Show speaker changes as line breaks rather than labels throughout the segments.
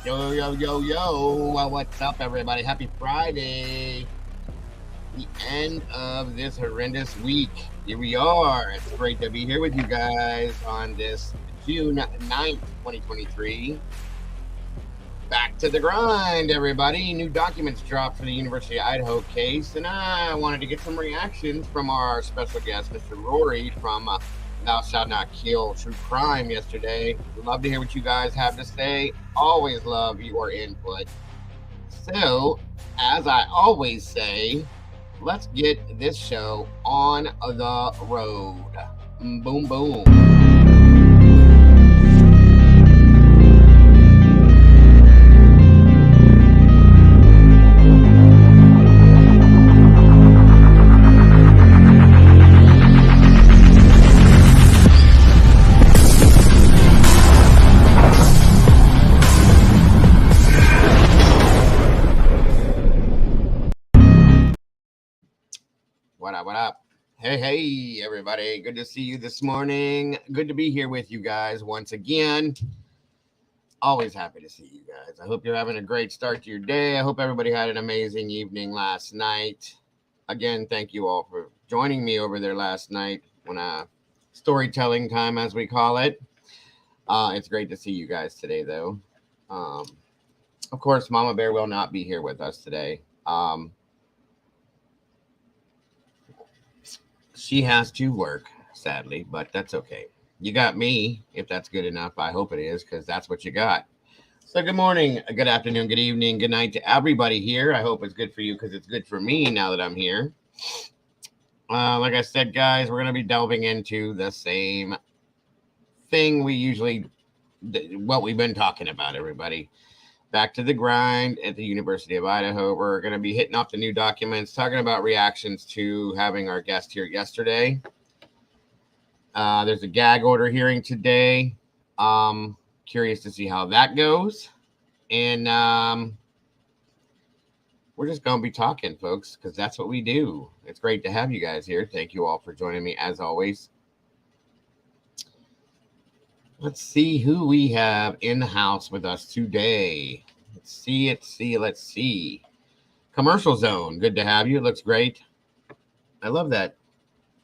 Yo. Well, what's up, everybody? Happy Friday. The end of this horrendous week. Here we are. It's great to be here with you guys on this June 9th, 2023. Back to the grind, everybody. New documents dropped for the University of Idaho case, and I wanted to get some reactions from our special guest, Mr. Rory from Thou Shalt Not Kill True Crime yesterday. Love to hear what you guys have to say. Always love your input. So, as I always say, let's get this show on the road. Boom, boom. What up? Hey, everybody. Good to see you this morning. Good to be here with you guys once again. Always happy to see you guys. I hope you're having a great start to your day. I hope everybody had an amazing evening last night. Again, thank you all for joining me over there last night when storytelling time, as we call it. It's great to see you guys today, though. Um, of course, Mama Bear will not be here with us today. She has to work, sadly, but that's okay. You got me, if that's good enough. I hope it is, because that's what you got. So, good morning, good afternoon, good evening, good night to everybody here. I hope it's good for you because it's good for me now that I'm here. Like I said, guys, we're going to be delving into the same thing what we've been talking about, everybody. Back to the grind at the University of Idaho. We're going to be hitting off the new documents, talking about reactions to having our guest here yesterday. There's a gag order hearing today. Curious to see how that goes. And we're just going to be talking, folks, because that's what we do. It's great to have you guys here. Thank you all for joining me, as always. Let's see who we have in the house with us today. Let's see. Commercial Zone, good to have you. It looks great. I love that.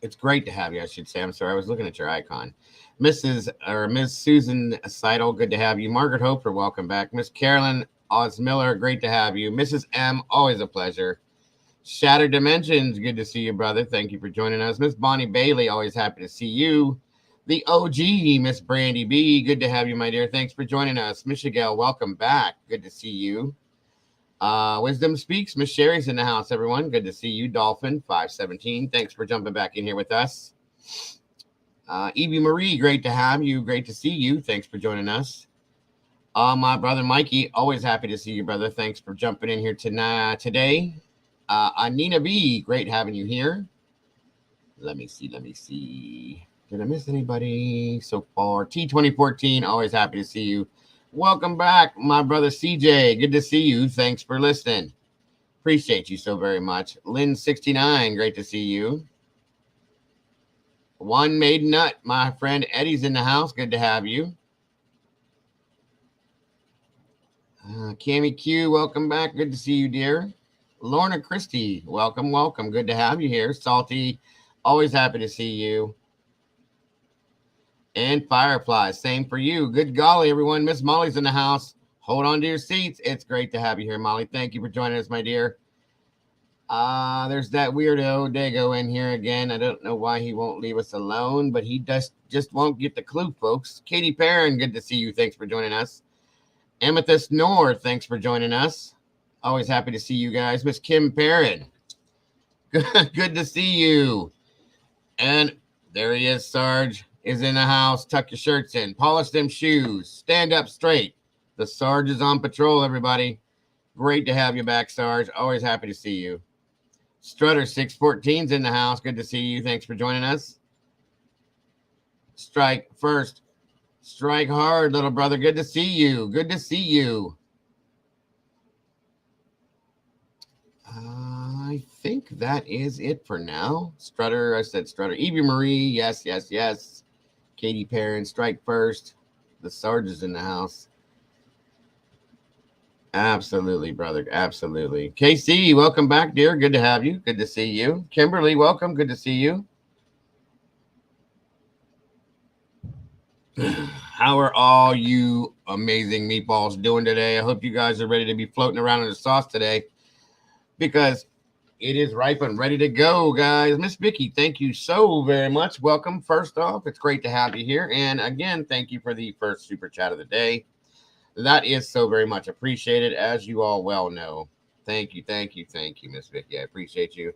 It's great to have you, I should say. I'm sorry, I was looking at your icon. Ms. Susan Seidel, good to have you. Margaret Hoper, welcome back. Miss Carolyn Osmiller, great to have you. Mrs. M, always a pleasure. Shattered Dimensions, good to see you, brother. Thank you for joining us. Miss Bonnie Bailey, always happy to see you. The OG, Miss Brandy B, good to have you, my dear. Thanks for joining us. Miss Shigel, welcome back. Good to see you. Wisdom Speaks, Miss Sherry's in the house, everyone. Good to see you. Dolphin 517, thanks for jumping back in here with us. Evie Marie, great to have you. Great to see you. Thanks for joining us. My brother Mikey, always happy to see you, brother. Thanks for jumping in here today. Nina B, great having you here. Let me see. Did I miss anybody so far? T2014, always happy to see you. Welcome back, my brother CJ. Good to see you. Thanks for listening. Appreciate you so very much. Lynn69, great to see you. One Made Nut, my friend Eddie's in the house. Good to have you. Cammy Q, welcome back. Good to see you, dear. Lorna Christie, welcome. Good to have you here. Salty, always happy to see you. And Firefly, same for you. Good golly, everyone. Miss Molly's in the house. Hold on to your seats. It's great to have you here, Molly. Thank you for joining us, my dear. There's that weirdo Dago in here again. I don't know why he won't leave us alone, but he just won't get the clue, folks. Katie Perrin, good to see you. Thanks for joining us. Amethyst North, thanks for joining us. Always happy to see you guys. Miss Kim Perrin, good to see you. And there he is, Sarge is in the house. Tuck your shirts in. Polish them shoes. Stand up straight. The Sarge is on patrol, everybody. Great to have you back, Sarge. Always happy to see you. Strutter 614's in the house. Good to see you. Thanks for joining us. Strike first. Strike hard, little brother. Good to see you. I think that is it for now. Strutter, I said Strutter. Evie Marie, yes. Katie Perrin, strike first. The Sarge is in the house. Absolutely, brother. Absolutely. KC, welcome back, dear. Good to have you. Good to see you. Kimberly, welcome. Good to see you. How are all you amazing meatballs doing today? I hope you guys are ready to be floating around in the sauce today because it is ripe and ready to go, guys. Miss Vicky, thank you so very much. Welcome. First off, it's great to have you here. And again, thank you for the first super chat of the day. That is so very much appreciated, as you all well know. Thank you, Miss Vicky. I appreciate you.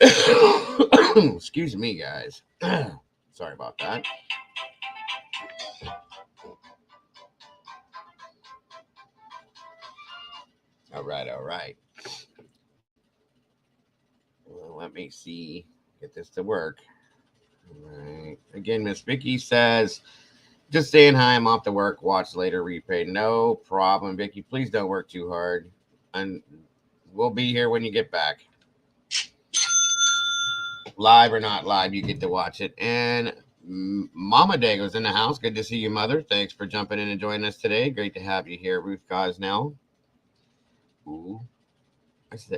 Excuse me, guys. Sorry about that. All right, all right. Well, let me see. Get this to work. All right. Again, Miss Vicky says, just saying hi. I'm off to work. Watch later. Replay. No problem, Vicky. Please don't work too hard. And we'll be here when you get back. Live or not live, you get to watch it. And Mama Dago's in the house. Good to see you, Mother. Thanks for jumping in and joining us today. Great to have you here, Ruth Gosnell. Ooh.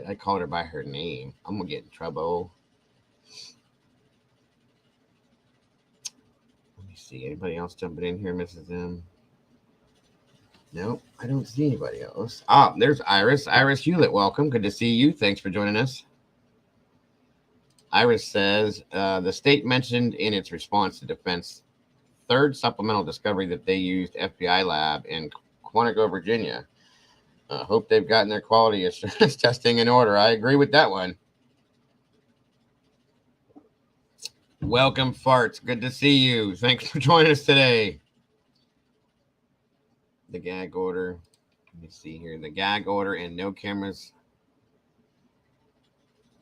I called her by her name. I'm gonna get in trouble. Let me see. Anybody else jumping in here, Mrs. M? Nope, I don't see anybody else. Ah, there's Iris. Iris Hewlett, welcome. Good to see you. Thanks for joining us. Iris says the state mentioned in its response to defense third supplemental discovery that they used FBI lab in Quantico, Virginia. Hope they've gotten their quality assurance testing in order. I agree with that one. Welcome, Farts. Good to see you. Thanks for joining us today. The gag order. Let me see here. The gag order and no cameras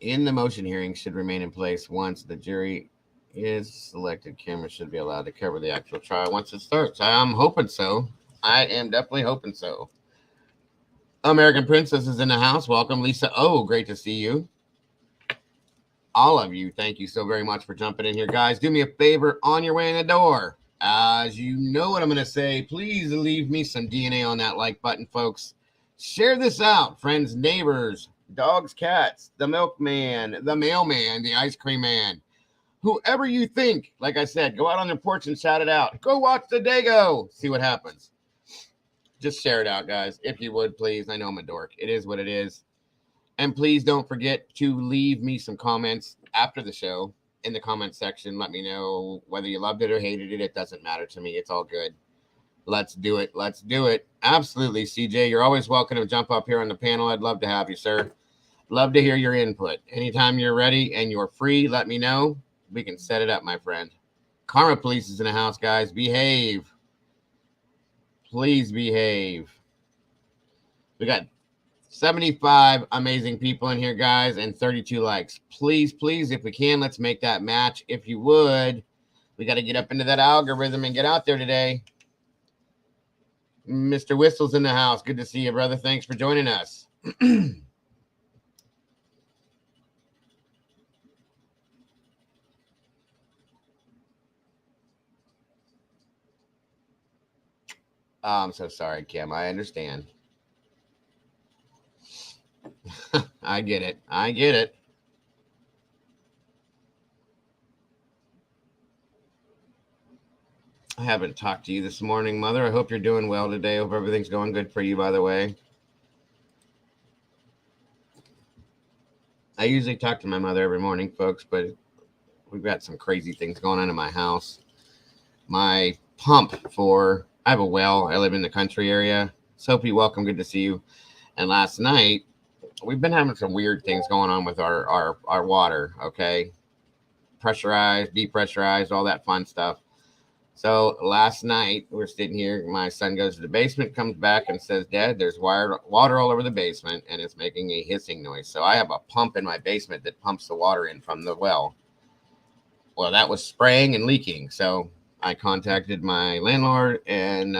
in the motion hearing should remain in place once the jury is selected. Cameras should be allowed to cover the actual trial once it starts. I'm hoping so. I am definitely hoping so. American Princess is in the house. Welcome, Lisa. Oh, great to see you. All of you, thank you so very much for jumping in here. Guys, do me a favor on your way in the door. As you know what I'm going to say, please leave me some DNA on that like button, folks. Share this out, friends, neighbors, dogs, cats, the milkman, the mailman, the ice cream man. Whoever you think, like I said, go out on the porch and shout it out. Go watch the Dago. See what happens. Just share it out, guys, if you would, please. I know I'm a dork. It is what it is. And please don't forget to leave me some comments after the show in the comment section. Let me know whether you loved it or hated it. It doesn't matter to me. It's all good. Let's do it. Let's do it. Absolutely, CJ. You're always welcome to jump up here on the panel. I'd love to have you, sir. Love to hear your input. Anytime you're ready and you're free, let me know. We can set it up, my friend. Karma Police is in the house, guys. Behave. Please behave. We got 75 amazing people in here, guys, and 32 likes. Please, please, if we can, let's make that match. If you would, we got to get up into that algorithm and get out there today. Mr. Whistle's in the house. Good to see you, brother. Thanks for joining us. Oh, I'm so sorry, Kim. I understand. I get it. I get it. I haven't talked to you this morning, Mother. I hope you're doing well today. Hope everything's going good for you, by the way. I usually talk to my mother every morning, folks, but we've got some crazy things going on in my house. My pump for, I have a well. I live in the country area. Sophie, welcome. Good to see you. And last night, we've been having some weird things going on with our water, okay? Pressurized, depressurized, all that fun stuff. So last night, we're sitting here. My son goes to the basement, comes back and says, Dad, there's water all over the basement, and it's making a hissing noise. So I have a pump in my basement that pumps the water in from the well. Well, that was spraying and leaking. So I contacted my landlord and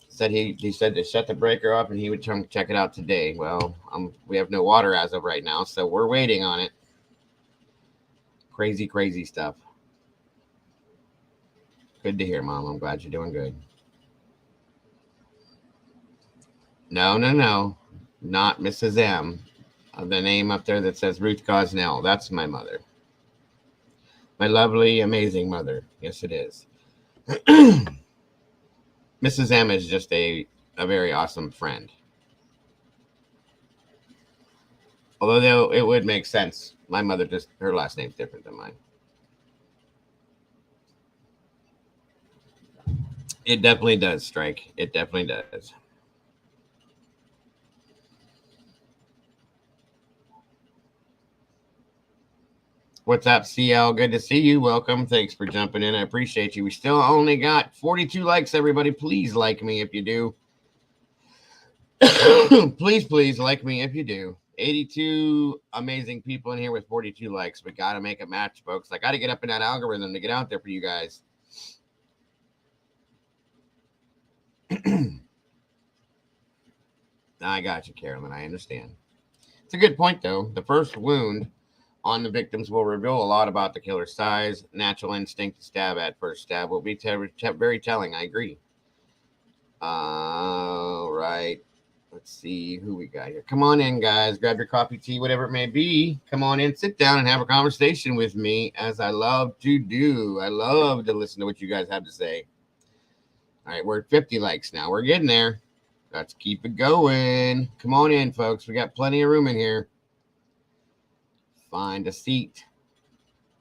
said he said to shut the breaker off and he would come check it out today. Well, we have no water as of right now, so we're waiting on it. Crazy, crazy stuff. Good to hear, Mom. I'm glad you're doing good. No, no, no. Not Mrs. M. The name up there that says Ruth Gosnell. That's my mother. My lovely, amazing mother. Yes, it is. Mrs. M is just a very awesome friend. Although it would make sense. My mother just, her last name's different than mine. It definitely does, Strike. It definitely does. What's up, CL? Good to see you. Welcome. Thanks for jumping in. I appreciate you. We still only got 42 likes, everybody. Please like me if you do. Please like me if you do. 82 amazing people in here with 42 likes. We got to make it match, folks. I got to get up in that algorithm to get out there for you guys. I got you, Carolyn. I understand. It's a good point, though. The first wound on the victims will reveal a lot about the killer's size. Natural instinct to stab at first stab will be very telling. I agree. All right. Let's see who we got here. Come on in, guys. Grab your coffee, tea, whatever it may be. Come on in, sit down, and have a conversation with me, as I love to do. I love to listen to what you guys have to say. All right, we're at 50 likes now. We're getting there. Let's keep it going. Come on in, folks. We got plenty of room in here. Find a seat.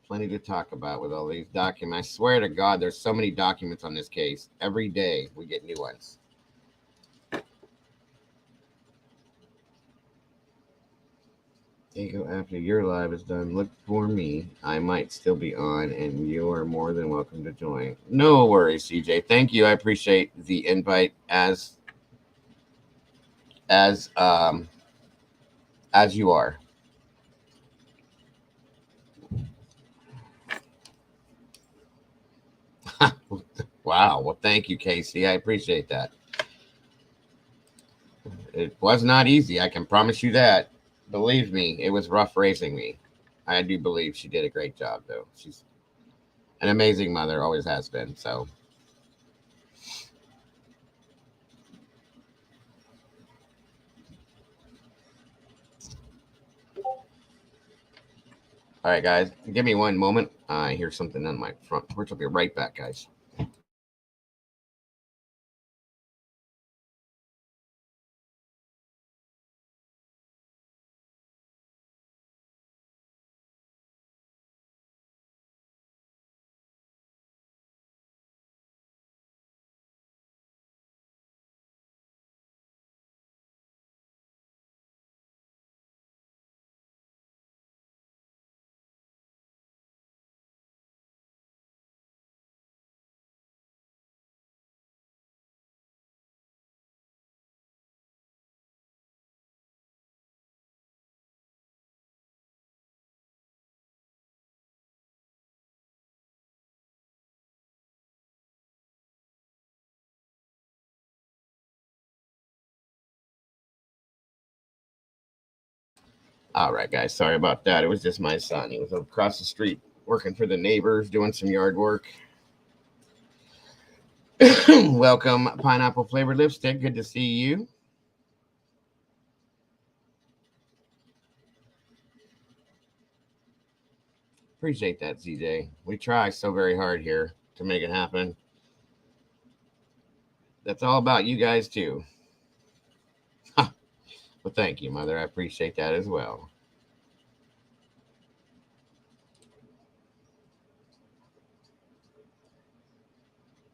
Plenty to talk about with all these documents. I swear to God, there's so many documents on this case. Every day we get new ones. Diego, after your live is done, look for me. I might still be on, and you are more than welcome to join. No worries, CJ. Thank you. I appreciate the invite as you are. Wow. Well, thank you, Casey. I appreciate that. It was not easy. I can promise you that. Believe me, it was rough raising me. I do believe she did a great job, though. She's an amazing mother, always has been. So, all right, guys, give me one moment. I hear something on my front porch. I'll be right back, guys. All right, guys. Sorry about that. It was just my son. He was across the street working for the neighbors, doing some yard work. Welcome, pineapple flavored lipstick. Good to see you. Appreciate that, CJ. We try so very hard here to make it happen. That's all about you guys, too. Well, thank you, Mother. I appreciate that as well.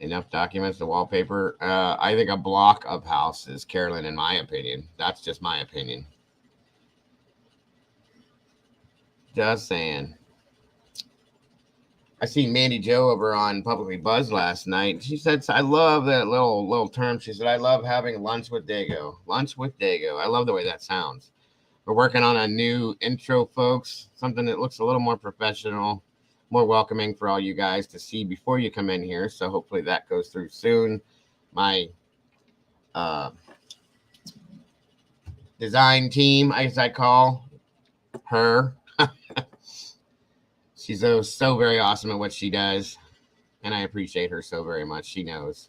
Enough documents to wallpaper. I think a block of houses, Carolyn, in my opinion. That's just my opinion. Just saying. I seen Mandy Joe over on Publicly Buzz last night. She said, "I love that little term." She said, "I love having lunch with Dago." Lunch with Dago. I love the way that sounds. We're working on a new intro, folks. Something that looks a little more professional, more welcoming for all you guys to see before you come in here. So hopefully that goes through soon. My design team, as I call her. She's so very awesome at what she does, and I appreciate her so very much. She knows.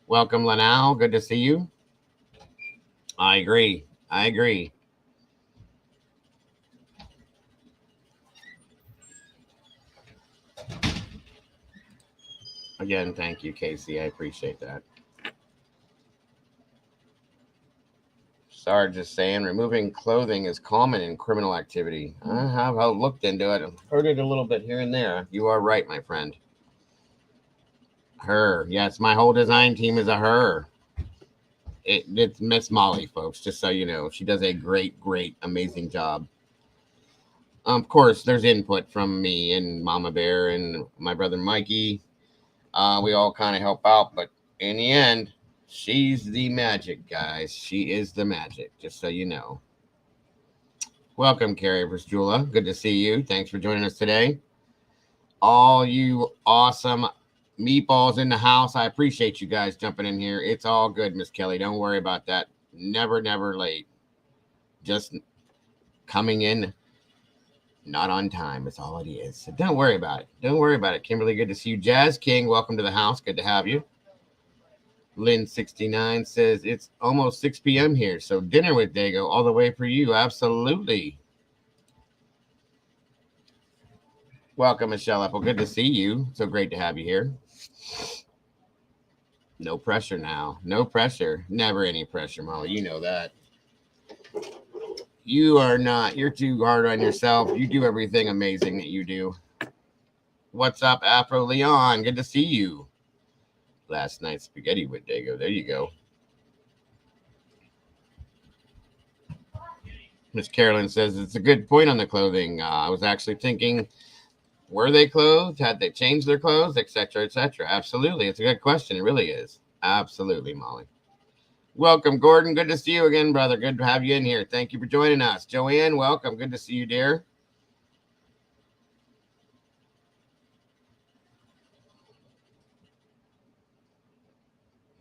Welcome, Lanao. Good to see you. I agree. I agree. Again, thank you, Casey. I appreciate that. Sarge is saying removing clothing is common in criminal activity. I have looked into it. I've heard it a little bit here and there. You are right, my friend. Her. Yes, my whole design team is a her. It's Miss Molly, folks, just so you know. She does a great, amazing job. Of course, there's input from me and Mama Bear and my brother Mikey. We all kind of help out, but in the end, she's the magic, guys. She is the magic, just so you know. Welcome, Carrie Jula. Good to see you. Thanks for joining us today. All you awesome meatballs in the house. I appreciate you guys jumping in here. It's all good, Miss Kelly. Don't worry about that. Never late. Just coming in not on time. That's all it is. So don't worry about it. Don't worry about it. Kimberly, good to see you. Jazz King, welcome to the house. Good to have you. Lynn69 says it's almost 6 p.m. here, so dinner with Dago all the way for you. Absolutely. Welcome, Michelle Apple. Good to see you. So great to have you here. No pressure now. No pressure. Never any pressure, Molly. You know that. You are not. You're too hard on yourself. You do everything amazing that you do. What's up, Afro Leon? Good to see you. Last night's spaghetti with Dago. There you go. Miss Carolyn says it's a good point on the clothing. I was actually thinking, were they clothed? Had they changed their clothes, etc., etc.? Absolutely. It's a good question. It really is. Absolutely, Molly. Welcome, Gordon. Good to see you again, brother. Good to have you in here. Thank you for joining us. Joanne, welcome. Good to see you, dear.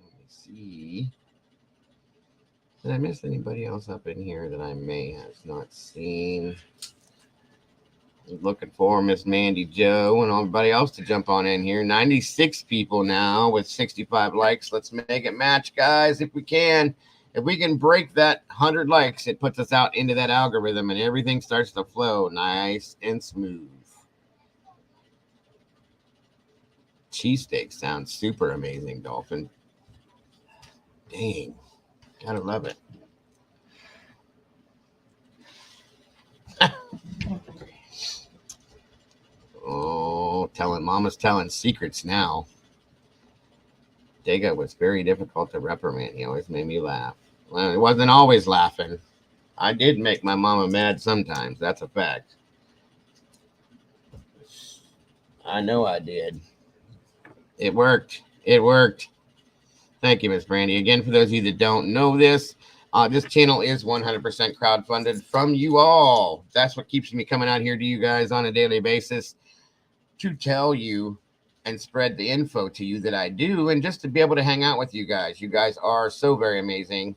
Let me see. Did I miss anybody else up in here that I may have not seen? Looking for Miss Mandy Joe and everybody else to jump on in here. 96 people now with 65 likes. Let's make it match, guys, if we can. If we can break that 100 likes, it puts us out into that algorithm and everything starts to flow nice and smooth. Cheesesteak sounds super amazing, Dolphin. Dang. Gotta love it. Oh, Mama's telling secrets now. Dago was very difficult to reprimand. He always made me laugh. Well, he wasn't always laughing. I did make my mama mad sometimes. That's a fact. I know I did. It worked. It worked. Thank you, Miss Brandy. Again, for those of you that don't know this channel is 100% crowdfunded from you all. That's what keeps me coming out here to you guys on a daily basis to tell you and spread the info to you that I do, and just to be able to hang out with you guys. You guys are so very amazing,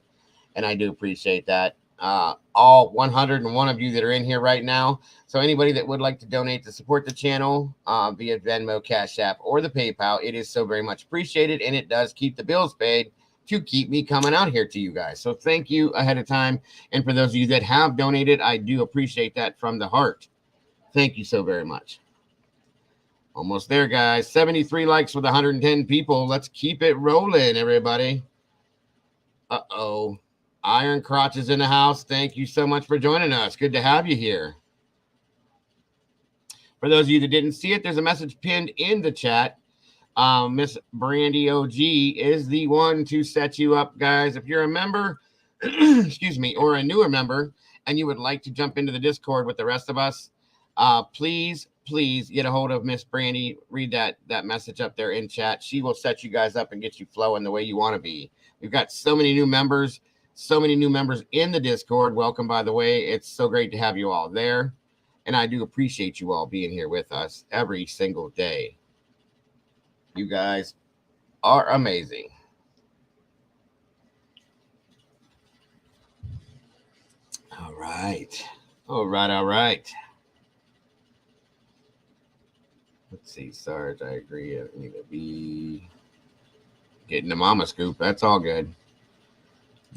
and I do appreciate that. All 101 of you that are in here right now. So anybody that would like to donate to support the channel via Venmo, Cash App, or the PayPal, it is so very much appreciated, and it does keep the bills paid to keep me coming out here to you guys. So thank you ahead of time. And for those of you that have donated, I do appreciate that from the heart. Thank you so very much. Almost there, guys. 73 likes with 110 people. Let's keep it rolling, everybody. Uh-oh. Iron Crotch is in the house. Thank you so much for joining us. Good to have you here. For those of you that didn't see it, there's a message pinned in the chat. Miss Brandy OG is the one to set you up, guys. If you're a member, excuse me, or a newer member, and you would like to jump into the Discord with the rest of us, please get a hold of Miss Brandy. Read that message up there in chat. She will set you guys up and get you flowing the way you want to be. We've got so many new members in the Discord. Welcome, by the way. It's so great to have you all there. And I do appreciate you all being here with us every single day. You guys are amazing. All right. Let's see, Sarge, I agree. I need to be getting the mama scoop. That's all good.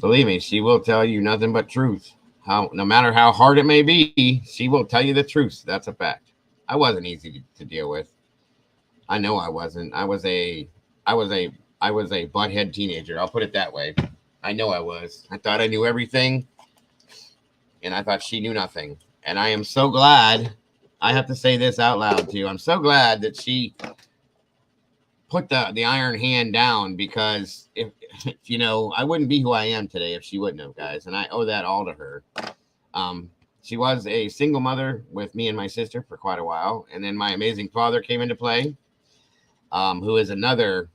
Believe me, she will tell you nothing but truth. No matter how hard it may be, she will tell you the truth. That's a fact. I wasn't easy to deal with. I know I wasn't. I was a, I was a butthead teenager. I'll put it that way. I know I was. I thought I knew everything, and I thought she knew nothing. And I am so glad. I have to say this out loud to you. I'm so glad that she put the iron hand down, because if I wouldn't be who I am today if she wouldn't have, guys, and I owe that all to her. Um, she was a single mother with me and my sister for quite a while, and then my amazing father came into play, who is another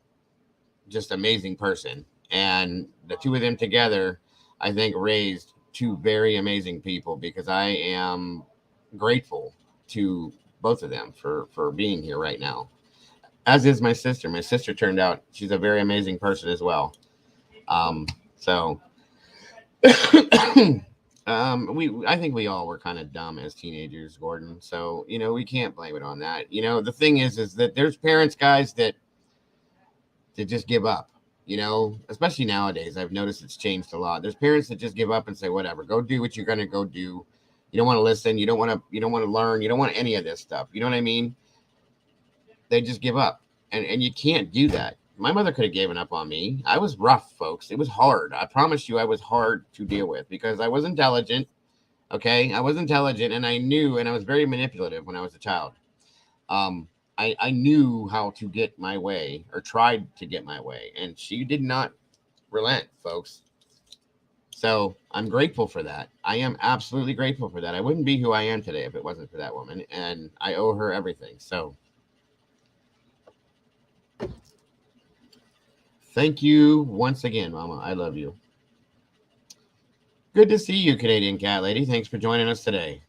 just amazing person, and the two of them together, I think, raised two very amazing people, because I am grateful to both of them for being here right now, as is my sister. My sister turned out, she's a very amazing person as well. So I think we all were kind of dumb as teenagers, Gordon. So we can't blame it on that. The thing is that there's parents, guys, that just give up. Especially nowadays, I've noticed it's changed a lot. There's parents that just give up and say, whatever, go do what you're gonna go do. You don't want to listen. You don't want to learn. You don't want any of this stuff. You know what I mean? They just give up, and you can't do that. My mother could have given up on me. I was rough, folks. It was hard. I promise you, I was hard to deal with, because I was intelligent. Okay, I was intelligent, and I knew, and I was very manipulative when I was a child. I knew how to get my way, or tried to get my way, and she did not relent, folks. So I'm grateful for that. I am absolutely grateful for that. I wouldn't be who I am today if it wasn't for that woman, and I owe her everything. So thank you once again, Mama. I love you. Good to see you, Canadian Cat Lady. Thanks for joining us today.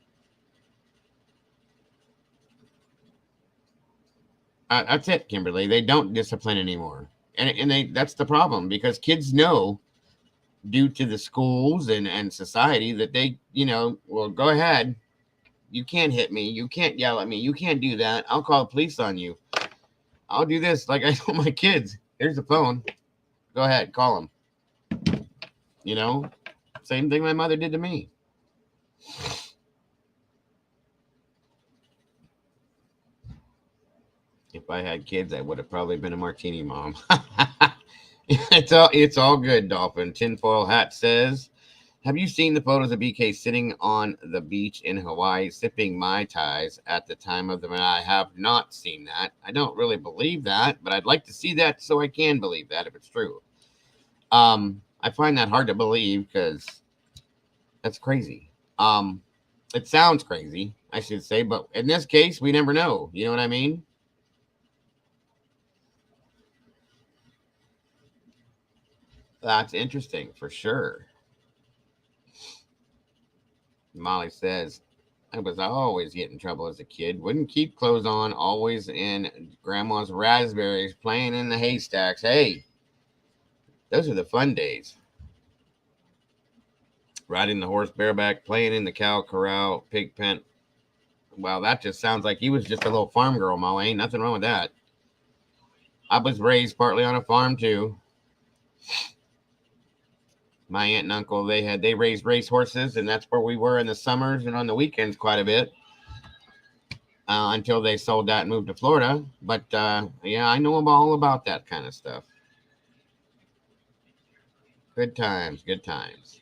That's it, Kimberly. They don't discipline anymore, and that's the problem, because kids know, due to the schools and society, that they, well, go ahead. You can't hit me. You can't yell at me. You can't do that. I'll call the police on you. I'll do this, like I told my kids. Here's the phone. Go ahead, call them. Same thing my mother did to me. If I had kids, I would have probably been a martini mom. It's all good, Dolphin. Tinfoil Hat says, have you seen the photos of BK sitting on the beach in Hawaii sipping Mai Tais at the time of the... I have not seen that. I don't really believe that, but I'd like to see that so I can believe that if it's true. I find that hard to believe, because that's crazy. It sounds crazy, I should say, but in this case, we never know. You know what I mean? That's interesting for sure. Molly says, I was always getting in trouble as a kid. Wouldn't keep clothes on, always in grandma's raspberries, playing in the haystacks. Hey, those are the fun days. Riding the horse bareback, playing in the cow corral, pig pen. Well, that just sounds like he was just a little farm girl, Molly. Ain't nothing wrong with that. I was raised partly on a farm too. My aunt and uncle, they raised race horses, and that's where we were in the summers and on the weekends quite a bit, until they sold that and moved to Florida. But yeah, I know all about that kind of stuff. Good times, good times.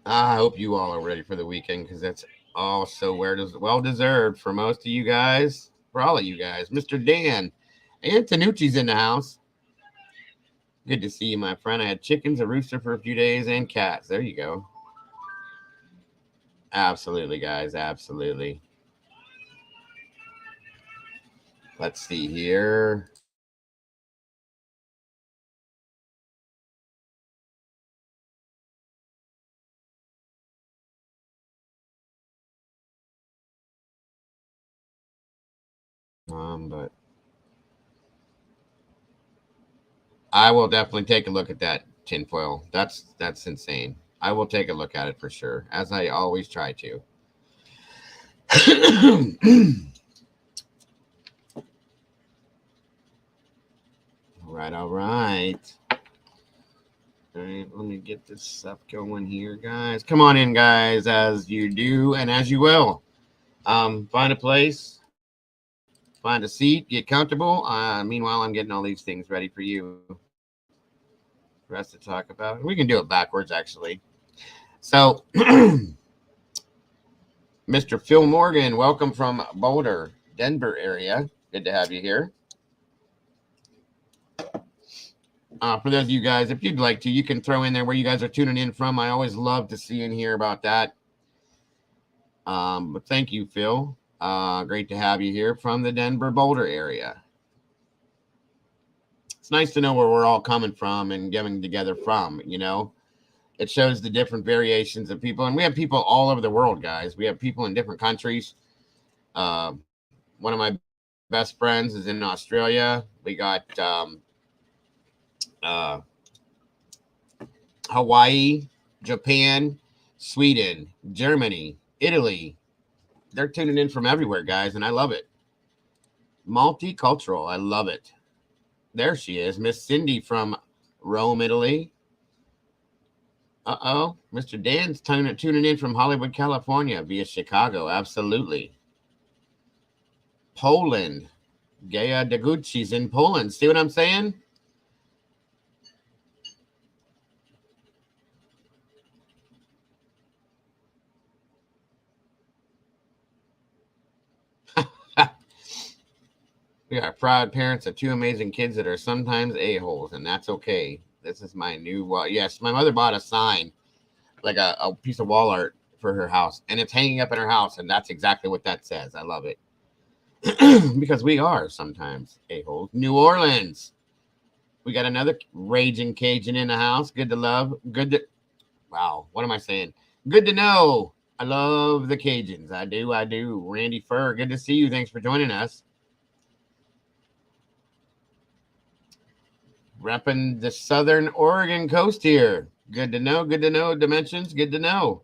I hope you all are ready for the weekend, because that's also well deserved for most of you guys, for all of you guys. Mr. Dan Antonucci's in the house. Good to see you, my friend. I had chickens, a rooster for a few days, and cats. There you go. Absolutely, guys. Absolutely. Let's see here. But I will definitely take a look at that tinfoil. That's insane. I will take a look at it for sure, as I always try to. All right. All right, let me get this stuff going here, guys. Come on in, guys, as you do and as you will. Find a place, find a seat, get comfortable. Meanwhile, I'm getting all these things ready for you for us to talk about. We can do it backwards, actually. So, Mr. Phil Morgan, welcome from Boulder, Denver area. Good to have you here. For those of you guys, if you'd like to, you can throw in there where you guys are tuning in from. I always love to see and hear about that. But thank you, Phil. Great to have you here from the Denver Boulder area. It's nice to know where we're all coming from and getting together from, you know. It shows the different variations of people. And we have people all over the world, guys. We have people in different countries. One of my best friends is in Australia. We got Hawaii, Japan, Sweden, Germany, Italy. They're tuning in from everywhere, guys, and I love it. Multicultural. I love it. There she is, Miss Cindy from Rome, Italy. Uh-oh. Mr. Dan's tuning in from Hollywood, California via Chicago. Absolutely. Poland. Gaya Deguchi's in Poland. See what I'm saying? We are proud parents of two amazing kids that are sometimes a-holes, and that's okay. This is my new wall. Yes, my mother bought a sign, like a piece of wall art for her house, and it's hanging up in her house, and that's exactly what that says. I love it. Because we are sometimes a-holes. New Orleans. We got another raging Cajun in the house. Good to love. Good to... Wow, what am I saying? Good to know. I love the Cajuns. I do. Randy Furr, good to see you. Thanks for joining us. Repping the southern Oregon coast here. Good to know. Good to know. Dimensions. Good to know.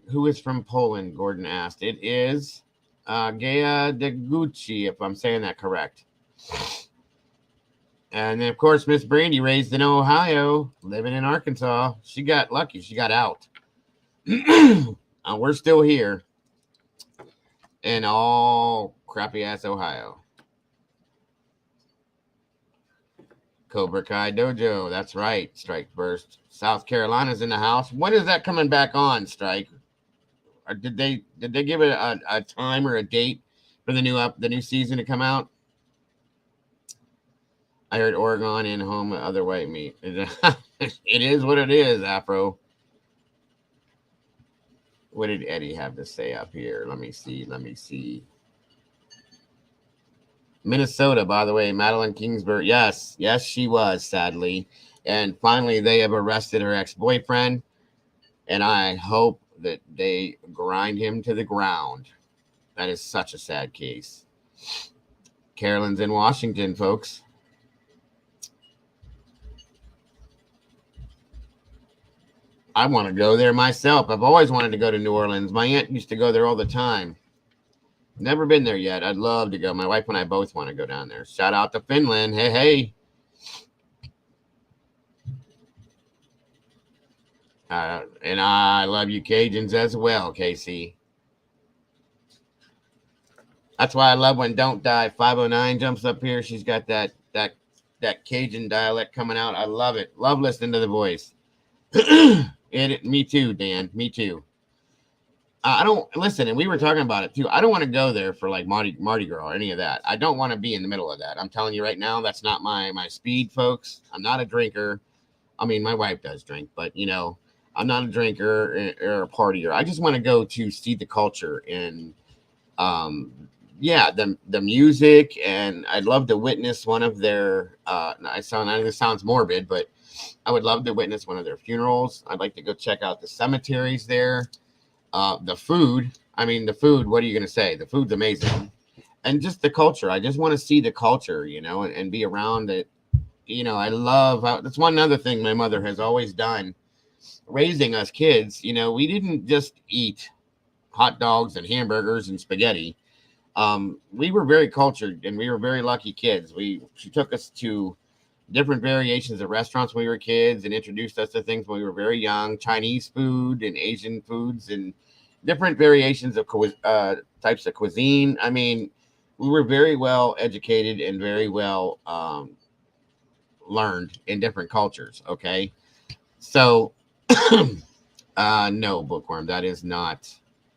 Who is from Poland? Gordon asked. It is Gaya Deguchi, if I'm saying that correct. And then, of course, Miss Brandy, raised in Ohio, living in Arkansas. She got lucky. She got out. We're still here in all crappy-ass Ohio. Cobra Kai Dojo. That's right. Strike Burst. South Carolina's in the house. When is that coming back on, Strike? Or did they give it a time or a date for the new season to come out? I heard Oregon in home other white meat. It is what it is, Afro. What did Eddie have to say up here? Let me see. Minnesota, by the way, Madeline Kingsbury. Yes, she was, sadly. And finally, they have arrested her ex-boyfriend. And I hope that they grind him to the ground. That is such a sad case. Carolyn's in Washington, folks. I want to go there myself. I've always wanted to go to New Orleans. My aunt used to go there all the time. Never been there yet. I'd love to go. My wife and I both want to go down there. Shout out to Finland. Hey. And I love you Cajuns as well, Casey. That's why I love when Don't Die 509 jumps up here. She's got that Cajun dialect coming out. I love it. Love listening to the voice. Me too, Dan. Me too. I don't listen, and we were talking about it too. I don't want to go there for like Mardi Gras or any of that. I don't want to be in the middle of that. I'm telling you right now, that's not my speed, folks. I'm not a drinker. I mean, my wife does drink, but you know, I'm not a drinker or a partier. I just want to go to see the culture and the music, and I'd love to witness one of their I know this sounds morbid, but I would love to witness one of their funerals. I'd like to go check out the cemeteries there. The food, what are you going to say? The food's amazing. And just the culture. I just want to see the culture, you know, and be around it. You know, I love that's one other thing my mother has always done raising us kids, we didn't just eat hot dogs and hamburgers and spaghetti. We were very cultured and we were very lucky kids. She took us to different variations of restaurants when we were kids and introduced us to things when we were very young, Chinese food and Asian foods and different variations of types of cuisine. I mean, we were very well educated and very well learned in different cultures. Okay. So, no, Bookworm, that is not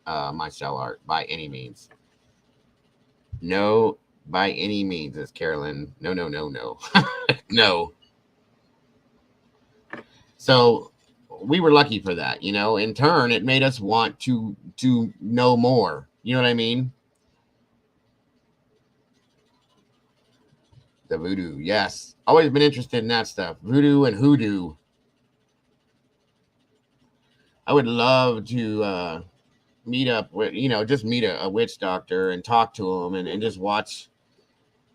my cell art by any means. No, by any means, is Carolyn. No, no, no, no. No. So we were lucky for that, In turn, it made us want to know more. You know what I mean? The voodoo, yes. Always been interested in that stuff. Voodoo and hoodoo. I would love to meet up with, just meet a witch doctor and talk to him and just watch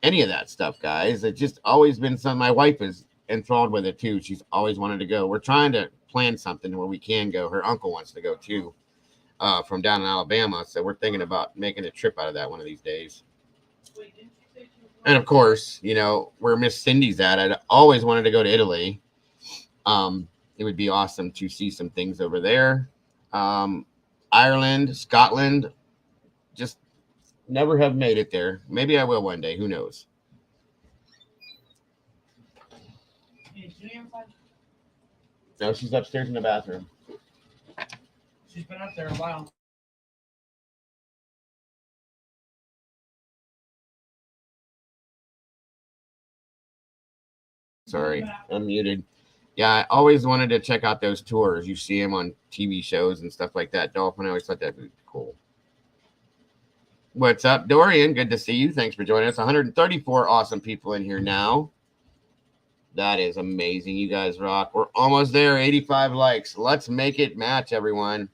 any of that stuff, guys. It's just always been something. My wife is enthralled with it too. She's always wanted to go. We're trying to plan something where we can go. Her uncle wants to go too, from down in Alabama. So we're thinking about making a trip out of that one of these days. And of course, where Miss Cindy's at, I'd always wanted to go to Italy. It would be awesome to see some things over there. Ireland, Scotland, just never have made it there. Maybe I will one day. Who knows? No, she's upstairs in the bathroom.
She's been up there a while.
Sorry, I'm muted. Yeah, I always wanted to check out those tours. You see them on TV shows and stuff like that. Dolphin, I always thought that would be cool. What's up, Dorian? Good to see you. Thanks for joining us. 134 awesome people in here now. That is amazing. You guys rock. We're almost there. 85 likes. Let's make it match, everyone.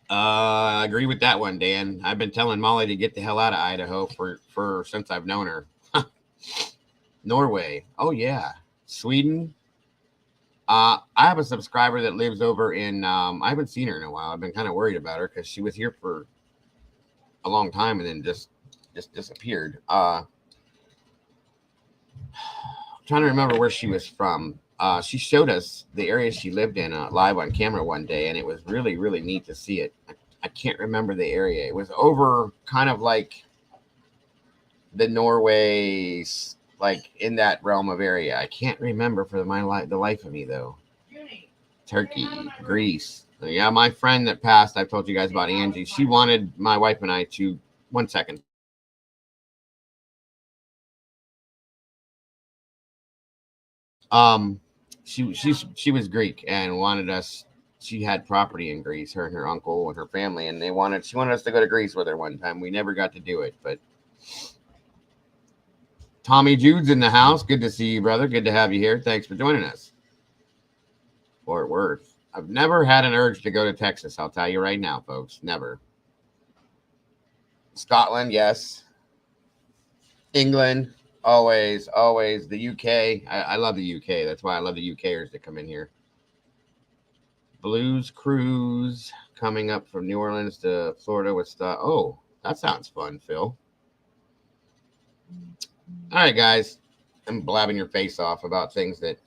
I agree with that one, Dan. I've been telling Molly to get the hell out of Idaho for since I've known her. Norway. Oh, yeah. Sweden. I have a subscriber that lives over in, I haven't seen her in a while. I've been kind of worried about her because she was here for a long time and then just disappeared. Trying to remember where she was from. She showed us the area she lived in live on camera one day, and it was really, really neat to see it. I can't remember the area. It was over kind of like the Norway's, like in that realm of area. I can't remember for the life of me, though. Turkey, Greece. Yeah, my friend that passed, I've told you guys about Angie. She wanted my wife and I to, 1 second. She was Greek and wanted us. She had property in Greece, her and her uncle and her family, and she wanted us to go to Greece with her one time. We never got to do it, but Tommy Jude's in the house. Good to see you, brother. Good to have you here. Thanks for joining us. Fort Worth. I've never had an urge to go to Texas. I'll tell you right now, folks. Never. Scotland, yes. England. Always. The UK. I love the UK. That's why I love the UKers that come in here. Blues Cruise coming up from New Orleans to Florida with stuff. Oh, that sounds fun, Phil. All right, guys. I'm blabbing your face off about things that,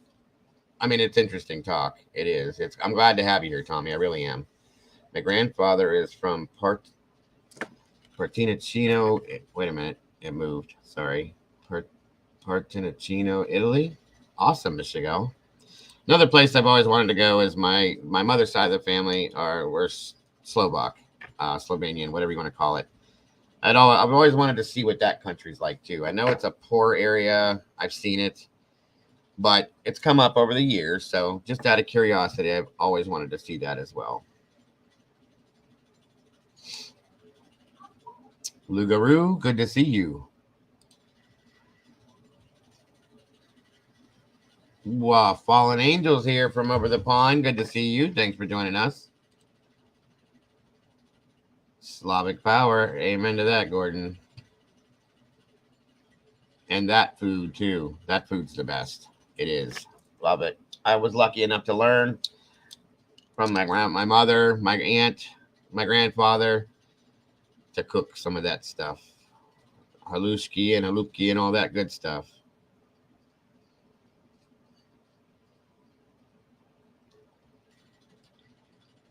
I mean, it's interesting talk. It is. I'm glad to have you here, Tommy. I really am. My grandfather is from Partinacino. Wait a minute. It moved. Sorry. Partinacino, Italy. Awesome, Michigan. Another place I've always wanted to go is my mother's side of the family we're Slovak, Slovenian, whatever you want to call it. I've always wanted to see what that country's like too. I know it's a poor area. I've seen it, but it's come up over the years. So just out of curiosity, I've always wanted to see that as well. Lugaroo, good to see you. Wow, Fallen Angels here from over the pond. Good to see you. Thanks for joining us. Slavic power. Amen to that, Gordon. And that food, too. That food's the best. It is. Love it. I was lucky enough to learn from my mother, my aunt, my grandfather to cook some of that stuff. Halushki and halupki and all that good stuff.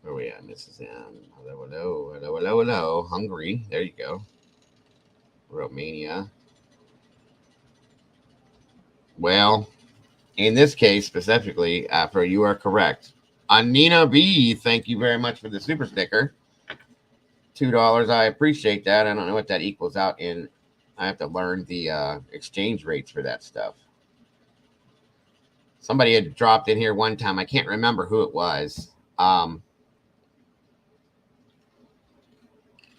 Where are we at, Mrs. M? Hello, hello, hello, hello, hello. Hungary. There you go. Romania. Well, in this case specifically, Afro, you are correct. Anina B, thank you very much for the super sticker. $2. I appreciate that. I don't know what that equals out in. I have to learn the exchange rates for that stuff. Somebody had dropped in here one time. I can't remember who it was.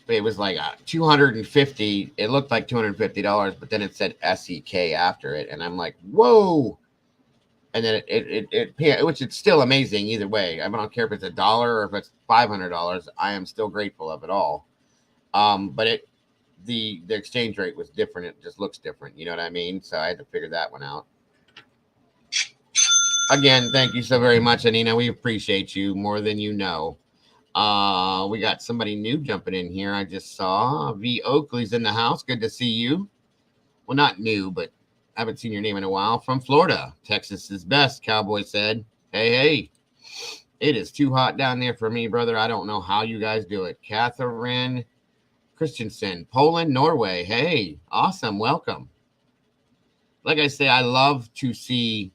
It was like 250. It looked like $250, but then it said SEK after it, and I'm like, whoa! And then it which is still amazing either way. I don't care if it's $1 or if it's $500. I am still grateful of it all. But the exchange rate was different. It just looks different. You know what I mean? So I had to figure that one out. Again, thank you so very much, Anina. We appreciate you more than you know. We got somebody new jumping in here. I just saw V Oakley's in the house. Good to see you. Well, not new, but I haven't seen your name in a while. From Florida. Texas is best, Cowboy said. Hey. It is too hot down there for me, brother. I don't know how you guys do it. Catherine Christensen, Poland, Norway. Hey, awesome. Welcome. Like I say, I love to see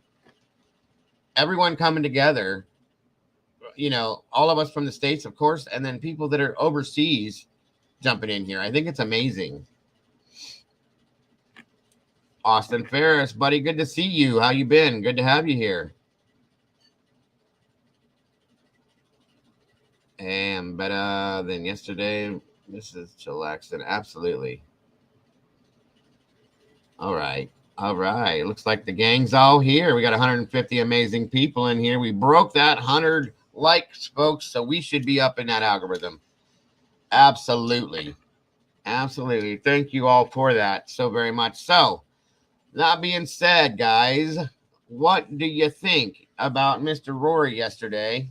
everyone coming together. You know, all of us from the States, of course, and then people that are overseas jumping in here. I think it's amazing. Austin Ferris, buddy, good to see you. How you been? Good to have you here. And better than yesterday. This is chillaxing. Absolutely. All right. Looks like the gang's all here. We got 150 amazing people in here. We broke that 100 likes, folks, so we should be up in that algorithm. Absolutely. Thank you all for that so very much. So, that being said, guys, what do you think about Mr. Rory yesterday?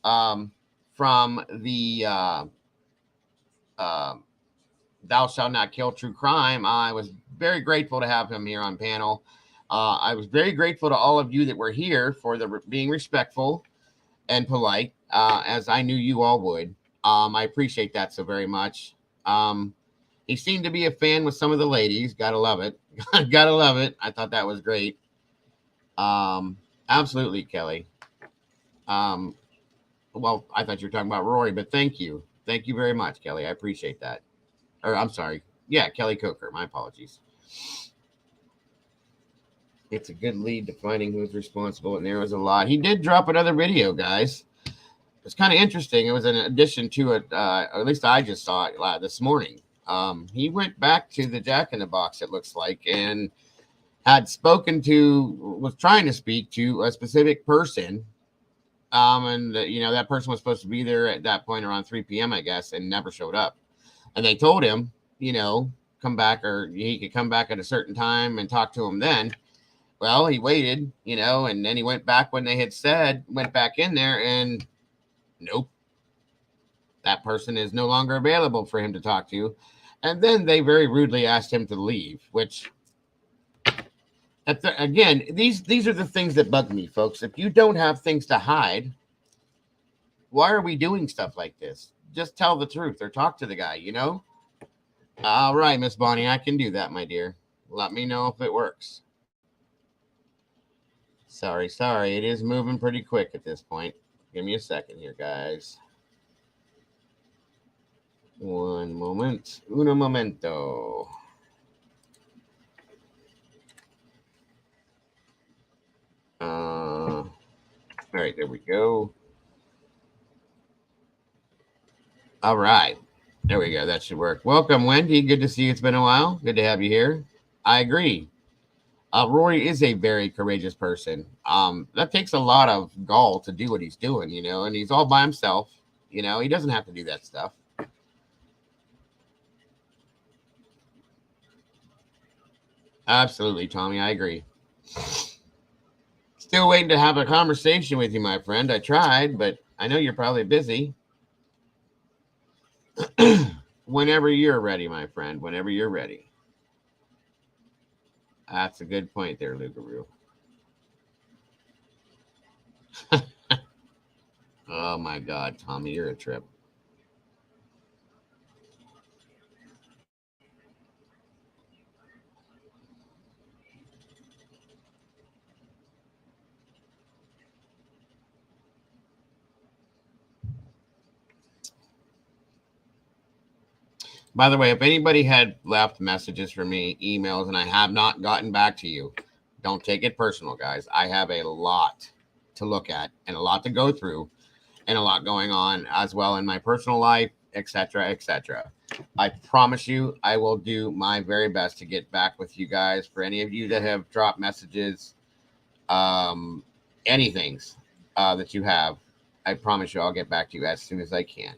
From the Thou Shalt Not Kill True Crime. I was very grateful to have him here on panel. I was very grateful to all of you that were here for the being respectful and polite, as I knew you all would. I appreciate that so very much. He seemed to be a fan with some of the ladies. Gotta love it. Gotta love it. I thought that was great. Absolutely, Kelly. Well, I thought you were talking about Rory, but thank you. Thank you very much, Kelly. I appreciate that. Or I'm sorry. Yeah, Kelly Coker. My apologies. It's a good lead to finding who's responsible, and there was a lot. He did drop another video, guys. It's kind of interesting. It was an addition to it, or at least I just saw it this morning. He went back to the Jack in the Box, it looks like, and was trying to speak to a specific person. And that person was supposed to be there at that point around 3 p.m., I guess, and never showed up. And they told him, come back, or he could come back at a certain time and talk to him then. Well, he waited, and then he went back when they had said, went back in there, and nope. That person is no longer available for him to talk to. And then they very rudely asked him to leave, which, again, these are the things that bug me, folks. If you don't have things to hide, why are we doing stuff like this? Just tell the truth or talk to the guy, All right, Miss Bonnie, I can do that, my dear. Let me know if it works. Sorry. It is moving pretty quick at this point. Give me a second here, guys. One moment. Uno momento. All right, there we go. All right. There we go. That should work. Welcome, Wendy. Good to see you. It's been a while. Good to have you here. I agree. Rory is a very courageous person. That takes a lot of gall to do what he's doing, and he's all by himself. He doesn't have to do that stuff. Absolutely, Tommy. I agree. Still waiting to have a conversation with you, my friend. I tried, but I know you're probably busy. Whenever you're ready, my friend. Whenever you're ready. That's a good point there, Lugaroo. Oh my God, Tommy, you're a trip. By the way, if anybody had left messages for me, emails, and I have not gotten back to you, don't take it personal, guys. I have a lot to look at and a lot to go through and a lot going on as well in my personal life, etc., etc. I promise you, I will do my very best to get back with you guys. For any of you that have dropped messages, anything's that you have, I promise you, I'll get back to you as soon as I can.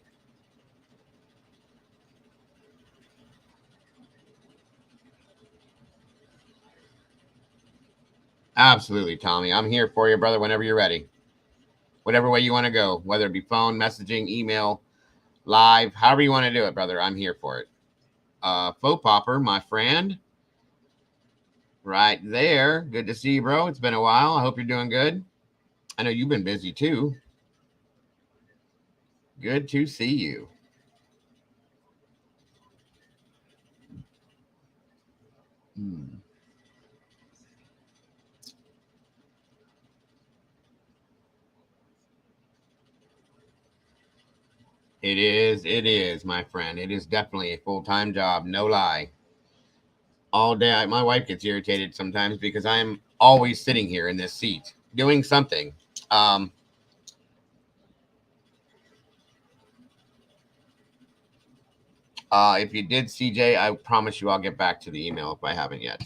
Absolutely, Tommy. I'm here for you, brother, whenever you're ready. Whatever way you want to go, whether it be phone, messaging, email, live, however you want to do it, brother. I'm here for it. Faux Popper, my friend, right there. Good to see you, bro. It's been a while. I hope you're doing good. I know you've been busy too. Good to see you. Hmm. It is, my friend. It is definitely a full time job, no lie. All day. My wife gets irritated sometimes because I'm always sitting here in this seat doing something. Um, if you did, CJ, I promise you I'll get back to the email if I haven't yet.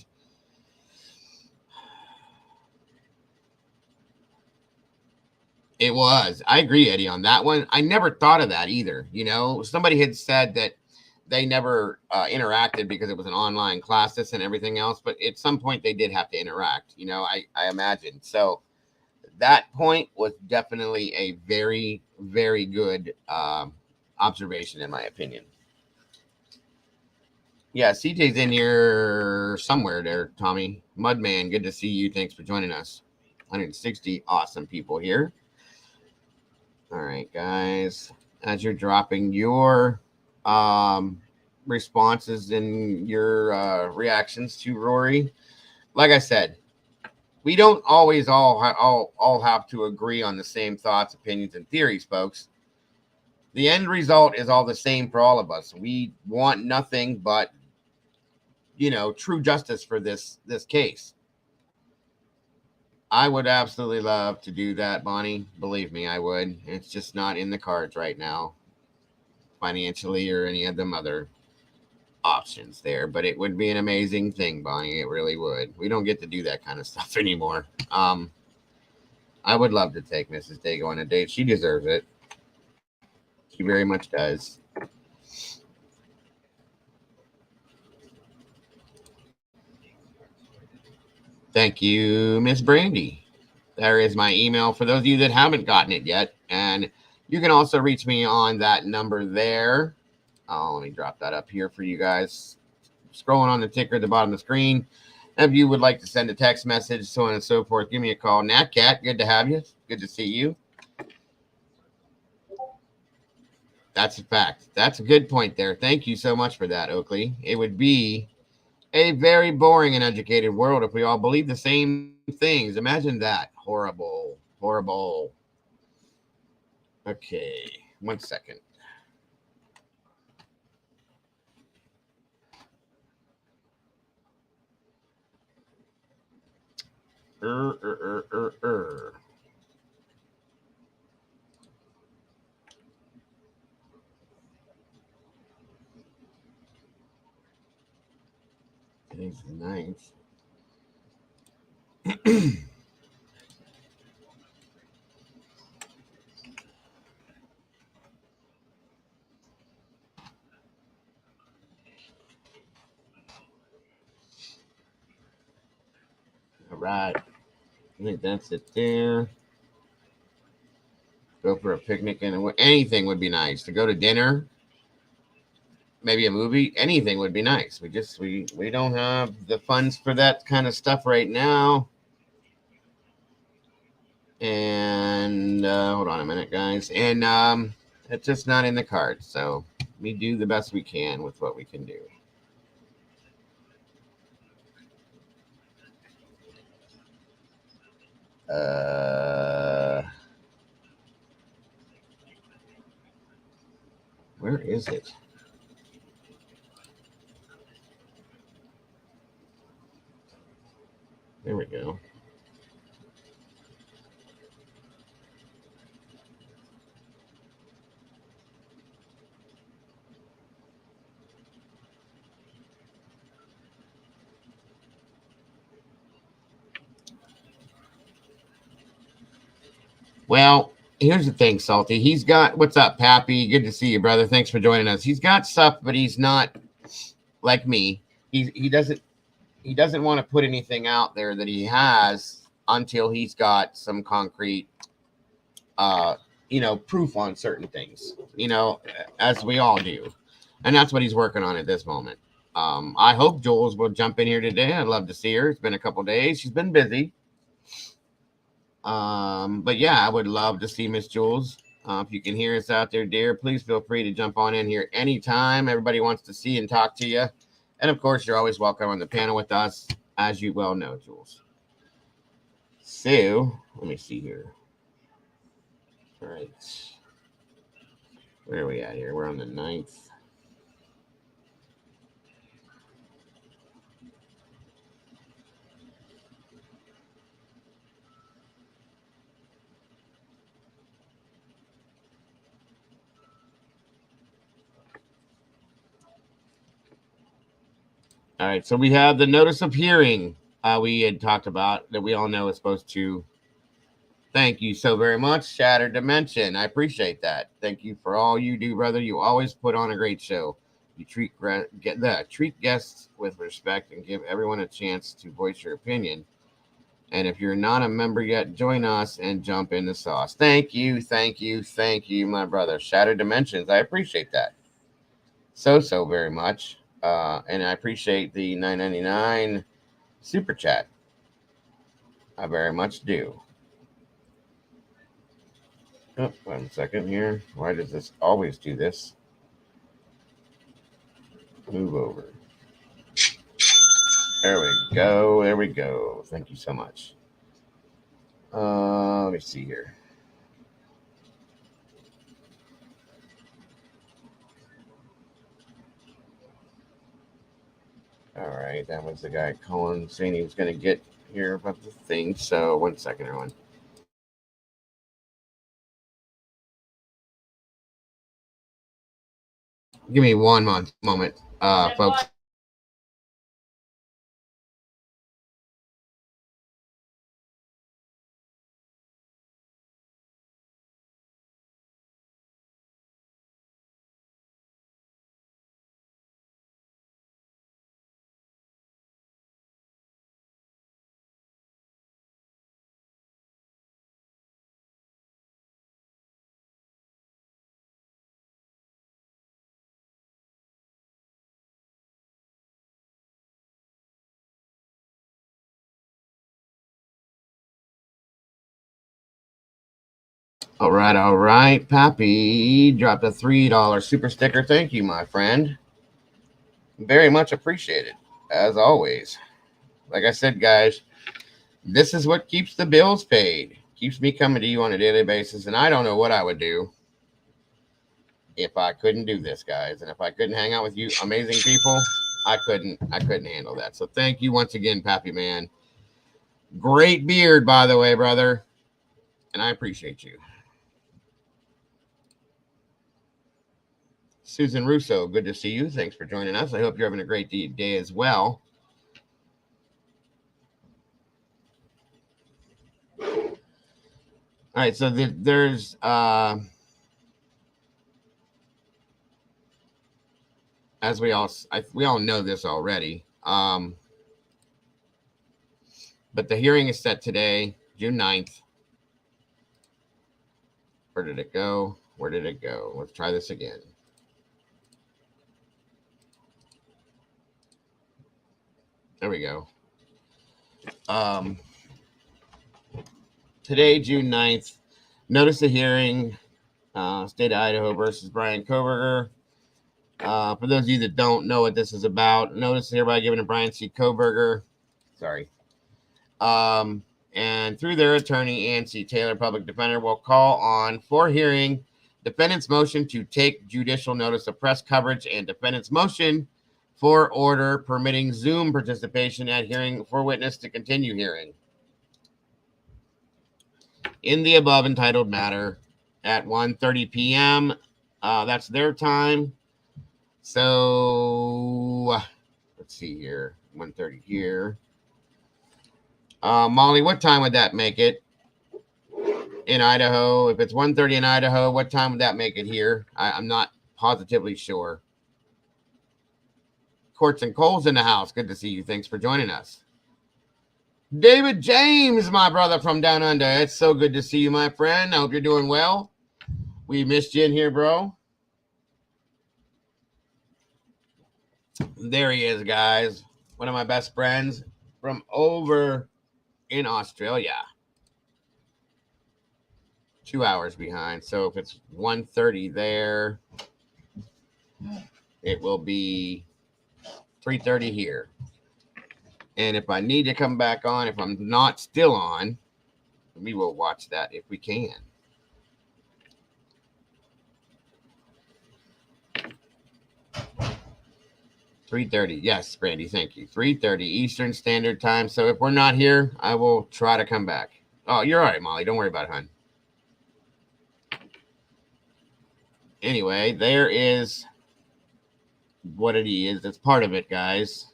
It was. I agree, Eddie, on that one. I never thought of that either. You know, somebody had said that they never interacted because it was an online classes and everything else, but at some point they did have to interact. You know, I imagine. So that point was definitely a very, very good observation, in my opinion. Yeah, CJ's in here somewhere there, Tommy. Mudman, good to see you. Thanks for joining us. 160 awesome people here. All right, guys. As you're dropping your um, responses and your reactions to Rory, like I said, we don't always all have to agree on the same thoughts, opinions, and theories, folks. The end result is all the same for all of us. We want nothing but, you know, true justice for this case. I would absolutely love to do that, Bonnie. Believe me, I would. It's just not in the cards right now, financially or any of them other options there. But it would be an amazing thing, Bonnie. It really would. We don't get to do that kind of stuff anymore. I would love to take Mrs. Dago on a date. She deserves it. She very much does. Thank you, Miss Brandy. There is my email for those of you that haven't gotten it yet. And you can also reach me on that number there. Oh, let me drop that up here for you guys. Scrolling on the ticker at the bottom of the screen. If you would like to send a text message, so on and so forth, give me a call. Nat Cat, good to have you. Good to see you. That's a fact. That's a good point there. Thank you so much for that, Oakley. It would be a very boring and educated world if we all believed the same things. Imagine that. Horrible. Horrible. Okay. 1 second. Er, er, er, er, er. Today's the 9th. All right. I think that's it there. Go for a picnic and anything would be nice. To go to dinner, maybe a movie, anything would be nice. We don't have the funds for that kind of stuff right now. And hold on a minute, guys. And it's just not in the cards. So we do the best we can with what we can do. Where is it? There we go. Well, here's the thing, Salty. He's got what's up, Pappy? Good to see you, brother. Thanks for joining us. He's got stuff, but he's not like me. He doesn't want to put anything out there that he has until he's got some concrete proof on certain things, as we all do. And that's what he's working on at this moment. I hope Jules will jump in here today. I'd love to see her. It's been a couple days. She's been busy. But yeah, I would love to see Miss Jules. If you can hear us out there, dear, please feel free to jump on in here anytime. Everybody wants to see and talk to you. And of course, you're always welcome on the panel with us, as you well know, Jules. So, let me see here. All right. Where are we at here? We're on the 9th. All right, so we have the notice of hearing we had talked about that we all know is supposed to. Thank you so very much, Shattered Dimension. I appreciate that. Thank you for all you do, brother. You always put on a great show. You treat guests with respect and give everyone a chance to voice your opinion. And if you're not a member yet, join us and jump in the sauce. Thank you, my brother. Shattered Dimensions. I appreciate that so very much. And I appreciate the $9.99 super chat. I very much do. Oh, 1 second here. Why does this always do this? Move over. There we go. Thank you so much. Let me see here. All right, that was the guy calling saying he was going to get here about the thing. So 1 second, everyone. Give me one moment, folks. All right. Pappy dropped a $3 super sticker. Thank you, my friend. Very much appreciated, as always. Like I said, guys, this is what keeps the bills paid. Keeps me coming to you on a daily basis, and I don't know what I would do if I couldn't do this, guys. And if I couldn't hang out with you amazing people, I couldn't handle that. So thank you once again, Pappy man. Great beard, by the way, brother. And I appreciate you. Susan Russo, good to see you. Thanks for joining us. I hope you're having a great day as well. All right, so there's as we all know this already, but the hearing is set today. June 9th. Where did it go? Where did it go? Let's try this again. There we go. Today, June 9th, notice the hearing, State of Idaho versus Brian Koberger. For those of you that don't know what this is about, notice hereby given to Brian C. Koberger. Sorry. And through their attorney, Ann C. Taylor, public defender, will call on for hearing defendant's motion to take judicial notice of press coverage and defendant's motion for order permitting Zoom participation at hearing for witness to continue hearing in the above entitled matter at 1:30 p.m. That's their time. So let's see here. 1:30 here. Molly, what time would that make it in Idaho? If it's 1:30 in Idaho, what time would that make it here? I'm not positively sure. Courts and Cole's in the house. Good to see you. Thanks for joining us. David James, my brother from down under. It's so good to see you, my friend. I hope you're doing well. We missed you in here, bro. There he is, guys. One of my best friends from over in Australia. 2 hours behind. So if it's 1:30 there, it will be 3:30 here. And if I need to come back on, if I'm not still on, we will watch that if we can. $3:30. Yes, Brandy, thank you. 3:30 Eastern Standard Time. So if we're not here, I will try to come back. Oh, you're all right, Molly. Don't worry about it, hon. Anyway, there is what it is. It's part of it, guys.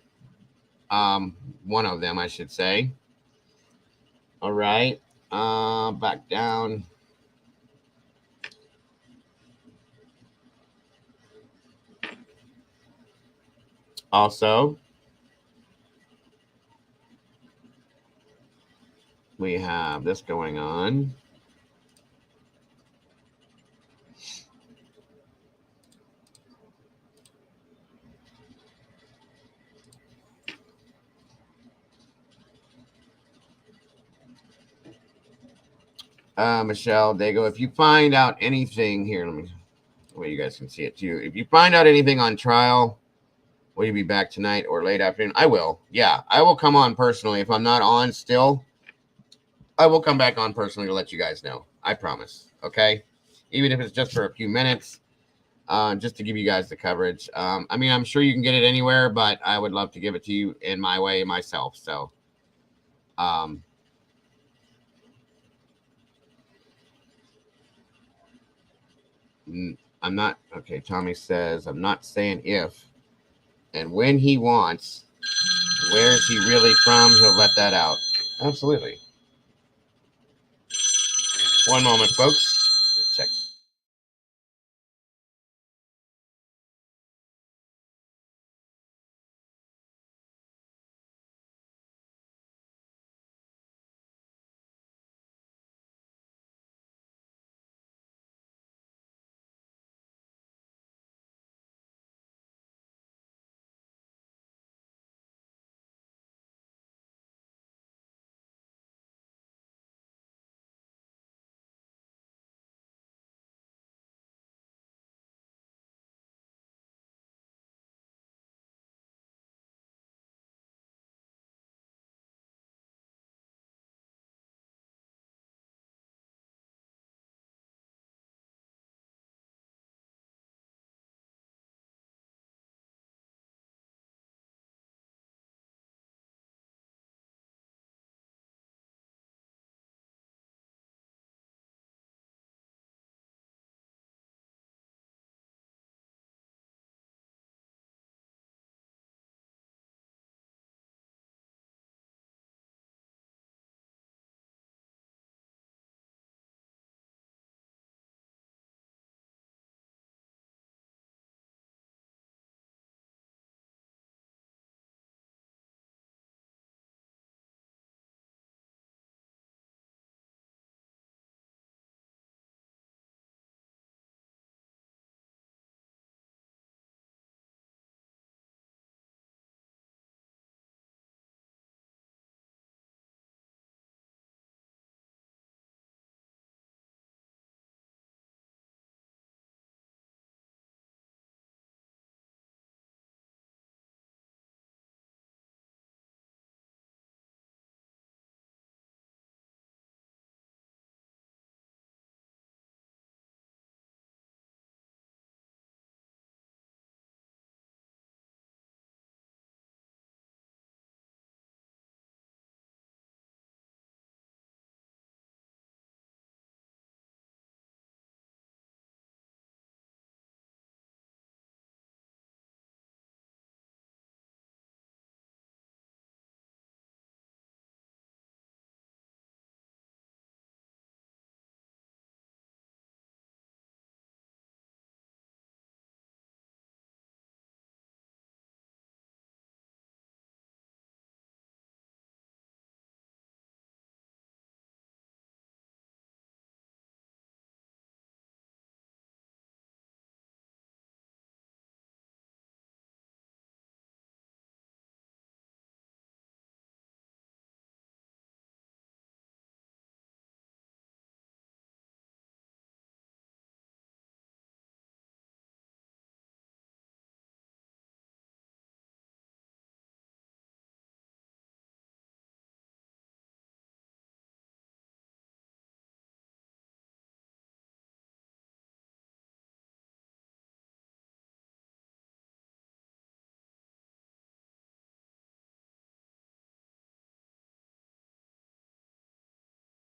One of them, I should say. All right. Back down. Also, we have this going on. Michelle Dago, if you find out anything here, let me, well, you guys can see it too. If you find out anything on trial, will you be back tonight or late afternoon? I will. Yeah, I will come on personally. If I'm not on still, I will come back on personally to let you guys know. I promise. Okay. Even if it's just for a few minutes, just to give you guys the coverage. I mean, I'm sure you can get it anywhere, but I would love to give it to you in my way myself. So, I'm not, okay, Tommy says, I'm not saying if and when he wants, where is he really from? He'll let that out. Absolutely. One moment, folks. Check.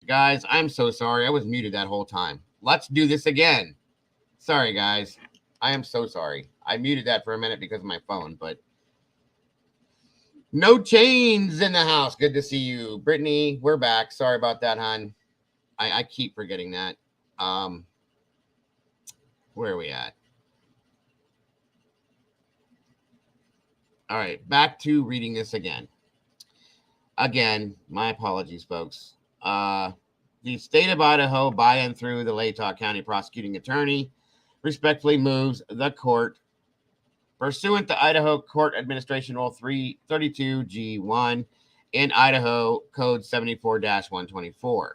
Guys, I'm so sorry. I was muted that whole time. Let's do this again. Sorry, guys. I am so sorry. I muted that for a minute because of my phone, but no chains in the house. Good to see you. Brittany, we're back. Sorry about that, hon. I keep forgetting that. Where are we at? All right, back to reading this again. Again, my apologies, folks. The state of Idaho, by and through the Latah County prosecuting attorney, respectfully moves the court, pursuant to Idaho Court Administration Rule 332G1 and Idaho Code 74-124.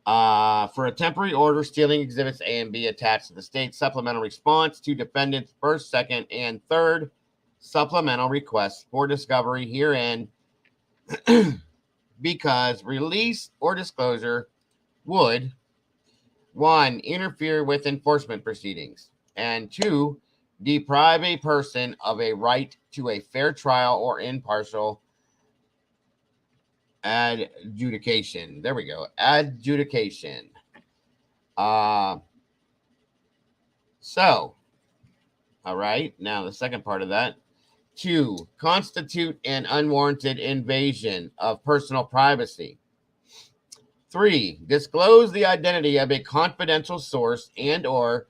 For a temporary order stealing exhibits A and B attached to the state supplemental response to defendants' first, second, and third supplemental requests for discovery herein because release or disclosure would, 1, interfere with enforcement proceedings, and 2, deprive a person of a right to a fair trial or impartial adjudication. There we go. Adjudication. So, all right. Now the second part of that. 2, constitute an unwarranted invasion of personal privacy. 3, disclose the identity of a confidential source and or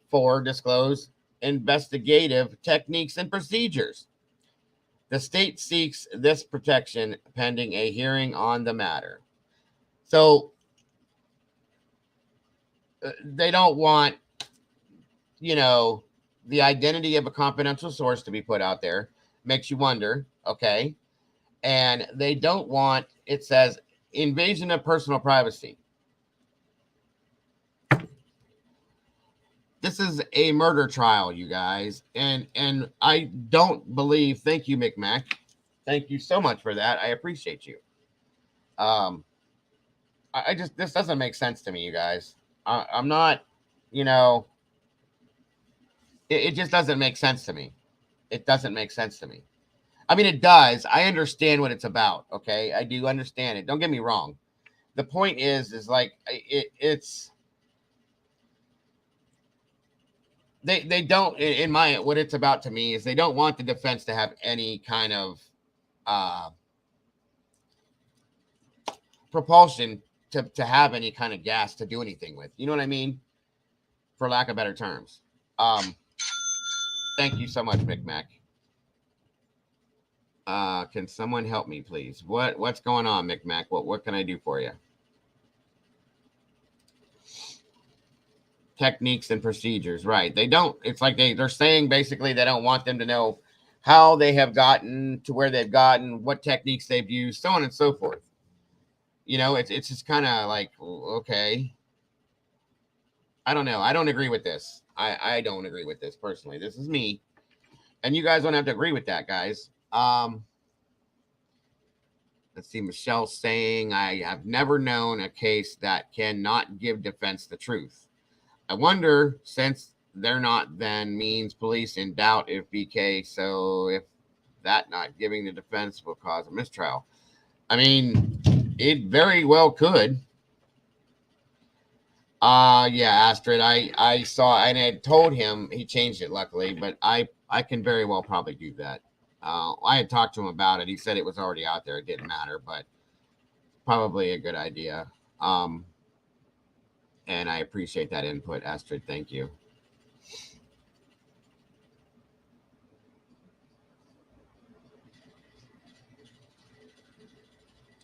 4, disclose investigative techniques and procedures. The state seeks this protection pending a hearing on the matter. So they don't want, the identity of a confidential source to be put out there. Makes you wonder, okay? And they don't want, it says, invasion of personal privacy. This is a murder trial, you guys. And I don't believe, thank you, McMack. Thank you so much for that. I appreciate you. This doesn't make sense to me, you guys. I'm not, it just doesn't make sense to me. It doesn't make sense to me. I mean, it does. I understand what it's about. Okay. I do understand it. Don't get me wrong. The point is like, it's, they don't, what it's about to me is they don't want the defense to have any kind of, propulsion to have any kind of gas to do anything with. You know what I mean? For lack of better terms. Thank you so much, McMack. Can someone help me, please? What's going on, McMack? What can I do for you? Techniques and procedures, right? They don't. It's like they're saying basically they don't want them to know how they have gotten to where they've gotten, what techniques they've used, so on and so forth. It's just kind of like, okay. I don't know. I don't agree with this. I don't agree with this personally. This is me. And you guys don't have to agree with that, guys. Let's see. Michelle's saying, I have never known a case that cannot give defense the truth. I wonder, since they're not, then means police in doubt if BK. So if that not giving the defense will cause a mistrial. I mean, it very well could. Yeah, Astrid, I saw, and I told him, he changed it luckily, but I can very well probably do that. I had talked to him about it. He said it was already out there. It didn't matter, but probably a good idea. And I appreciate that input, Astrid. Thank you.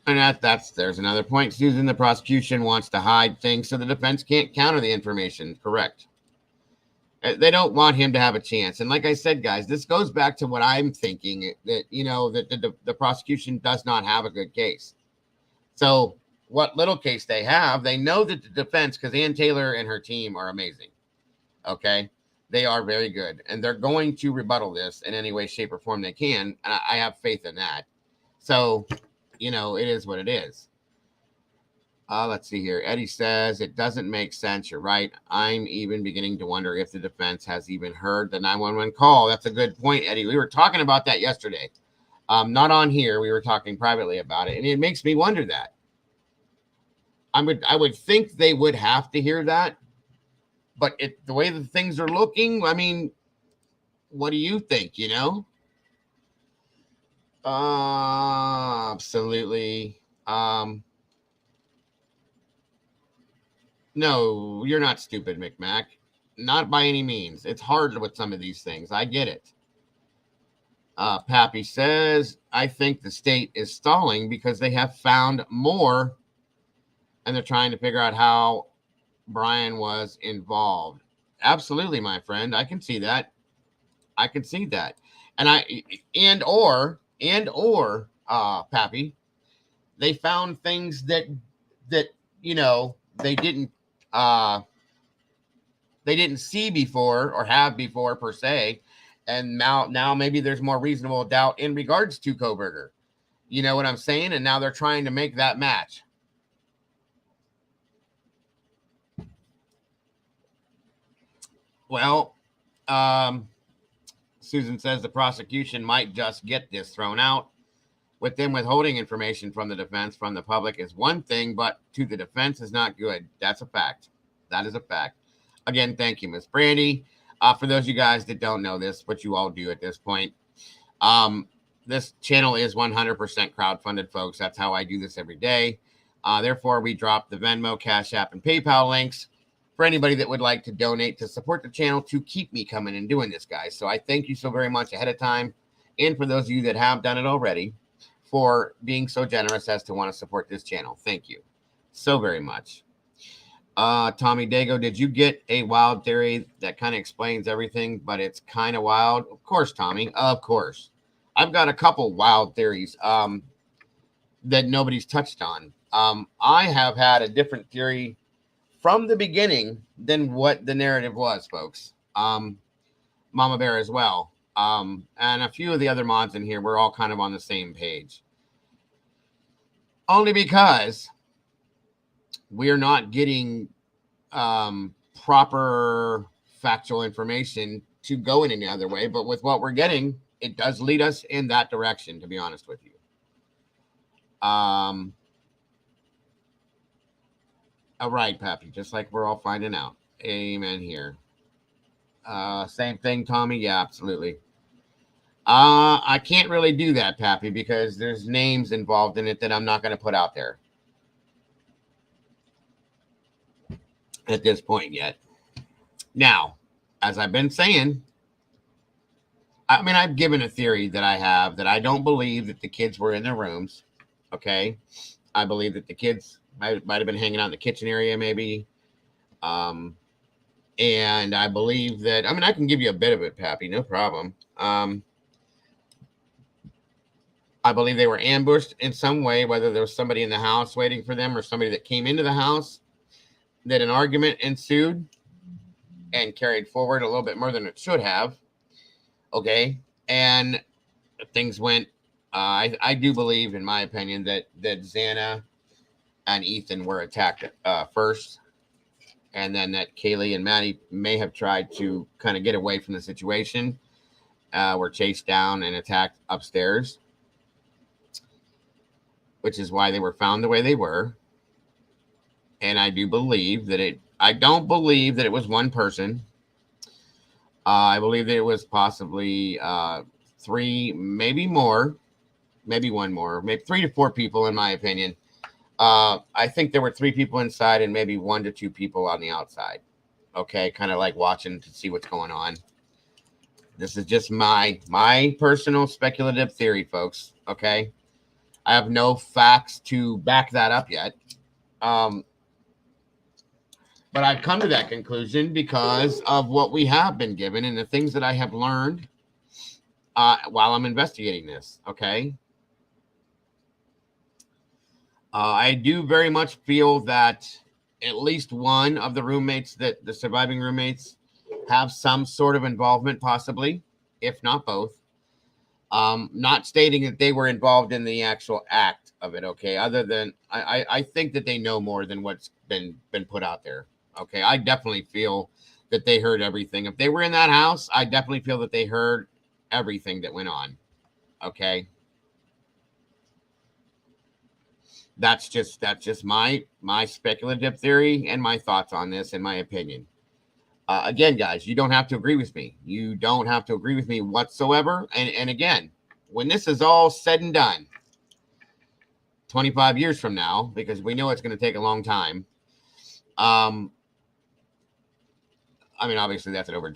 And there's another point, Susan. The prosecution wants to hide things so the defense can't counter the information. Correct. They don't want him to have a chance. And like I said, guys, this goes back to what I'm thinking, that, that the prosecution does not have a good case. So what little case they have, they know that the defense, because Ann Taylor and her team are amazing. Okay. They are very good. And they're going to rebuttal this in any way, shape, or form they can. And I have faith in that. So, it is what it is. Let's see here. Eddie says, it doesn't make sense. You're right. I'm even beginning to wonder if the defense has even heard the 911 call. That's a good point, Eddie. We were talking about that yesterday. Not on here. We were talking privately about it. And it makes me wonder that. I would think they would have to hear that, but the way the things are looking, I mean, what do you think? You know? Absolutely. No, you're not stupid, McMack. Not by any means. It's hard with some of these things. I get it. Pappy says, I think the state is stalling because they have found more and they're trying to figure out how Brian was involved. Absolutely, my friend. I can see that. I can see that. And or Pappy, they found things that uh they didn't see before or have before per se, and now maybe there's more reasonable doubt in regards to Koberger. You know what I'm saying? And now they're trying to make that match. Well, Susan says the prosecution might just get this thrown out. With them withholding information from the defense from the public is one thing, but to the defense is not good. That's a fact. That is a fact. Again, thank you, Miss Brandy. For those of you guys that don't know this, what you all do at this point, this channel is 100% crowdfunded, folks. That's how I do this every day. Therefore, we drop the Venmo, Cash App, and PayPal links for anybody that would like to donate to support the channel to keep me coming and doing this, guys. So I thank you so very much ahead of time. And for those of you that have done it already, for being so generous as to want to support this channel. Thank you so very much. Tommy Dago, did you get a wild theory that kind of explains everything, but it's kind of wild? Of course, Tommy. Of course. I've got a couple wild theories that nobody's touched on. I have had a different theory from the beginning than what the narrative was, folks. Mama Bear as well. And a few of the other mods in here, we're all kind of on the same page. Only because we're not getting proper factual information to go in any other way. But with what we're getting, it does lead us in that direction, to be honest with you. All right, Pappy, just like we're all finding out. Amen here. Same thing, Tommy. Yeah, absolutely. I can't really do that, Pappy, because there's names involved in it that I'm not going to put out there at this point yet. Now, as I've been saying, I mean, I've given a theory that I have that I don't believe that the kids were in their rooms. Okay. I believe that the kids might have been hanging out in the kitchen area, maybe. And I believe that, I mean, I can give you a bit of it, Pappy, no problem. I believe they were ambushed in some way, whether there was somebody in the house waiting for them or somebody that came into the house, that an argument ensued and carried forward a little bit more than it should have. Okay. And things went, I do believe, in my opinion, that Xana and Ethan were attacked first, and then that Kaylee and Maddie may have tried to kind of get away from the situation, were chased down and attacked upstairs, which is why they were found the way they were. And I do believe that I don't believe that it was one person. I believe that it was possibly 3, maybe more, maybe one more, maybe 3 to 4 people, in my opinion. I think there were 3 people inside and maybe 1 to 2 people on the outside. Okay, kind of like watching to see what's going on. This is just my personal speculative theory, folks. Okay, I have no facts to back that up yet. But I've come to that conclusion because of what we have been given and the things that I have learned while I'm investigating this. Okay. I do very much feel that at least one of the roommates, that the surviving roommates, have some sort of involvement, possibly, if not both. Not stating that they were involved in the actual act of it, okay? Other than I think that they know more than what's been put out there. Okay, I definitely feel that they heard everything. If they were in that house, I definitely feel that they heard everything that went on. Okay. That's just my speculative theory and my thoughts on this and my opinion. Again, guys, you don't have to agree with me. You don't have to agree with me whatsoever. And again, when this is all said and done, 25 years from now, because we know it's going to take a long time. I mean, obviously that's an over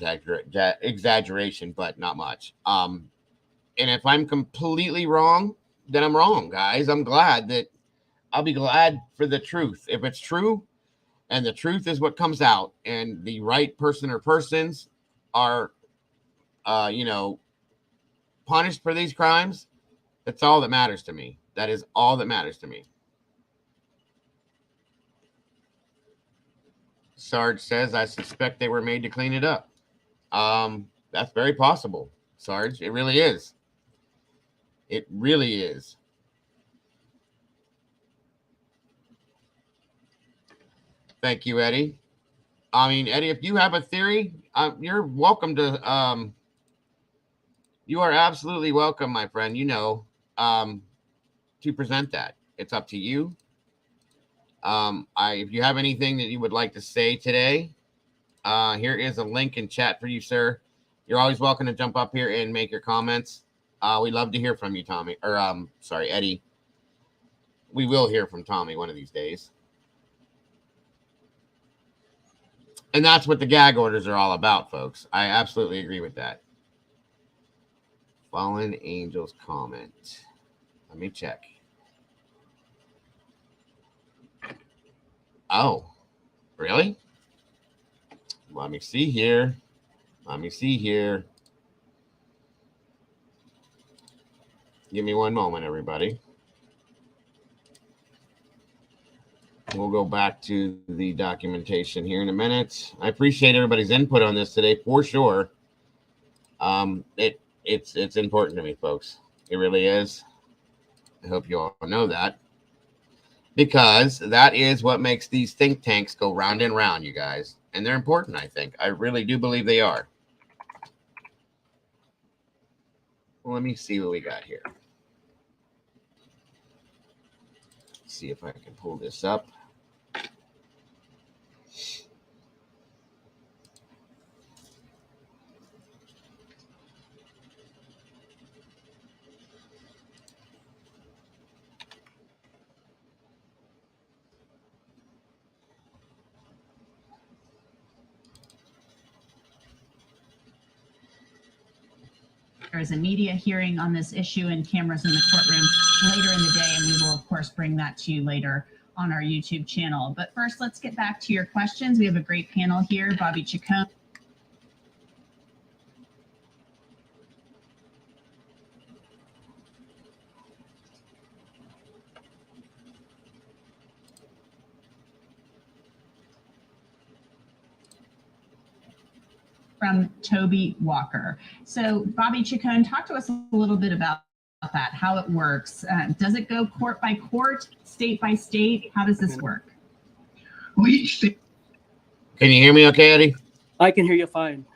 exaggeration, but not much. And if I'm completely wrong, then I'm wrong, guys. I'll be glad for the truth. If it's true and the truth is what comes out and the right person or persons are, punished for these crimes, that's all that matters to me. That is all that matters to me. Sarge says, I suspect they were made to clean it up. That's very possible, Sarge. It really is. It really is. Thank you, Eddie. I mean, Eddie, if you have a theory, you're welcome to. You are absolutely welcome, my friend. To present that. It's up to you. If you have anything that you would like to say today, here is a link in chat for you, sir. You're always welcome to jump up here and make your comments. We love to hear from you, Tommy. Or Eddie. We will hear from Tommy one of these days. And that's what the gag orders are all about, folks. I absolutely agree with that. Fallen Angels comment. Let me check. Oh, really? Let me see here. Give me one moment, everybody. We'll go back to the documentation here in a minute. I appreciate everybody's input on this today, for sure. It's important to me, folks. It really is. I hope you all know that. Because that is what makes these think tanks go round and round, you guys. And they're important, I think. I really do believe they are. Well, let me see what we got here. See if I can pull this up.
There's a media hearing on this issue and cameras in the courtroom later in the day, and we will, of course, bring that to you later on our YouTube channel. But first, let's get back to your questions. We have a great panel here. Bobby Chacon. From Toby Walker. So Bobby Chacon, talk to us a little bit about that, how it works. Does it go court by court, state by state? How does this work?
Well, each state. Can you hear me okay, Eddie?
I can hear you fine.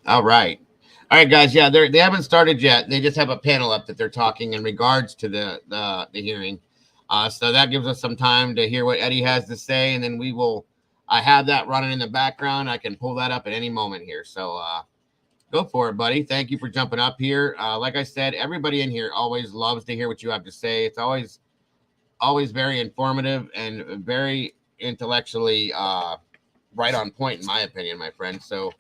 All right. All right, guys. Yeah, they haven't started yet. They just have a panel up that they're talking in regards to the hearing. So that gives us some time to hear what Eddie has to say, and then I have that running in the background. I can pull that up at any moment here. So go for it, buddy. Thank you for jumping up here. Like I said, everybody in here always loves to hear what you have to say. It's always very informative and very intellectually right on point, in my opinion, my friend. So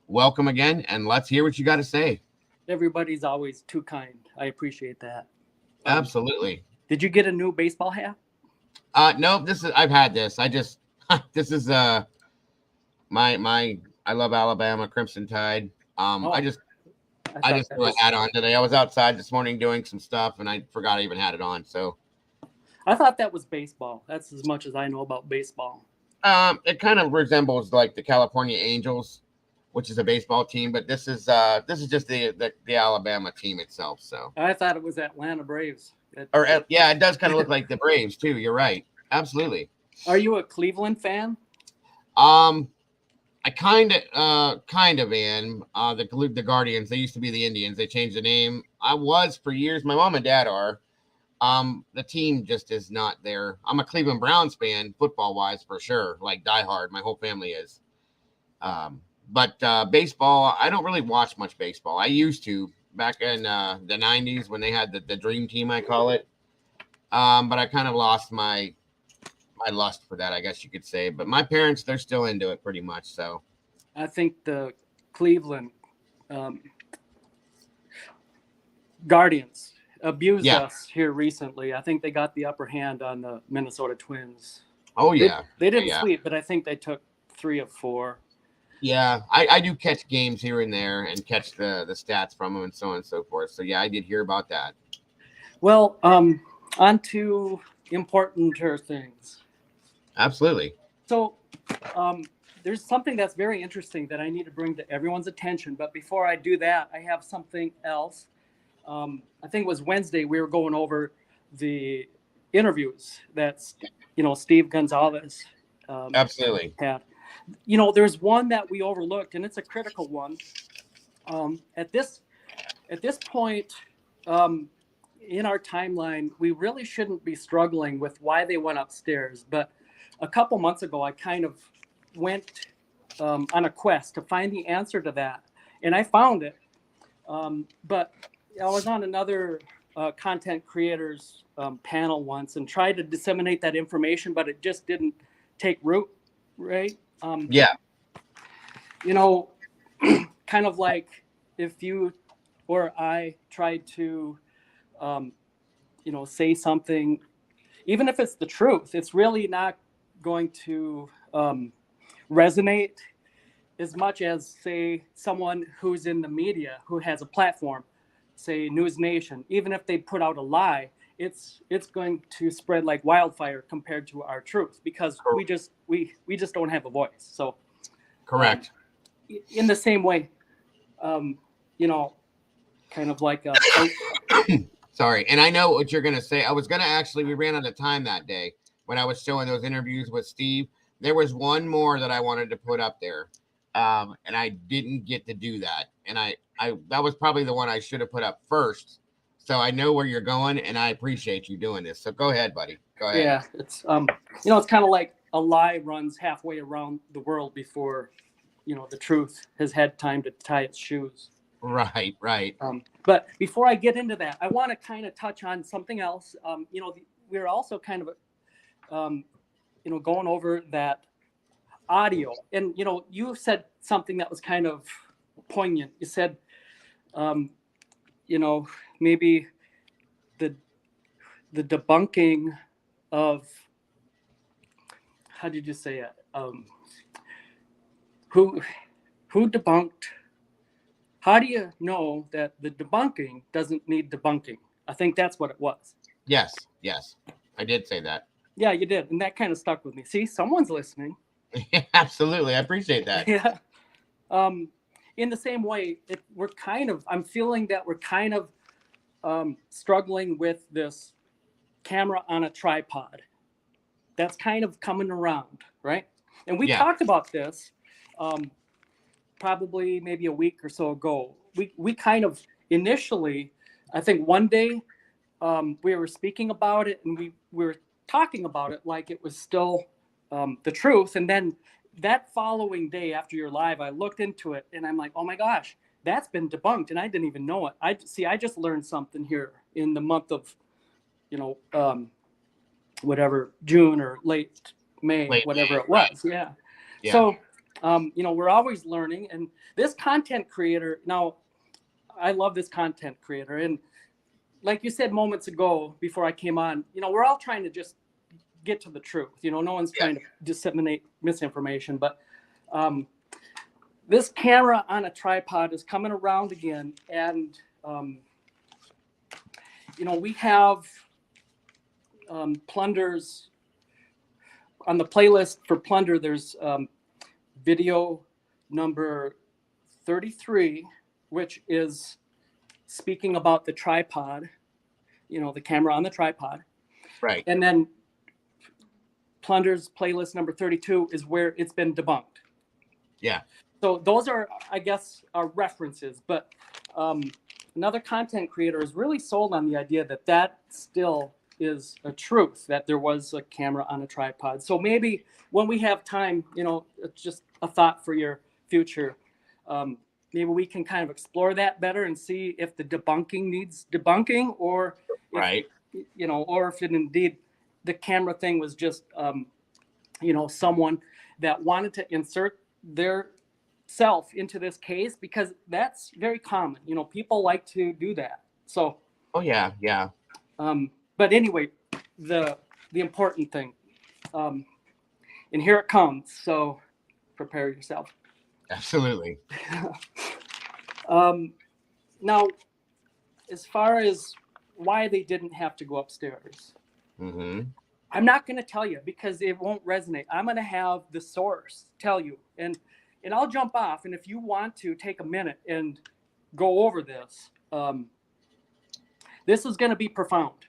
welcome again, and let's hear what you got to say.
Everybody's always too kind. I appreciate that.
Absolutely.
Did you get a new baseball hat?
No, I've had this. This is my I love Alabama Crimson Tide. I just threw a hat on today. I was outside this morning doing some stuff and I forgot I even had it on. So
I thought that was baseball. That's as much as I know about baseball.
It kind of resembles like the California Angels, which is a baseball team, but this is just the Alabama team itself. So
I thought it was Atlanta Braves.
Yeah, it does kind of look like the Braves too. You're right. Absolutely.
Are you a Cleveland fan?
I kind of am. The Guardians. They used to be the Indians. They changed the name. I was for years. My mom and dad are. The team just is not there. I'm a Cleveland Browns fan, football wise, for sure. Like diehard, my whole family is. But baseball, I don't really watch much baseball. I used to back in the 90s when they had the dream team, I call it. But I kind of lost my lust for that, I guess you could say. But my parents, they're still into it pretty much. So
I think the Cleveland Guardians abused us here recently. I think they got the upper hand on the Minnesota Twins.
Oh yeah,
they didn't sweep, but I think they took 3 of 4.
Yeah, I do catch games here and there and catch the stats from them and so on and so forth. So yeah, I did hear about that.
Well, on to importanter things.
Absolutely.
So there's something that's very interesting that I need to bring to everyone's attention. But before I do that, I have something else. I think it was Wednesday, we were going over the interviews that, Steve Gonzalez
Absolutely
had. There's one that we overlooked, and it's a critical one. At this point in our timeline, we really shouldn't be struggling with why they went upstairs. But a couple months ago, I kind of went on a quest to find the answer to that, and I found it. But I was on another content creators panel once and tried to disseminate that information, but it just didn't take root, right?
Yeah.
Kind of like if you or I tried to, say something, even if it's the truth, it's really not going to resonate as much as, say, someone who's in the media who has a platform, say News Nation. Even if they put out a lie, it's going to spread like wildfire compared to our truth, because we just don't have a voice. So
correct.
In the same way, kind of like
sorry, and I know what you're gonna say. I was gonna actually, we ran out of time that day when I was showing those interviews with Steve. There was one more that I wanted to put up there, and I didn't get to do that. And I that was probably the one I should have put up first. So I know where you're going, and I appreciate you doing this. So go ahead, buddy. Go ahead.
Yeah, it's it's kind of like a lie runs halfway around the world before, the truth has had time to tie its shoes.
Right.
But before I get into that, I want to kind of touch on something else. We're also kind of, going over that audio, and you said something that was kind of poignant. You said, maybe the debunking of, how did you say it? Who debunked? How do you know that the debunking doesn't need debunking? I think that's what it was.
Yes, I did say that.
Yeah, you did, and that kind of stuck with me. See, someone's listening.
Absolutely, I appreciate that.
Yeah. In the same way, I'm feeling that we're kind of struggling with this camera on a tripod. That's kind of coming around, right? And we talked about this probably maybe a week or so ago. We kind of initially, I think one day we were speaking about it, and we were talking about it like it was still the truth. And then that following day after your live, I looked into it, and I'm like, oh my gosh, that's been debunked, and I didn't even know it. I just learned something here in the month of, whatever, June or late May, whatever it was. Yeah. So, we're always learning, and this content creator, now I love this content creator. And like you said moments ago before I came on, we're all trying to just get to the truth. No one's trying to disseminate misinformation, but this camera on a tripod is coming around again. And, we have Plunder's on the playlist for Plunder. There's video number 33, which is speaking about the tripod, the camera on the tripod.
Right.
And then Plunder's playlist number 32 is where it's been debunked.
Yeah.
So those are, I guess, our references. But another content creator is really sold on the idea that that still is a truth, that there was a camera on a tripod. So maybe when we have time, it's just a thought for your future. Maybe we can kind of explore that better and see if the debunking needs debunking, or if,
Right.
or if it indeed the camera thing was just, someone that wanted to insert their self into this case, because that's very common. People like to do that. So,
Oh yeah, yeah.
but anyway, the important thing, and here it comes. So prepare yourself.
Absolutely.
Now, as far as why they didn't have to go upstairs,
Mm-hmm.
I'm not going to tell you because it won't resonate. I'm going to have the source tell you, and I'll jump off. And if you want to take a minute and go over this, this is going to be profound.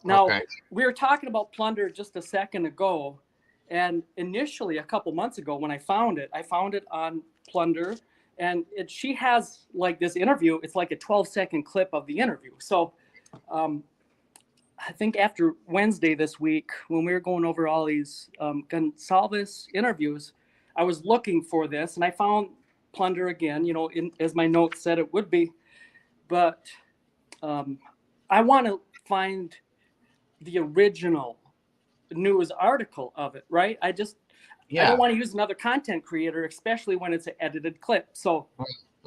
Now,
Okay.
we were talking about plunder just a second ago, and initially a couple months ago when I found it on Plunder, and she has like this interview. It's like a 12-second clip of the interview. So I think after Wednesday this week, when we were going over all these Gonsalves interviews, I was looking for this, and I found Plunder again, as my notes said it would be. But I want to find the original news article of it, right? I don't want to use another content creator, especially when it's an edited clip. So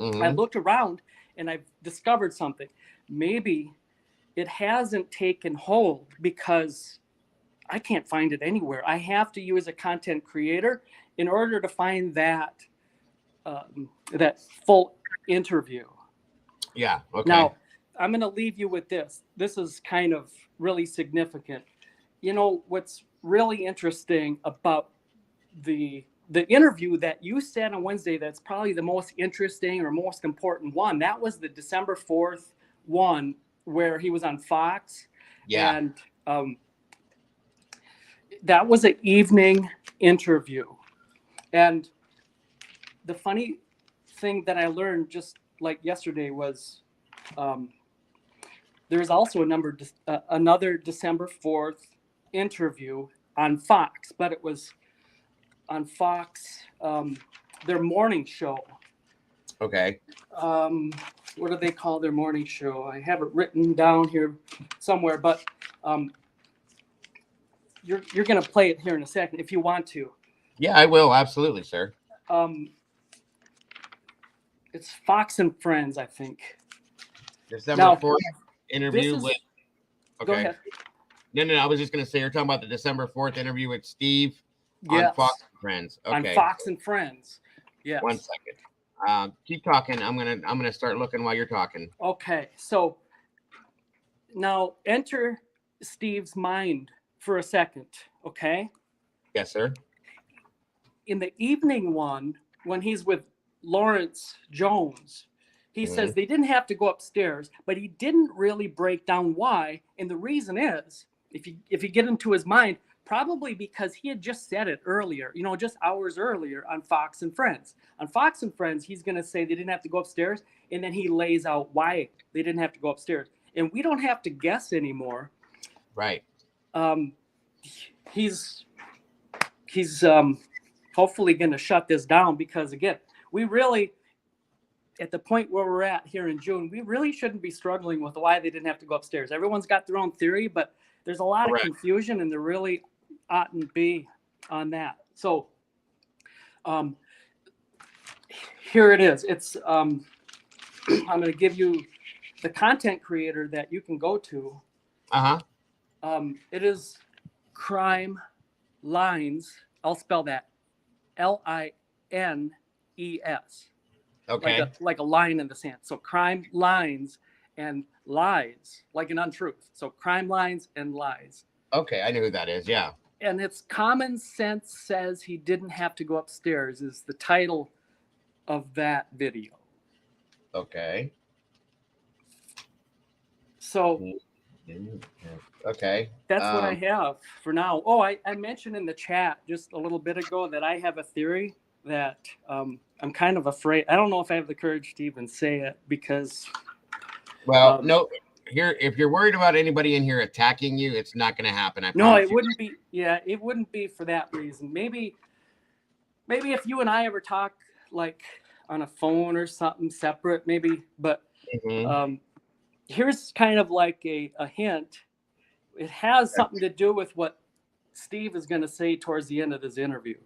Mm-hmm.
I looked around and I've discovered something. Maybe it hasn't taken hold because I can't find it anywhere. I have to use a content creator in order to find that full interview.
Yeah. Okay.
Now, I'm going to leave you with this. This is kind of really significant. What's really interesting about the interview that you said on Wednesday, that's probably the most interesting or most important one. That was the December 4th one where he was on Fox.
Yeah.
And that was an evening interview. And the funny thing that I learned just like yesterday was there's also another December 4th interview on Fox, but it was on Fox, their morning show.
Okay.
What do they call their morning show? I have it written down here somewhere, but you're going to play it here in a second if you want to.
Yeah, I will. Absolutely, sir.
It's Fox and Friends, I think.
December
Now,
4th interview with. Okay.
Go ahead.
No. I was just going to say, you're talking about the December 4th interview with Steve
Yes.
on Fox and Friends. Okay.
On Fox and Friends. Yes.
1 second. Keep talking. I'm gonna start looking while you're talking.
Okay. So now enter Steve's mind for a second. Okay.
Yes, sir.
In the evening one, when he's with Lawrence Jones, he says they didn't have to go upstairs, but he didn't really break down why. And the reason is, if you get into his mind, probably because he had just said it earlier, just hours earlier on Fox and Friends. On Fox and Friends, he's going to say they didn't have to go upstairs, and then he lays out why they didn't have to go upstairs. And we don't have to guess anymore.
Right.
He's hopefully going to shut this down because, again, we really, at the point where we're at here in June, we really shouldn't be struggling with why they didn't have to go upstairs. Everyone's got their own theory, but there's a lot
Correct.
of confusion, and there really oughtn't be on that. So here it is. It's I'm going to give you the content creator that you can go to. It is Crime Lines. I'll spell that Lines.
Okay.
Like a line in the sand. So Crime Lines and Lies, like an untruth. So Crime Lines and Lies.
Okay, I know who that is. Yeah.
And it's Common Sense Says He Didn't Have to Go Upstairs is the title of that video.
Okay.
So
okay.
that's what I have for now. Oh, I mentioned in the chat just a little bit ago that I have a theory that I'm kind of afraid. I don't know if I have the courage to even say it because
Well, no. Here, if you're worried about anybody in here attacking you, it's not going to happen. I
No,
promise
it
you.
wouldn't be. Yeah, it wouldn't be for that reason. Maybe if you and I ever talk like on a phone or something separate, maybe. But
Mhm.
here's kind of like a hint. It has something to do with what Steve is going to say towards the end of this interview.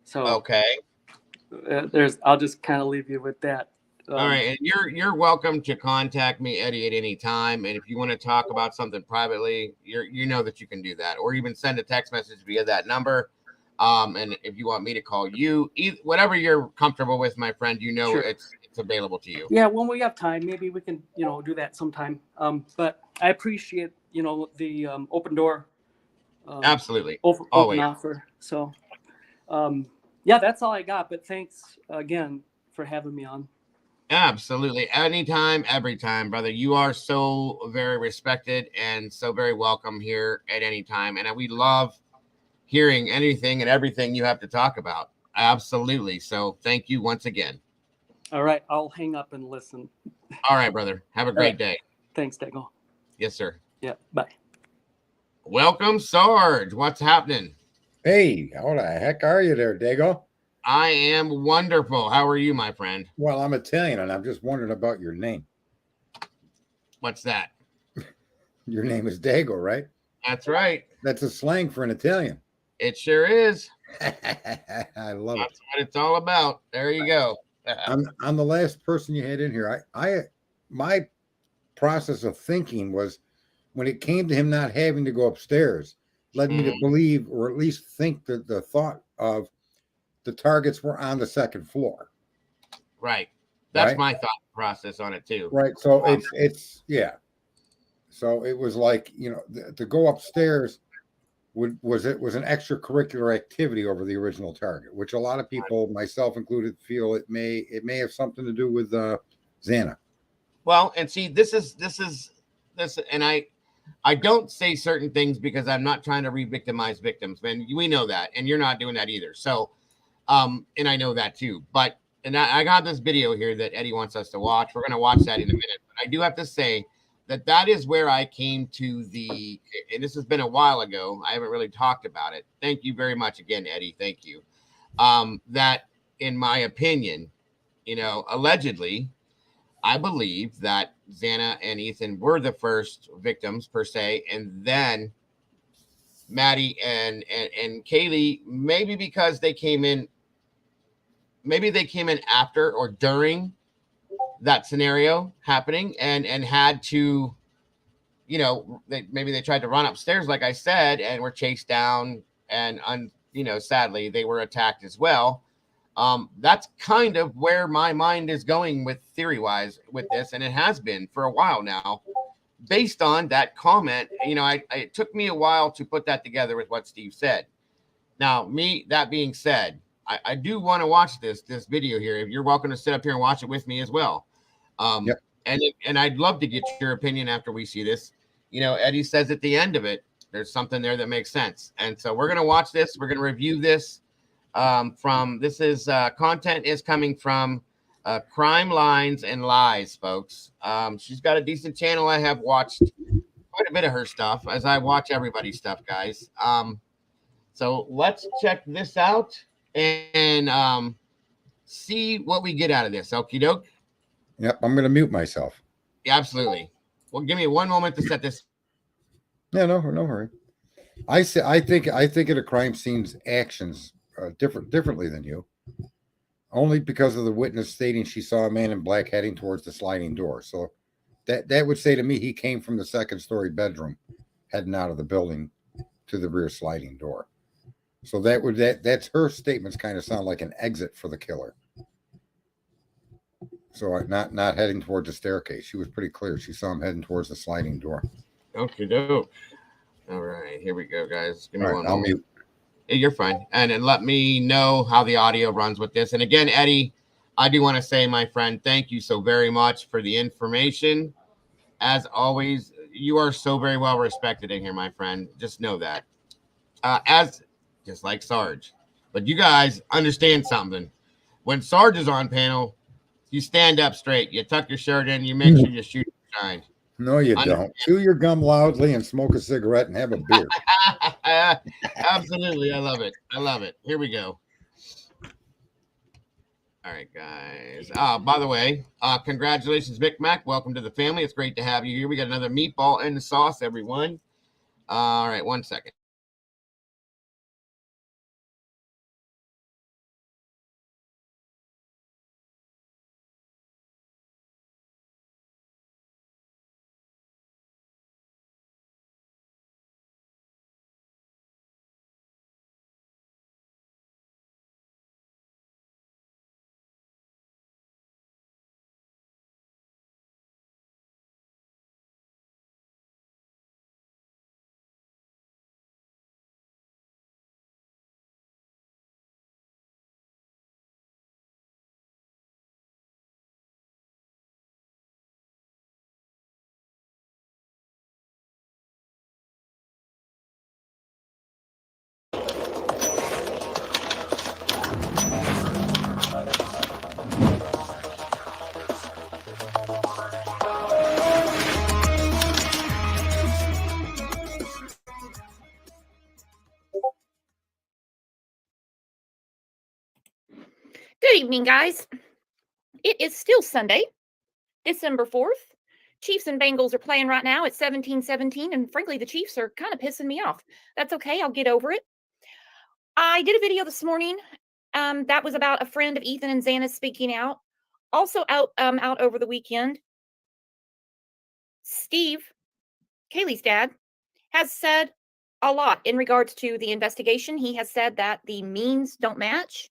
So
Okay.
I'll just kind of leave you with that.
All right, and you're welcome to contact me, Eddie, at any time. And if you want to talk about something privately, you know that you can do that, or even send a text message via that number. And if you want me to call you, whatever you're comfortable with, my friend,
Sure.
it's available to you.
Yeah, when we have time, maybe we can do that sometime. But I appreciate the open door.
Absolutely,
open
always.
offer. So yeah, that's all I got. But thanks again for having me on.
Absolutely. Anytime, every time, brother. You are so very respected and so very welcome here at any time. And we love hearing anything and everything you have to talk about. Absolutely. So thank you once again.
All right. I'll hang up and listen.
All right, brother. Have a great day.
Thanks, Dago.
Yes, sir.
Yeah. Bye.
Welcome, Sarge. What's happening?
Hey, how the heck are you there, Dago?
I am wonderful. How are you, my friend?
Well, I'm Italian, and I'm just wondering about your name.
What's that?
Your name is Dago, right?
That's right.
That's a slang for an Italian.
It sure is.
I love it.
That's what it's all about. There you go.
I'm the last person you had in here. My process of thinking was when it came to him not having to go upstairs, led me to believe, or at least think, that the thought of the targets were on the second floor.
Right. That's
right?
my thought process on it too.
Right. So it's yeah. So it was like, to go upstairs was an extracurricular activity over the original target, which a lot of people, myself included, feel it may have something to do with Xana.
Well, and see, this, and I don't say certain things because I'm not trying to re-victimize victims, man. We know that, and you're not doing that either. So, and I know that too. But I got this video here that Eddie wants us to watch. We're going to watch that in a minute. But I do have to say that is where I came to and this has been a while ago. I haven't really talked about it. Thank you very much again, Eddie. Thank you. That, in my opinion, allegedly, I believe that Xana and Ethan were the first victims per se, and then Maddie and Kaylee, maybe because they came in after or during that scenario happening, and had to, maybe they tried to run upstairs, like I said, and were chased down, and sadly they were attacked as well. That's kind of where my mind is going with theory-wise with this, and it has been for a while now, based on that comment. It took me a while to put that together with what Steve said. Now, that being said, I do want to watch this video here. If you're welcome to sit up here and watch it with me as well.
Yep.
And I'd love to get your opinion after we see this. Eddie says at the end of it, there's something there that makes sense. And so we're going to watch this. We're going to review this. Content is coming from Crime Lines and Lies, folks. She's got a decent channel. I have watched quite a bit of her stuff, as I watch everybody's stuff, guys. So let's check this out and see what we get out of this. Okie doke.
Yep, I'm going to mute myself.
Yeah, absolutely. Well, give me one moment to set this.
Yeah, no hurry. I think of the crime scene's actions differently than you, only because of the witness stating she saw a man in black heading towards the sliding door. So that would say to me he came from the second-story bedroom, heading out of the building to the rear sliding door. So that's her statements kind of sound like an exit for the killer. So not heading towards the staircase. She was pretty clear. She saw him heading towards the sliding door.
Okay, dope. All right, here we go, guys. Give me one moment.
I'll mute.
You're fine. And let me know how the audio runs with this. And again, Eddie, I do want to say, my friend, thank you so very much for the information. As always, you are so very well respected in here, my friend. Just know that. Just like Sarge. But you guys understand something. When Sarge is on panel, you stand up straight. You tuck your shirt in. You make sure you shoot kind.
No, you
I
don't. Chew your gum loudly and smoke a cigarette and have a beer.
Absolutely. I love it. I love it. Here we go. All right, guys. By the way, congratulations, Mick Mac. Welcome to the family. It's great to have you here. We got another meatball in the sauce, everyone. All right, 1 second.
Good evening, guys. It is still Sunday, December 4th. Chiefs and Bengals are playing right now at 17-17, and frankly, the Chiefs are kind of pissing me off. That's okay. I'll get over it. I did a video this morning that was about a friend of Ethan and Xana's speaking out. Also out over the weekend, Steve, Kaylee's dad, has said a lot in regards to the investigation. He has said that the means don't match.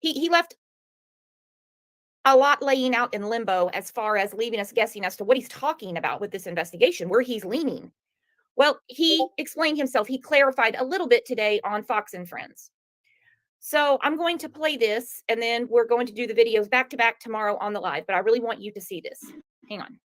He left a lot laying out in limbo as far as leaving us guessing as to what he's talking about with this investigation, where he's leaning. Well, he explained himself. He clarified a little bit today on Fox and Friends. So I'm going to play this, and then we're going to do the videos back to back tomorrow on the live, but I really want you to see this. Hang on.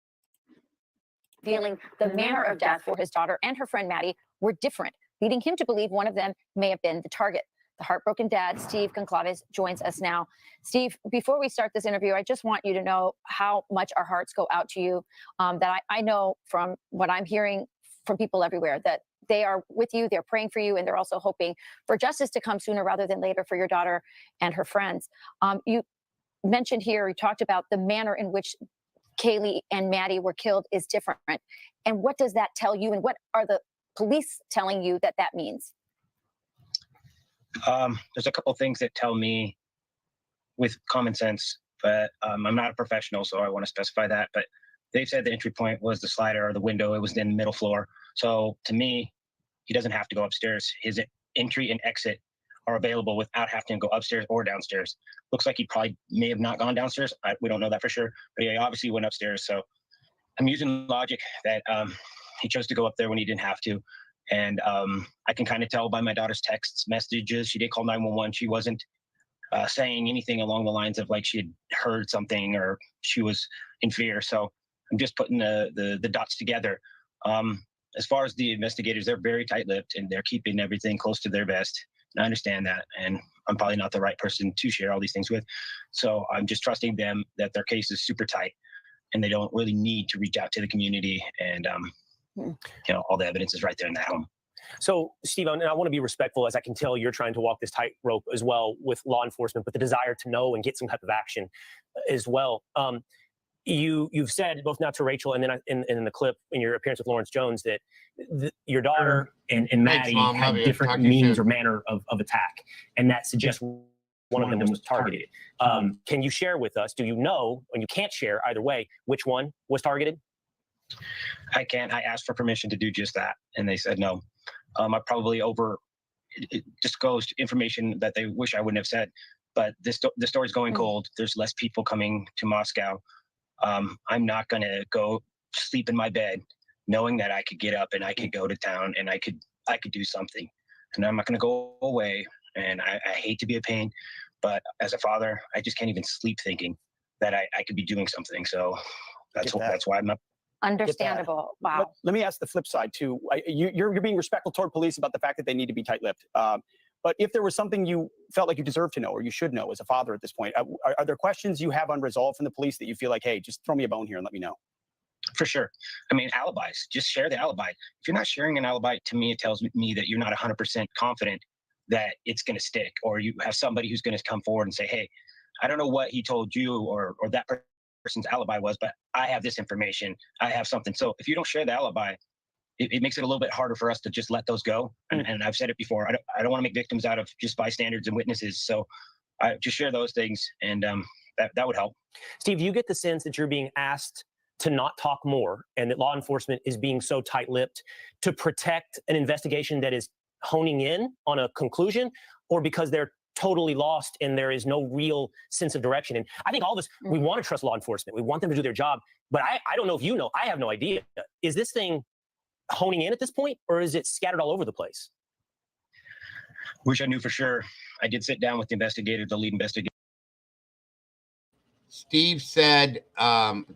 Feeling the manner of death for his daughter and her friend Maddie were different, leading him to believe one of them may have been the target. The heartbroken dad, Steve Goncalves, joins us now. Steve, before we start this interview, I just want you to know how much our hearts go out to you. That I know from what I'm hearing from people everywhere that they are with you, they're praying for you, and they're also hoping for justice to come sooner rather than later for your daughter and her friends. You mentioned here, you talked about the manner in which Kaylee and Maddie were killed is different. And what does that tell you? And what are the police telling you that that means?
There's a couple things that tell me with common sense, but I'm not a professional, so I want to specify that. But they've said the entry point was the slider or the window. It was in the middle floor. So to me, he doesn't have to go upstairs. His entry and exit are available without having to go upstairs or downstairs. Looks like he probably may have not gone downstairs. We don't know that for sure, but he obviously went upstairs. So I'm using logic that he chose to go up there when he didn't have to. And I can kind of tell by my daughter's text messages. She did call 911. She wasn't saying anything along the lines of like she had heard something or she was in fear. So I'm just putting the dots together. As far as the investigators, they're very tight-lipped and they're keeping everything close to their vest. And I understand that. And I'm probably not the right person to share all these things with. So I'm just trusting them that their case is super tight and they don't really need to reach out to the community. And, all the evidence is right there in that home.
So, Steve, and I want to be respectful, as I can tell you're trying to walk this tightrope as well with law enforcement, but the desire to know and get some type of action as well. You've said both now to Rachel and then in the clip in your appearance with Lawrence Jones that your daughter and Maddie had different means or manner of attack, and that suggests one of them was targeted. Can you share with us, do you know, and you can't share either way, which one was targeted?
I can't. I asked for permission to do just that, and they said no. I probably disclosed information that they wish I wouldn't have said, but the story's going cold. There's less people coming to Moscow. I'm not going to go sleep in my bed knowing that I could get up and I could go to town and I could do something. And I'm not going to go away. And I hate to be a pain, but as a father, I just can't even sleep thinking that I could be doing something. So that's why I'm up.
Understandable. Wow.
Let me ask the flip side too. You're being respectful toward police about the fact that they need to be tight-lipped. But if there was something you felt like you deserved to know or you should know as a father at this point, are there questions you have unresolved from the police that you feel like, hey, just throw me a bone here and let me know?
For sure. I mean, alibis, just share the alibi. If you're not sharing an alibi, to me, it tells me that you're not 100% confident that it's going to stick, or you have somebody who's going to come forward and say, hey, I don't know what he told you or that person's alibi was, but I have this information. I have something. So if you don't share the alibi, it makes it a little bit harder for us to just let those go. And I've said it before, I don't want to make victims out of just bystanders and witnesses. So I just share those things, and that would help.
Steve, do you get the sense that you're being asked to not talk more and that law enforcement is being so tight-lipped to protect an investigation that is honing in on a conclusion, or because they're totally lost and there is no real sense of direction? And I think all of us, we want to trust law enforcement. We want them to do their job. But I don't know if you know, I have no idea. Is this thing honing in at this point, or is it scattered all over the place?
Wish I knew for sure. I did sit down with the investigator, the lead investigator.
Steve said,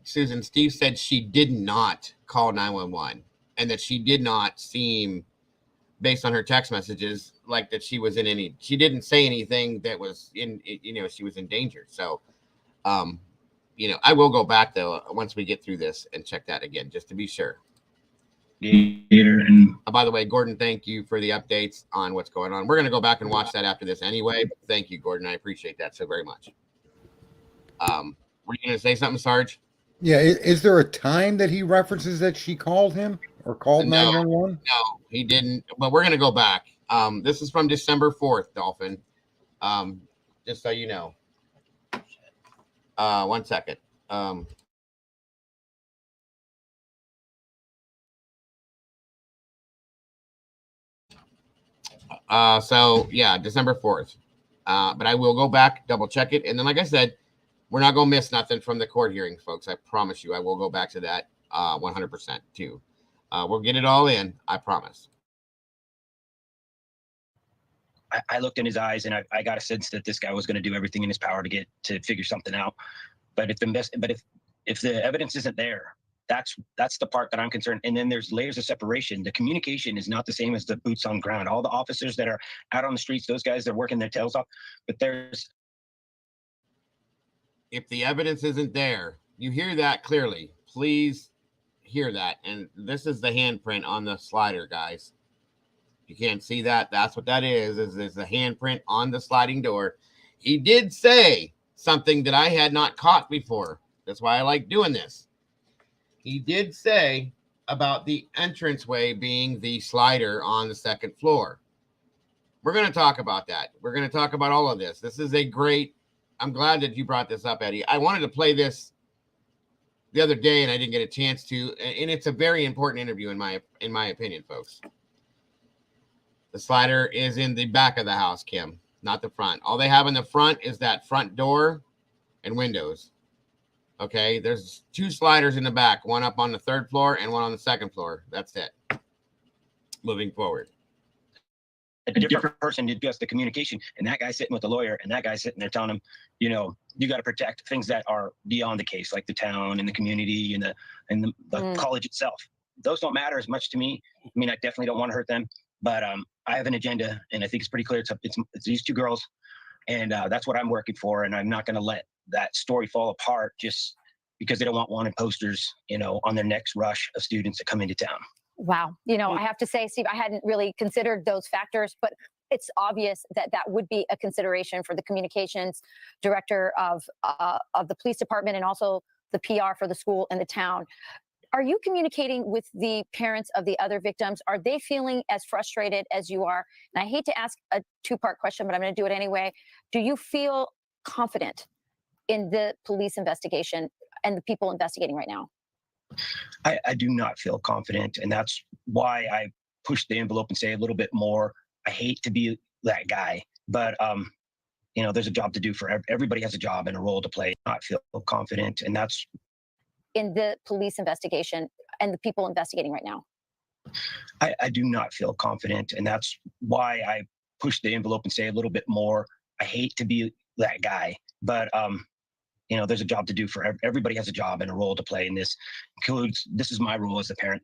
Susan, Steve said she did not call 911 and that she did not seem, based on her text messages, like that she was in any, she didn't say anything that was in, you know, she was in danger. So, you know, I will go back though, once we get through this and check that again, just to be sure. By the way, Gordon, thank you for the updates on what's going on. We're going to go back and watch that after this anyway. But thank you, Gordon. I appreciate that so very much. Were you going to say something, Sarge?
Yeah. Is there a time that he references that she called him or called 911?
No, he didn't. But we're going to go back. This is from December 4th, Dolphin. Just so you know. 1 second. So yeah, December 4th. But I will go back, double check it. And then, like I said, we're not going to miss nothing from the court hearings, folks. I promise you, I will go back to that 100% too. We'll get it all in. I promise.
I looked in his eyes and I got a sense that this guy was going to do everything in his power to figure something out. But if the evidence isn't there, that's the part that I'm concerned. And then there's layers of separation. The communication is not the same as the boots on ground. All the officers that are out on the streets, those guys, they're working their tails off. But
if the evidence isn't there, you hear that clearly. Please hear that. And this is the handprint on the slider, guys. You can't see that. That's what that is the handprint on the sliding door. He did say something that I had not caught before. That's why I like doing this. He did say about the entranceway being the slider on the second floor. We're going to talk about that. We're going to talk about all of this. This is a great, I'm glad that you brought this up, Eddie. I wanted to play this the other day and I didn't get a chance to, and it's a very important interview in my opinion, folks. The slider is in the back of the house, Kim, not the front. All they have in the front is that front door and windows. Okay, there's 2 sliders in the back, one up on the 3rd floor and one on the 2nd floor. That's it. Moving forward.
A different person did just the communication, and that guy sitting with the lawyer, and that guy sitting there telling him, you know, you got to protect things that are beyond the case, like the town and the community and the college itself. Those don't matter as much to me. I mean, I definitely don't want to hurt them, but I have an agenda, and I think it's pretty clear. It's these 2 girls, and that's what I'm working for, and I'm not going to let that story fall apart just because they don't want wanted posters, you know, on their next rush of students that come into town.
Wow. You know, I have to say, Steve, I hadn't really considered those factors, but it's obvious that that would be a consideration for the communications director of the police department and also the PR for the school and the town. Are you communicating with the parents of the other victims? Are they feeling as frustrated as you are? And I hate to ask a 2-part question, but I'm going to do it anyway. Do you feel confident in the police investigation and the people investigating right now?
I do not feel confident, and that's why I push the envelope and say a little bit more. I hate to be that guy, but you know, there's a job to do for everybody. Has a job and a role to play. Not feel confident, and that's
in the police investigation and the people investigating right now.
I do not feel confident, and that's why I push the envelope and say a little bit more. I hate to be that guy, but you know, there's a job to do for everybody. Has a job and a role to play, and this includes, this is my role as a parent.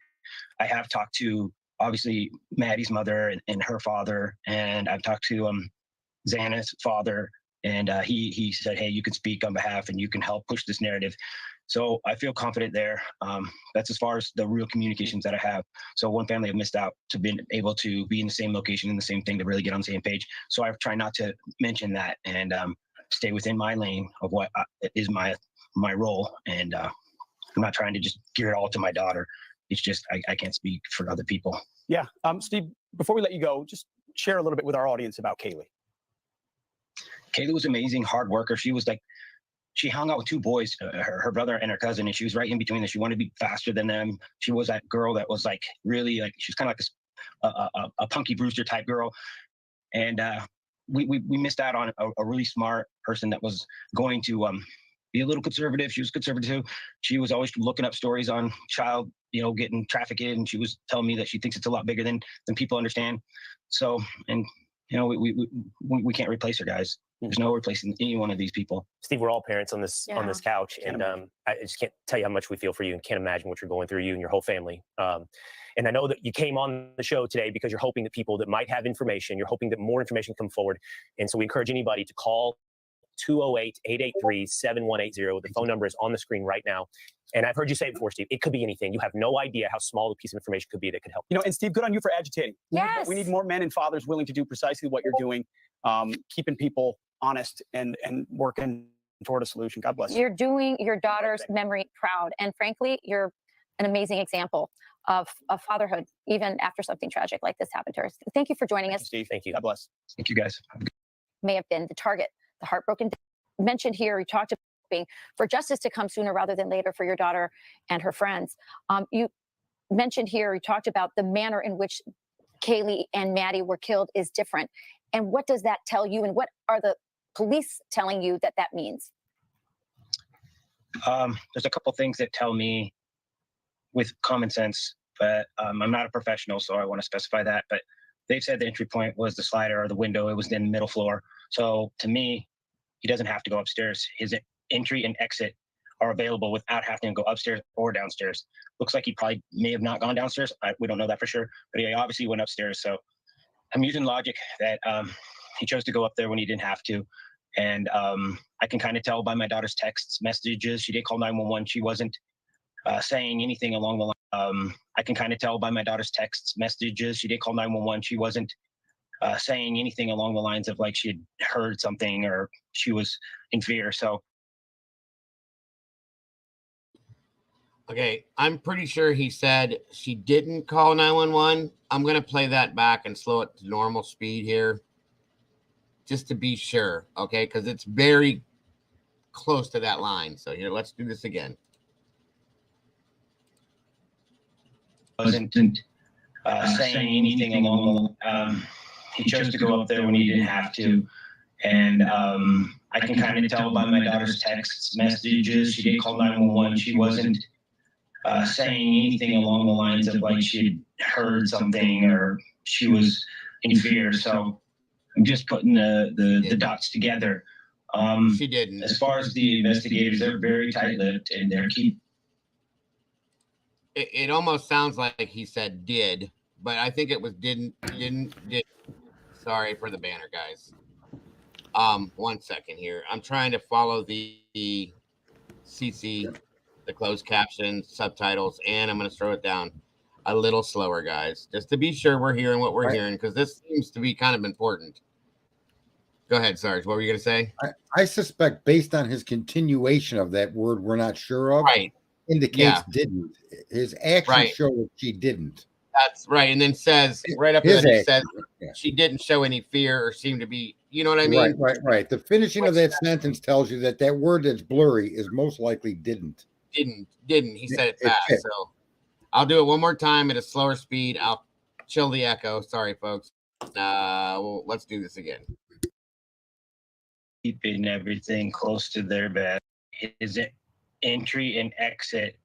I have talked to obviously Maddie's mother and her father, and I've talked to Xana's father, And he said, hey, you can speak on behalf and you can help push this narrative. So I feel confident there. That's as far as the real communications that I have. So one family have missed out to being able to be in the same location and the same thing to really get on the same page. So I try not to mention that and stay within my lane of what is my role. And I'm not trying to just gear it all to my daughter. It's just I can't speak for other people.
Yeah. Steve, before we let you go, just share a little bit with our audience about Kaylee.
Kaylee was amazing, hard worker. She was like, she hung out with two boys, her brother and her cousin, and she was right in between them. She wanted to be faster than them. She was that girl that was like really like, she was kind of like a Punky Brewster type girl. And we missed out on a really smart person that was going to be a little conservative. She was conservative. She was always looking up stories on child, getting trafficked, and she was telling me that she thinks it's a lot bigger than people understand. So, and we can't replace her, guys. There's no replacing any one of these people.
Steve, we're all parents on this couch, and I just can't tell you how much we feel for you, and can't imagine what you're going through, you and your whole family. And I know that you came on the show today because you're hoping that people that might have information, you're hoping that more information come forward. And so we encourage anybody to call 208-883-7180. The phone number is on the screen right now. And I've heard you say it before, Steve, it could be anything. You have no idea how small a piece of information could be that could help.
And Steve, good on you for agitating.
Yes.
We need more men and fathers willing to do precisely what you're doing, keeping people honest and working toward a solution. God bless you.
You're doing your daughter's memory proud. And frankly, you're an amazing example of fatherhood, even after something tragic like this happened to her. Thank you for joining us.
Steve,
Thank you.
God bless.
Thank you, guys.
May have been the target, the heartbroken. Mentioned here, you talked about for justice to come sooner rather than later for your daughter and her friends. You mentioned here, you talked about the manner in which Kaylee and Maddie were killed is different. And what does that tell you? And what are the police telling you that means?
There's a couple things that tell me with common sense, but I'm not a professional, so I want to specify that. But they've said the entry point was the slider or the window. It was in the middle floor. So to me, he doesn't have to go upstairs. His entry and exit are available without having to go upstairs or downstairs. Looks like he probably may have not gone downstairs. We don't know that for sure, but he obviously went upstairs. So I'm using logic that he chose to go up there when he didn't have to. And I can kind of tell by my daughter's texts, messages. She did call 911. She wasn't saying anything along the line. I can kind of tell by my daughter's texts, messages. She did call 911. She wasn't saying anything along the lines of like she had heard something or she was in fear. So.
Okay, I'm pretty sure he said she didn't call 911. I'm going to play that back and slow it to normal speed here, just to be sure, okay? Because it's very close to that line. So here, let's do this again.
Wasn't saying anything along the he chose to go up there when he didn't have to. And I can kind of tell by my daughter's texts, messages. She did call 911. She wasn't saying anything along the lines of like she had heard something or she was in fear. So I'm just putting the dots together.
She didn't.
As far as the investigators, they're very tight-lipped and they're
It almost sounds like he said did, but I think it was didn't. Sorry for the banner, guys. 1 second here. I'm trying to follow the CC, the closed captions, subtitles, and I'm going to slow it down a little slower, guys, just to be sure we're hearing what we're hearing, because this seems to be kind of important. Go ahead, Sarge. What were you going to say?
I suspect, based on his continuation of that word, we're not sure of.
Right.
Indicates didn't. His actions show that she didn't.
That's right. And then says right up there, he says she didn't show any fear or seem to be, you know what I mean?
Right. The finishing of that sentence tells you that that word that's blurry is most likely didn't.
Didn't. He said it fast. So I'll do it one more time at a slower speed. I'll chill the echo. Sorry, folks. Well, let's do this again.
Keeping everything close to their bed. His entry and exit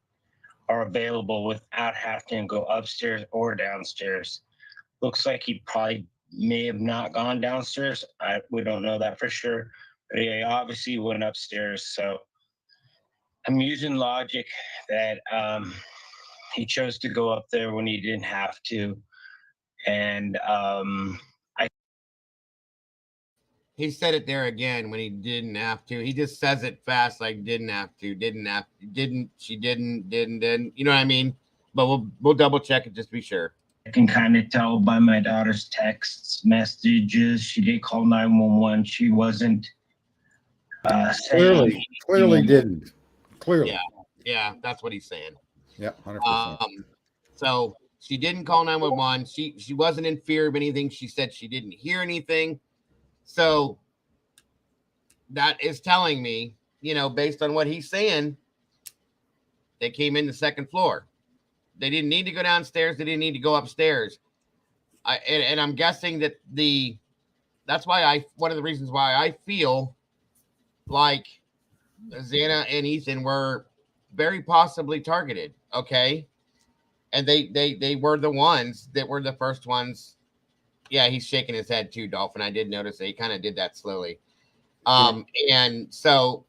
are available without having to go upstairs or downstairs. Looks like he probably may have not gone downstairs. We don't know that for sure, but he obviously went upstairs. So I'm using logic that he chose to go up there when he didn't have to. And
He said it there again when he didn't have to. He just says it fast, like didn't have to, she didn't. You know what I mean? But we'll double check it just to be sure.
I can kind of tell by my daughter's texts, messages. She did call 911. She wasn't saying
Clearly didn't. Clearly.
Yeah, that's what he's saying.
Yeah, 100%.
So she didn't call 911. She wasn't in fear of anything. She said she didn't hear anything. So that is telling me, based on what he's saying, they came in the second floor. They didn't need to go downstairs. They didn't need to go upstairs. And I'm guessing that that's why one of the reasons why I feel like Xana and Ethan were very possibly targeted. Okay. And they were the ones that were the first ones. Yeah, he's shaking his head too, Dolphin. I did notice that he kind of did that slowly. And so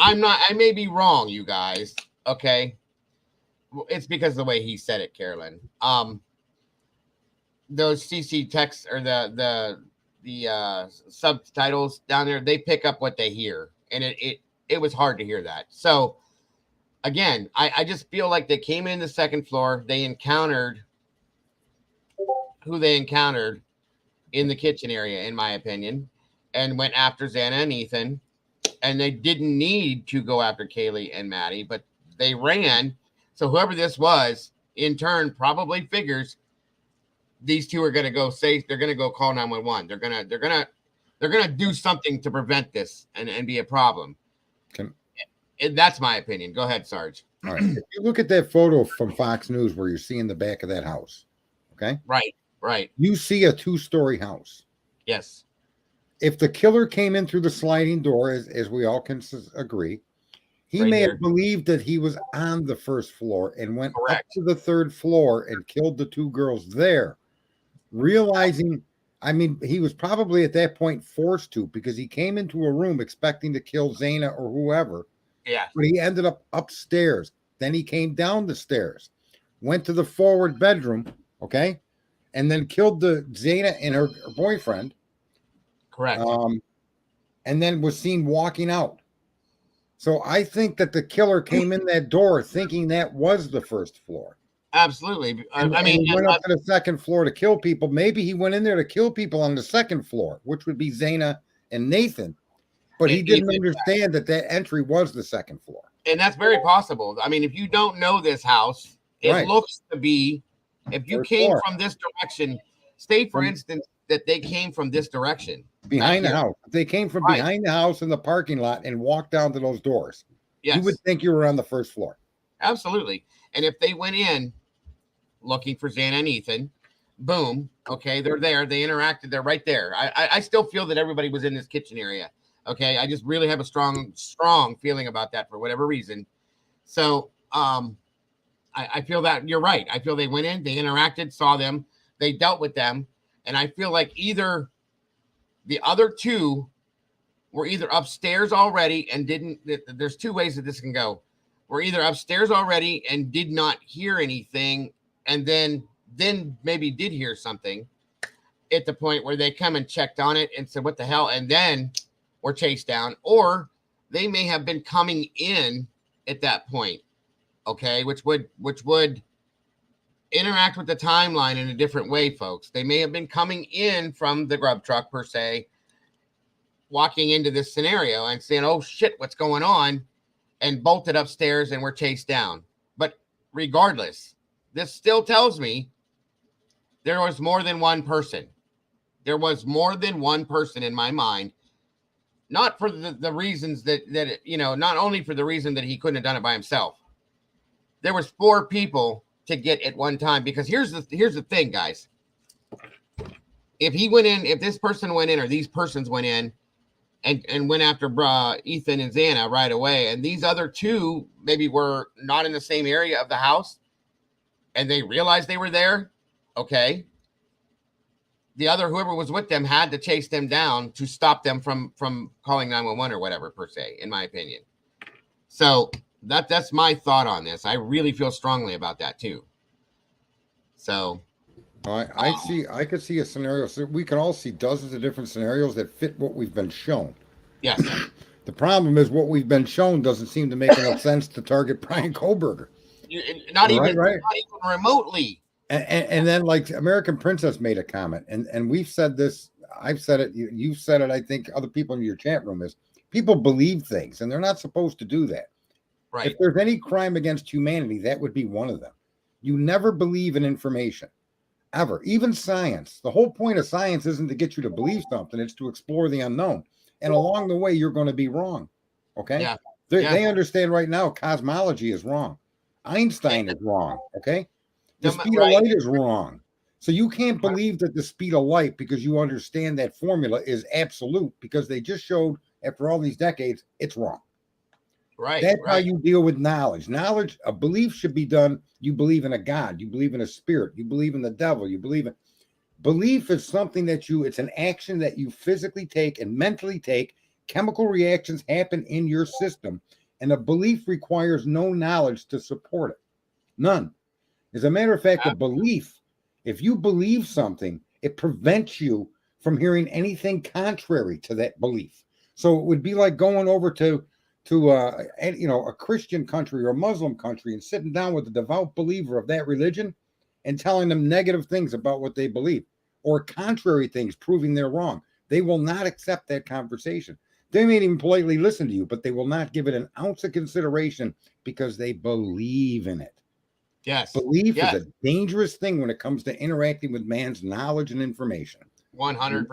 I may be wrong, you guys. Okay. It's because of the way he said it, Carolyn. Those CC texts or the subtitles down there, they pick up what they hear. And it was hard to hear that. So again, I just feel like they came in the second floor. They encountered who they encountered in the kitchen area, in my opinion, and went after Xana and Ethan. And they didn't need to go after Kaylee and Maddie, but they ran. So whoever this was, in turn, probably figures these two are going to go say they're going to go call 911. They're going to do something to prevent this and be a problem. And that's my opinion. Go ahead, Sarge.
All right. If you look at that photo from Fox News where you're seeing the back of that house, okay?
Right.
You see a 2-story house.
Yes.
If the killer came in through the sliding door, as we all can agree, he may have believed that he was on the first floor and went up to the third floor and killed the 2 girls there, realizing, he was probably at that point forced to, because he came into a room expecting to kill Xana or whoever.
Yeah.
But he ended up upstairs. Then he came down the stairs, went to the forward bedroom, okay, and then killed the Xana and her boyfriend.
Correct.
And then was seen walking out. So I think that the killer came in that door thinking that was the first floor.
Absolutely.
He went up to the second floor to kill people. Maybe he went in there to kill people on the second floor, which would be Xana and Nathan. But he didn't understand that entry was the second floor.
And that's very possible. If you don't know this house, it looks to be, if you came from this direction, for instance, that they came from this direction.
Behind the house. They came from behind the house in the parking lot and walked down to those doors.
Yes.
You would think you were on the first floor.
Absolutely. And if they went in looking for Xana and Ethan, boom, okay, they're there. They interacted. They're right there. I still feel that everybody was in this kitchen area. Okay. I just really have a strong feeling about that for whatever reason. So I feel that you're right. I feel they went in, they interacted, saw them, they dealt with them. And I feel like either the other 2 were either upstairs already and there's 2 ways that this can go. We're either upstairs already and did not hear anything, and then maybe did hear something at the point where they come and checked on it and said, what the hell? And then were chased down, or they may have been coming in at that point. Okay. Which would interact with the timeline in a different way, folks. They may have been coming in from the grub truck per se, walking into this scenario and saying, oh shit, what's going on? And bolted upstairs and were chased down. But regardless, this still tells me there was more than one person. There was more than one person in my mind, not for the reasons that not only for the reason that he couldn't have done it by himself. There was 4 people to get at one time, because here's the thing, guys. If this person went in, or these persons went in and went after Ethan and Xana right away, and these other 2 maybe were not in the same area of the house and they realized they were there, okay, the other whoever was with them had to chase them down to stop them from calling 911 or whatever, per se, in my opinion. So that's my thought on this. I really feel strongly about that too. So
I could see a scenario. So we can all see dozens of different scenarios that fit what we've been shown.
Yes.
The problem is what we've been shown doesn't seem to make enough sense to target Brian Kohlberger.
Not
Right.
even remotely.
And then like American Princess made a comment, and we've said this. I've said it. You've said it. I think other people in your chat room is people believe things, and they're not supposed to do that.
Right.
If there's any crime against humanity, that would be one of them. You never believe in information, ever. Even science. The whole point of science isn't to get you to believe something; it's to explore the unknown. And along the way, you're going to be wrong. Okay.
Yeah.
They understand right now cosmology is wrong. Einstein is wrong. Okay. The speed of light is wrong. So you can't believe that the speed of light, because you understand that formula is absolute, because they just showed after all these decades, it's wrong.
Right.
That's how you deal with knowledge. Knowledge, a belief should be done. You believe in a God, you believe in a spirit, you believe in the devil, you believe in. Belief is something that it's an action that you physically take and mentally take. Chemical reactions happen in your system, and a belief requires no knowledge to support it. None. As a matter of fact, a belief, if you believe something, it prevents you from hearing anything contrary to that belief. So it would be like going over to a Christian country or a Muslim country and sitting down with a devout believer of that religion and telling them negative things about what they believe, or contrary things, proving they're wrong. They will not accept that conversation. They may even politely listen to you, but they will not give it an ounce of consideration because they believe in it.
Yes.
Belief is a dangerous thing when it comes to interacting with man's knowledge and information.
100%.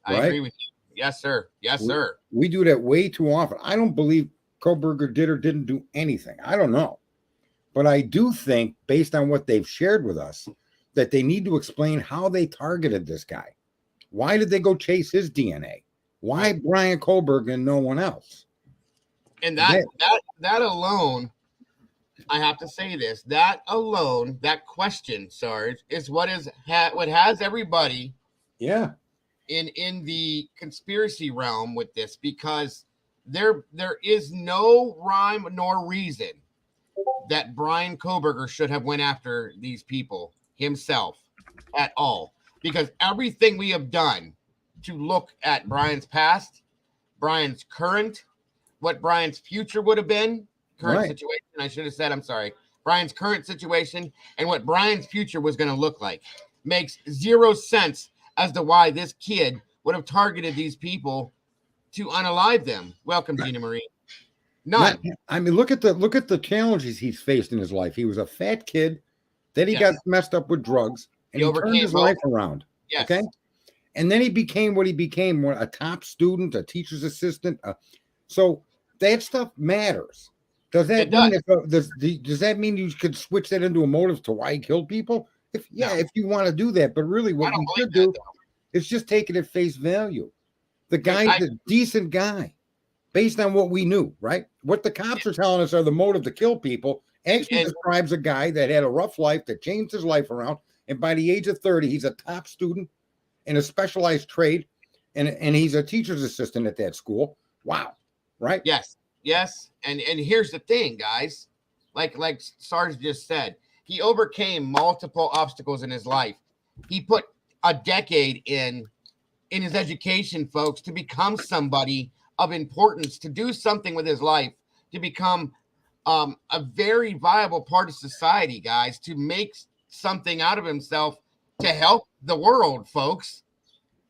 I agree with you. Yes, sir. Yes, sir.
We do that way too often. I don't believe Kohlberger did or didn't do anything. I don't know. But I do think, based on what they've shared with us, that they need to explain how they targeted this guy. Why did they go chase his DNA? Why Brian Kohlberger and no one else?
And that alone, I have to say this, that alone, that question, Sarge, is what has everybody in the conspiracy realm with this, because there is no rhyme nor reason that Brian Kohlberger should have went after these people himself at all, because everything we have done to look at Brian's past, Brian's current, what Brian's future would have been, situation, I should have said, I'm sorry, Brian's current situation and what Brian's future was going to look like makes zero sense as to why this kid would have targeted these people to unalive them. Welcome, Gina Marie. None.
I mean, look at the challenges he's faced in his life. He was a fat kid, then he got messed up with drugs, and he turned his life around.
Yes.
Okay. And then he became what he became, a top student, a teacher's assistant. So that stuff matters. Does that does that mean you could switch that into a motive to why he killed people? If you want to do that, but really what you should do is just take it at face value. The guy's a decent guy, based on what we knew, right? What the cops are telling us are the motive to kill people actually describes a guy that had a rough life, that changed his life around, and by the age of 30, he's a top student in a specialized trade, and he's a teacher's assistant at that school. Wow. Right?
Yes. And here's the thing, guys. Like Sarge just said, he overcame multiple obstacles in his life. He put a decade in his education, folks, to become somebody of importance, to do something with his life, to become a very viable part of society, guys, to make something out of himself, to help the world, folks.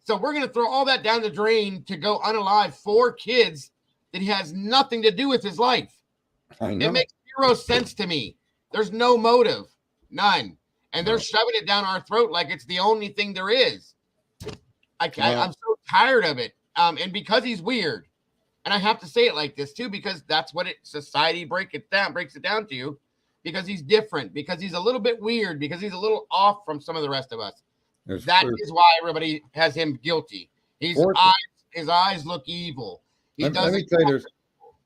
So we're going to throw all that down the drain to go unalive 4 kids that he has nothing to do with his life. It makes zero sense to me. There's no motive, none. And they're shoving it down our throat like it's the only thing there is. I'm so tired of it. And because he's weird, and I have to say it like this too, because that's what society breaks it down to, because he's different, because he's a little bit weird, because he's a little off from some of the rest of us. That is why everybody has him guilty. His eyes look evil.
Let me tell you,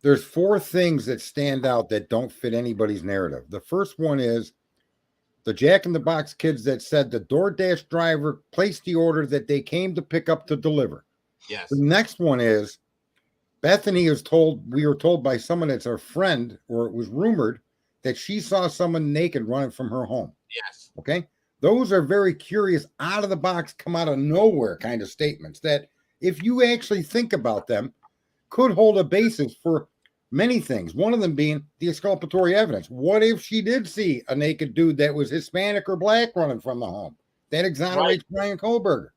there's 4 things that stand out that don't fit anybody's narrative. The first one is the Jack in the Box kids that said the DoorDash driver placed the order that they came to pick up to deliver.
Yes.
The next one is Bethany we were told by someone that's our friend, or it was rumored that she saw someone naked running from her home.
Yes.
Okay. Those are very curious, out of the box, come out of nowhere kind of statements that, if you actually think about them, could hold a basis for many things. One of them being the exculpatory evidence. What if she did see a naked dude that was Hispanic or black running from the home? That exonerates Brian Kohlberger.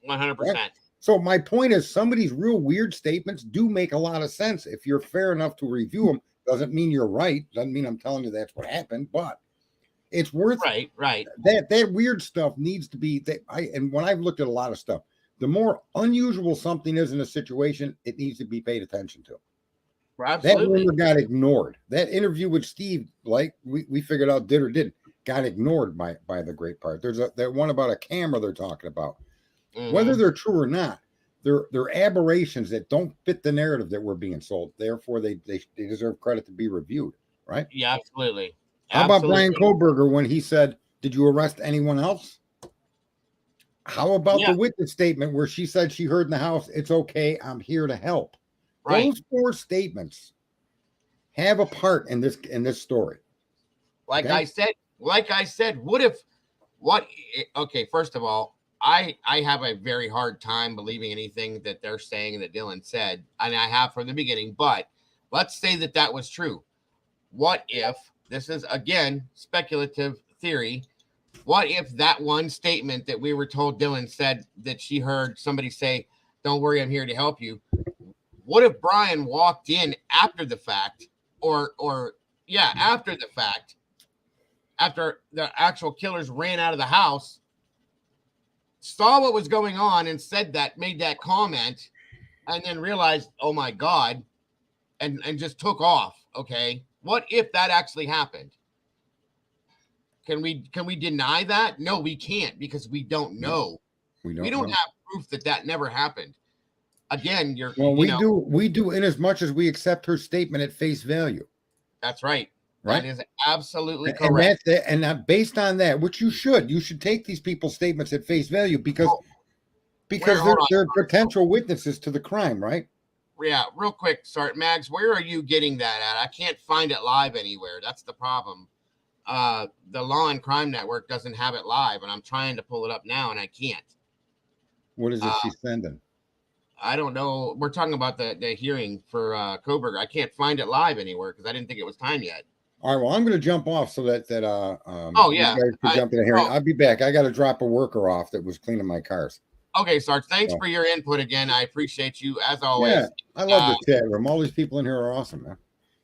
100%.
Right? So my point is, some of these real weird statements do make a lot of sense. If you're fair enough to review them, doesn't mean you're right. Doesn't mean I'm telling you that's what happened, but it's worth
right.
That weird stuff needs to be and when I've looked at a lot of stuff, the more unusual something is in a situation, it needs to be paid attention to.
Absolutely.
That rumor got ignored. That interview with Steve, like we figured out did or didn't, got ignored by the great part. There's that one about a camera they're talking about. Whether they're true or not, they're aberrations that don't fit the narrative that we're being sold. Therefore, they deserve credit to be reviewed, right?
Yeah, absolutely.
How about Brian Kohlberger when he said, "Did you arrest anyone else?" How about the witness statement where she said she heard in the house, "It's okay, I'm here to help."
Right.
Those 4 statements have a part in this story.
Like I said, okay, first of all, I have a very hard time believing anything that they're saying that Dylan said, and I have from the beginning, but let's say that was true. What if, this is again speculative theory, what if that one statement that we were told Dylan said that she heard somebody say, "Don't worry, I'm here to help you." What if Brian walked in after the fact, after the fact, after the actual killers ran out of the house, saw what was going on and made that comment, and then realized, oh my God, and just took off. Okay. What if that actually happened? Can we deny that? No, we can't, because we don't know. We don't have proof that never happened. Again, we do in as much as we accept her statement at face value. That's right. That is absolutely correct.
And based on that, which you should take these people's statements at face value because they're potential witnesses to the crime, right?
Yeah, real quick, sorry, Mags, where are you getting that at? I can't find it live anywhere. That's the problem. The Law and Crime Network doesn't have it live, and I'm trying to pull it up now, and I can't.
What is it she's sending?
I don't know. We're talking about the hearing for Kohlberger. I can't find it live anywhere because I didn't think it was time yet.
All right, well, I'm going to jump off so that you guys can jump in the hearing. I'll be back. I got to drop a worker off that was cleaning my cars.
Okay, Sarge, thanks for your input again. I appreciate you as always.
Yeah, I love the chat room. All these people in here are awesome, man.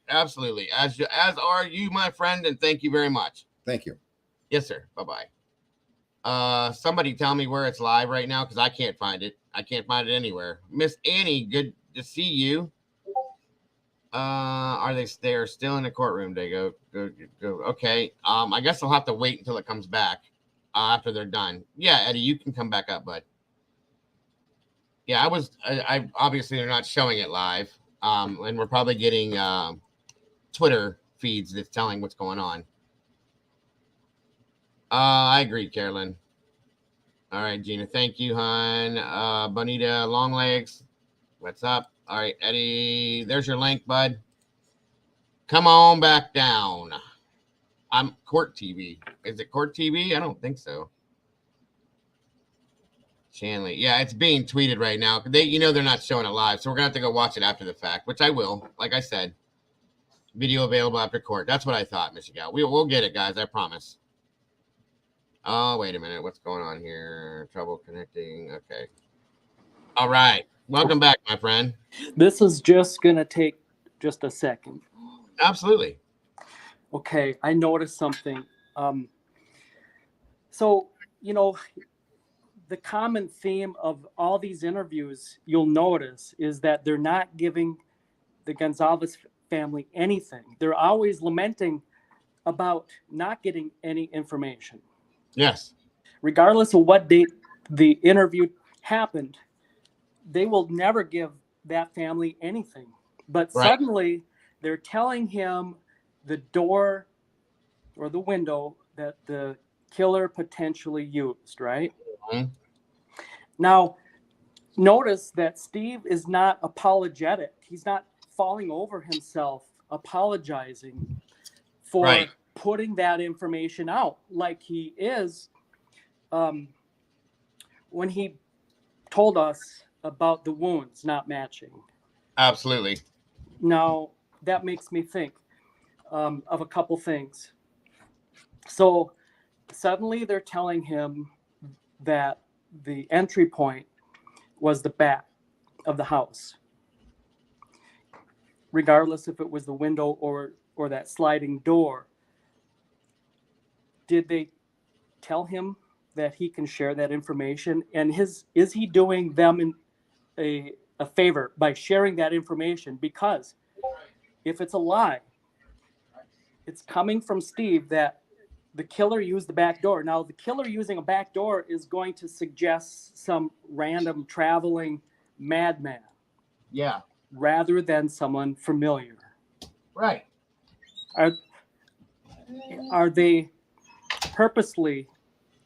Absolutely. As are you, my friend, and thank you very much.
Thank you.
Yes, sir. Bye-bye. Somebody tell me where it's live right now, because I can't find it. I can't find it anywhere. Miss Annie, good to see you. They're still in the courtroom? They go. Okay. I guess I'll have to wait until it comes back after they're done. Yeah, Eddie, you can come back up, bud. Yeah, I obviously they're not showing it live. And we're probably getting Twitter feeds that's telling what's going on. I agree, Carolyn. All right, Gina. Thank you, hon. Bonita Longlegs. What's up? All right, Eddie. There's your link, bud. Come on back down. I'm Court TV. Is it Court TV? I don't think so. Shanley. Yeah, it's being tweeted right now. They're not showing it live, so we're gonna have to go watch it after the fact, which I will. Like I said, video available after court. That's what I thought, Michigan. We'll get it, guys. I promise. Oh, wait a minute. What's going on here? Trouble connecting. Okay. All right. Welcome back, my friend.
This is just going to take just a second.
Absolutely.
Okay. I noticed something. So, the common theme of all these interviews, you'll notice, is that they're not giving the Gonzalez family anything. They're always lamenting about not getting any information.
Yes.
Regardless of what date the interview happened, they will never give that family anything. But suddenly they're telling him the door or the window that the killer potentially used, right? Mm-hmm. Now, notice that Steve is not apologetic. He's not falling over himself, apologizing for putting that information out like he is when he told us about the wounds not matching.
Absolutely.
Now, that makes me think of a couple things. So suddenly they're telling him that the entry point was the back of the house, regardless if it was the window or that sliding door. Did they tell him that he can share that information? And is he doing them a favor by sharing that information? Because if it's a lie, it's coming from Steve that the killer used the back door. Now, the killer using a back door is going to suggest some random traveling madman.
Yeah.
Rather than someone familiar.
Right.
Are they purposely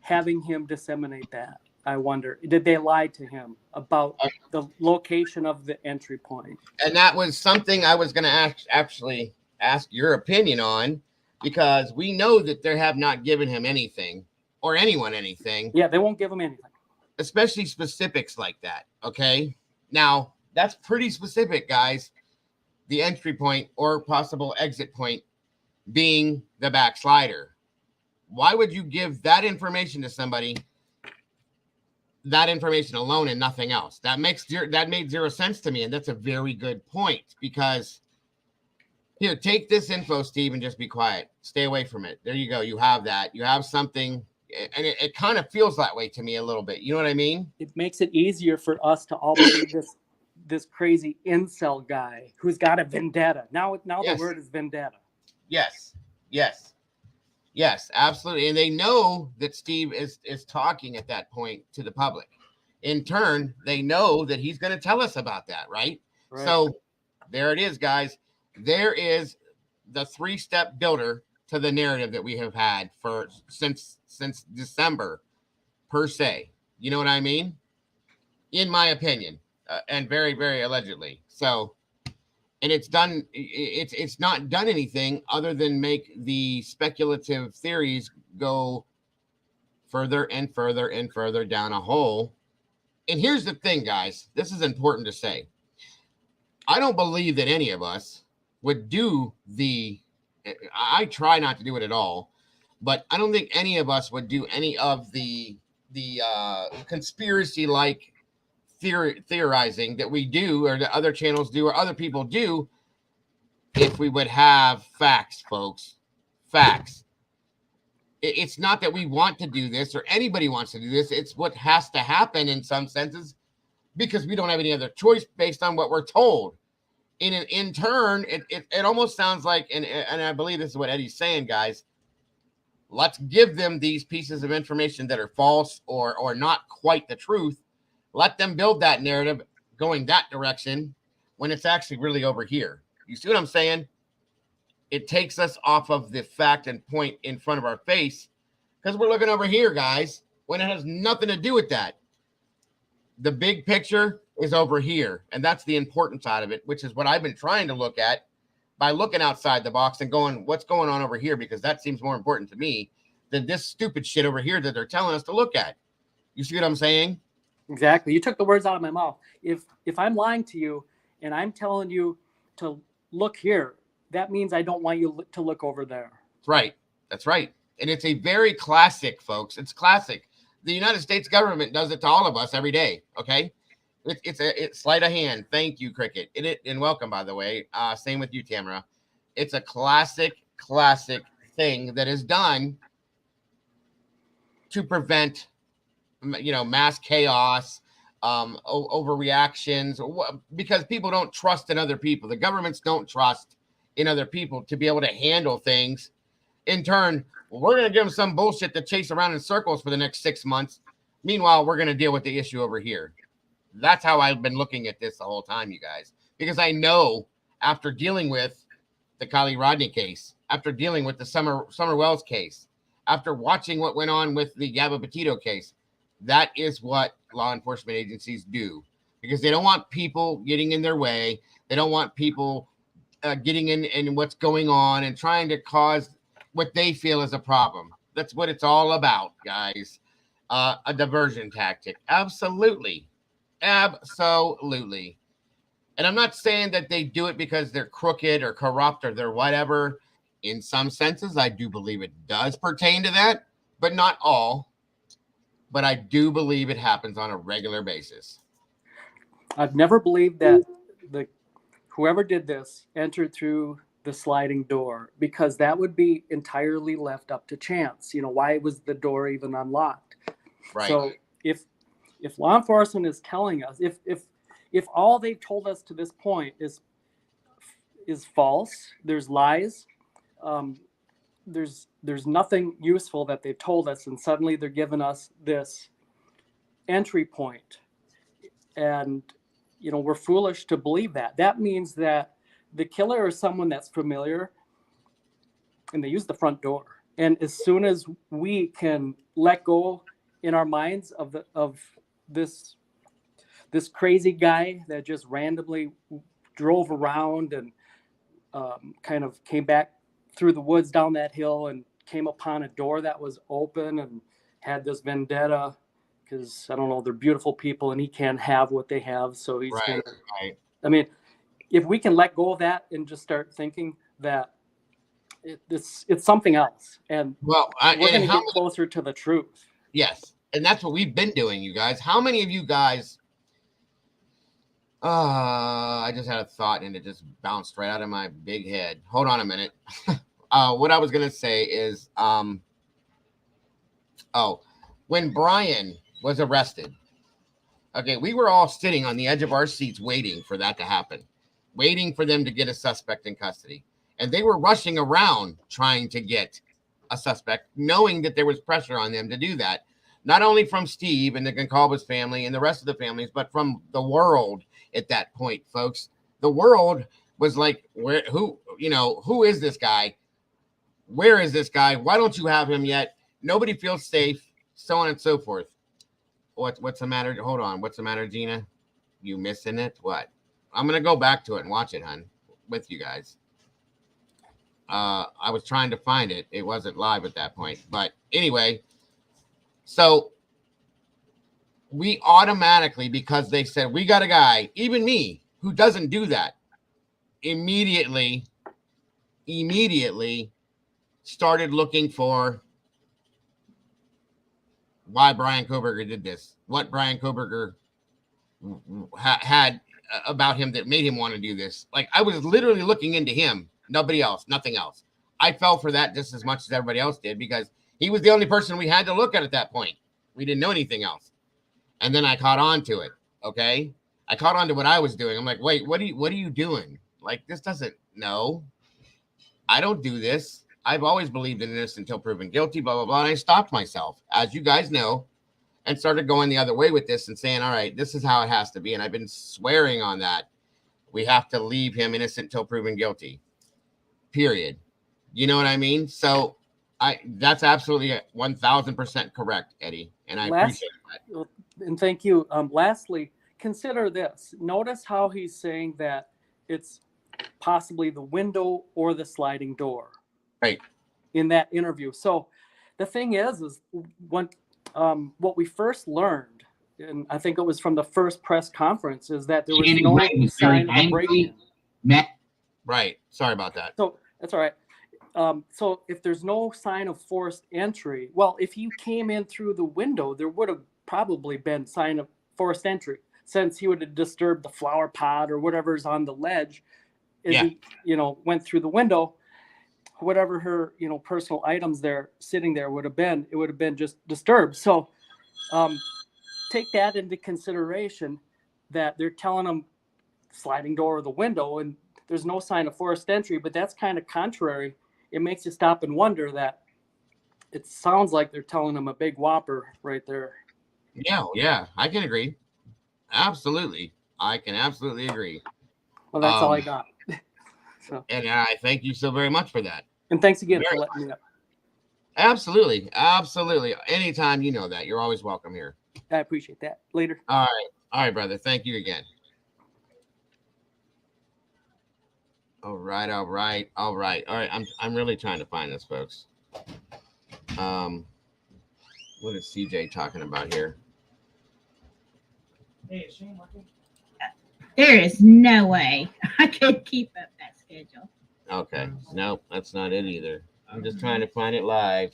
having him disseminate that? I wonder. Did they lie to him about the location of the entry point?
And that was something I was going to actually ask your opinion on, because we know that they have not given him anything or anyone anything.
Yeah, they won't give him anything.
Especially specifics like that. Okay. Now, that's pretty specific, guys. The entry point or possible exit point being the back slider. Why would you give that information to somebody? That information alone and nothing else. That made zero sense to me, and that's a very good point, because here, take this info, Steve, and just be quiet. Stay away from it. There you go. You have that. You have something, and it kind of feels that way to me a little bit. You know what I mean?
It makes it easier for us to all believe this crazy incel guy who's got a vendetta. Now yes. The word is vendetta.
Yes, absolutely. And they know that Steve is talking at that point to the public. In turn, they know that he's going to tell us about that, right? So there it is, guys. There is the 3-step builder to the narrative that we have had since December, per se. You know what I mean? In my opinion. And very, very allegedly. So, and it's not done anything other than make the speculative theories go further and further and further down a hole. And here's the thing, guys. This is important to say. I don't believe that any of us would do I try not to do it at all, but I don't think any of us would do any of the conspiracy-like theorizing that we do, or that other channels do, or other people do, if we would have facts, folks. Facts. It's not that we want to do this or anybody wants to do this. It's what has to happen in some senses, because we don't have any other choice based on what we're told. In turn, it almost sounds like, and I believe this is what Eddie's saying, guys, let's give them these pieces of information that are false or not quite the truth. Let them build that narrative going that direction when it's actually really over here. You see what I'm saying? It takes us off of the fact and point in front of our face, because we're looking over here, guys, when it has nothing to do with that. The big picture is over here, and that's the important side of it, which is what I've been trying to look at by looking outside the box and going, what's going on over here? Because that seems more important to me than this stupid shit over here that they're telling us to look at. You see what I'm saying?
Exactly. You took the words out of my mouth. If I'm lying to you and I'm telling you to look here, that means I don't want you to look over there.
That's right. That's right. And it's a very classic, folks. It's classic. The United States government does it to all of us every day. Okay. It's sleight of hand. Thank you, Cricket. And welcome, by the way. Same with you, Tamara. It's a classic thing that is done to prevent, mass chaos, overreactions, because people don't trust in other people. The governments don't trust in other people to be able to handle things. In turn, we're going to give them some bullshit to chase around in circles for the next 6 months. Meanwhile, we're going to deal with the issue over here. That's how I've been looking at this the whole time, you guys, because I know after dealing with the Kylie Rodney case, after dealing with the Summer Wells case, after watching what went on with the Gabba Petito case, that is what law enforcement agencies do, because they don't want people getting in their way. They don't want people getting in what's going on and trying to cause what they feel is a problem. That's what it's all about, guys. a diversion tactic. Absolutely. Absolutely. And I'm not saying that they do it because they're crooked or corrupt or they're whatever. In some senses, I do believe it does pertain to that, but not all. But I do believe it happens on a regular basis.
I've never believed that whoever did this entered through the sliding door, because that would be entirely left up to chance. Why was the door even unlocked?
Right.
So if law enforcement is telling us, if all they've told us to this point is false, there's lies, there's nothing useful that they've told us, and suddenly they're giving us this entry point, and we're foolish to believe that. That means that the killer is someone that's familiar, and they use the front door. And as soon as we can let go in our minds of this crazy guy that just randomly drove around and kind of came back through the woods down that hill and came upon a door that was open and had this vendetta because, I don't know, they're beautiful people and he can't have what they have. So he's
Right.
gonna,
Right.
I mean, if we can let go of that and just start thinking that it's something else, and
Well,
we're going to
and
get closer to the truth.
yes, and that's what we've been doing, you guys. How many of you guys? I just had a thought and it just bounced right out of my big head. Hold on a minute. What I was gonna say is, when Brian was arrested, okay, we were all sitting on the edge of our seats waiting for that to happen, waiting for them to get a suspect in custody. And they were rushing around trying to get a suspect, knowing that there was pressure on them to do that, not only from Steve and the Goncalves family and the rest of the families, but from the world at that point, folks. The world was like, who is this guy? Where is this guy? Why don't you have him yet? Nobody feels safe, so on and so forth. What's the matter? Hold on. What's the matter, Gina? You missing it? What? I'm going to go back to it and watch it, hon, with you guys. I was trying to find it. It wasn't live at that point. But anyway, so we automatically, because they said, we got a guy, even me, who doesn't do that, immediately started looking for why Brian Koberger did this, what Brian Koberger had about him that made him want to do this. Like, I was literally looking into him, nobody else, nothing else. I fell for that just as much as everybody else did because he was the only person we had to look at that point. We didn't know anything else. And then I caught on to it. Okay. I caught on to what I was doing. I'm like, wait, what are you doing? Like, this doesn't, no, I don't do this. I've always believed in this until proven guilty, blah, blah, blah. And I stopped myself, as you guys know, and started going the other way with this and saying, all right, this is how it has to be. And I've been swearing on that. We have to leave him innocent till proven guilty, period. You know what I mean? So that's absolutely 1000% correct, Eddie. And I appreciate that.
And thank you. Lastly, consider this. Notice how he's saying that it's possibly the window or the sliding door.
Right.
In that interview. So the thing is when what we first learned, and I think it was from the first press conference, is that there was no sign of a break-in.
Right. Sorry about that.
So that's all right. So if there's no sign of forced entry, well, if he came in through the window, there would have probably been sign of forced entry, since he would have disturbed the flower pot or whatever's on the ledge. He, went through the window. Whatever her, personal items there sitting there would have been, it would have been just disturbed. So take that into consideration, that they're telling them sliding door or the window, and there's no sign of forced entry, but that's kind of contrary. It makes you stop and wonder that it sounds like they're telling them a big whopper right there.
Yeah, I can agree. Absolutely. I can absolutely agree.
Well, that's all I got. So.
And I thank you so very much for that.
And thanks again for letting me up.
Absolutely. Anytime, you know that. You're always welcome here.
I appreciate that. Later.
All right, brother. Thank you again. All right. All right. I'm really trying to find this, folks. What is CJ talking about here?
Hey, is Shane working?
There is no way I could keep up that schedule.
Okay. Nope, that's not it either. I'm just trying to find it live.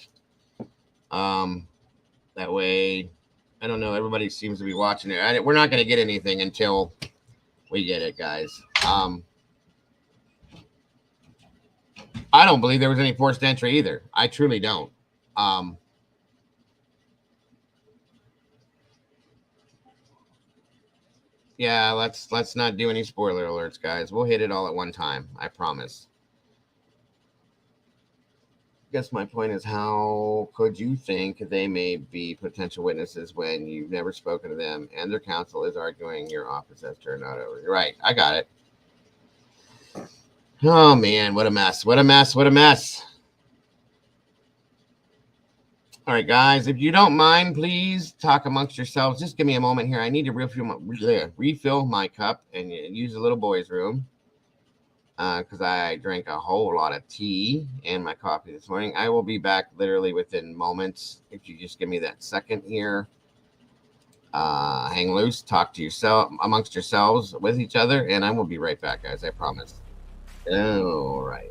That way, I don't know. Everybody seems to be watching it. We're not going to get anything until we get it, guys. I don't believe there was any forced entry either. I truly don't. Yeah, let's not do any spoiler alerts, guys. We'll hit it all at one time. I promise. Guess my point is, how could you think they may be potential witnesses when you've never spoken to them and their counsel is arguing your office has turned out over? Right, I got it. Oh man, what a mess! What a mess! What a mess! All right, guys, if you don't mind, please talk amongst yourselves. Just give me a moment here. I need to refill my cup and use the little boy's room because I drank a whole lot of tea and my coffee this morning. I will be back literally within moments. If you just give me that second here. Hang loose, talk to yourself amongst yourselves with each other, and I will be right back, guys. I promise. All right.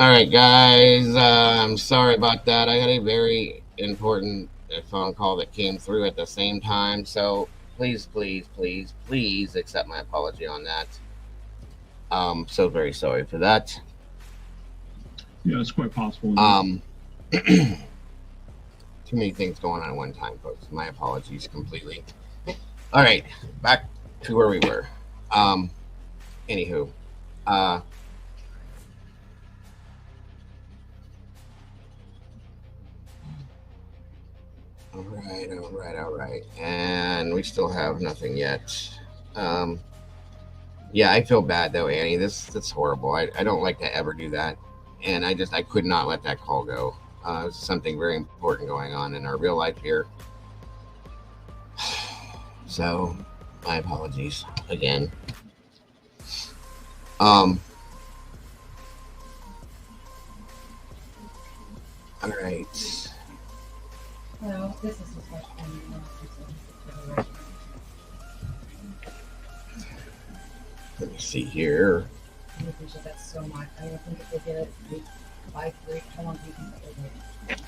All right, guys. I'm sorry about that. I got a very important phone call that came through at the same time. So please, please, please, please accept my apology on that. So very sorry for that.
Yeah, it's quite possible.
Too many things going on at one time, folks. My apologies completely. All right, back to where we were. Anywho, all right. And we still have nothing yet. Yeah, I feel bad though, Annie. That's horrible. I don't like to ever do that. And I could not let that call go. There's something very important going on in our real life here. So my apologies again. All right.
No, this is the question.
Let me see here.
I appreciate that so much. I think if they get it by 3, how long do you think that will take?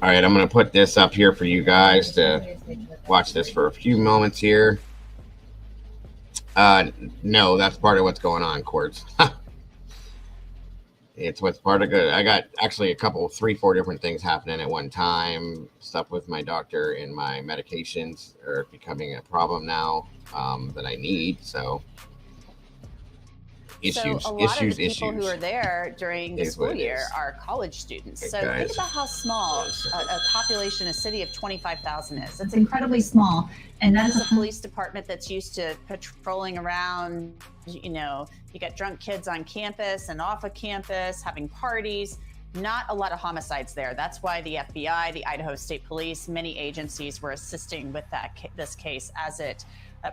All right, I'm going to put this up here for you guys to watch this for a few moments here. No, that's part of what's going on, courts. It's what's part of good. I got actually a couple, 3, 4 different things happening at one time. Stuff with my doctor and my medications are becoming a problem now that I need. So issues.
So a lot of the people who are there during the school year are college students.
Hey,
so
guys.
think about how small a population, a city of 25,000 is.
It's incredibly small. And that
That
is
is a police department that's used to patrolling around. You know, you got drunk kids on campus and off of campus having parties. Not a lot of homicides there. That's why the FBI, the Idaho State Police, many agencies were assisting with this case as it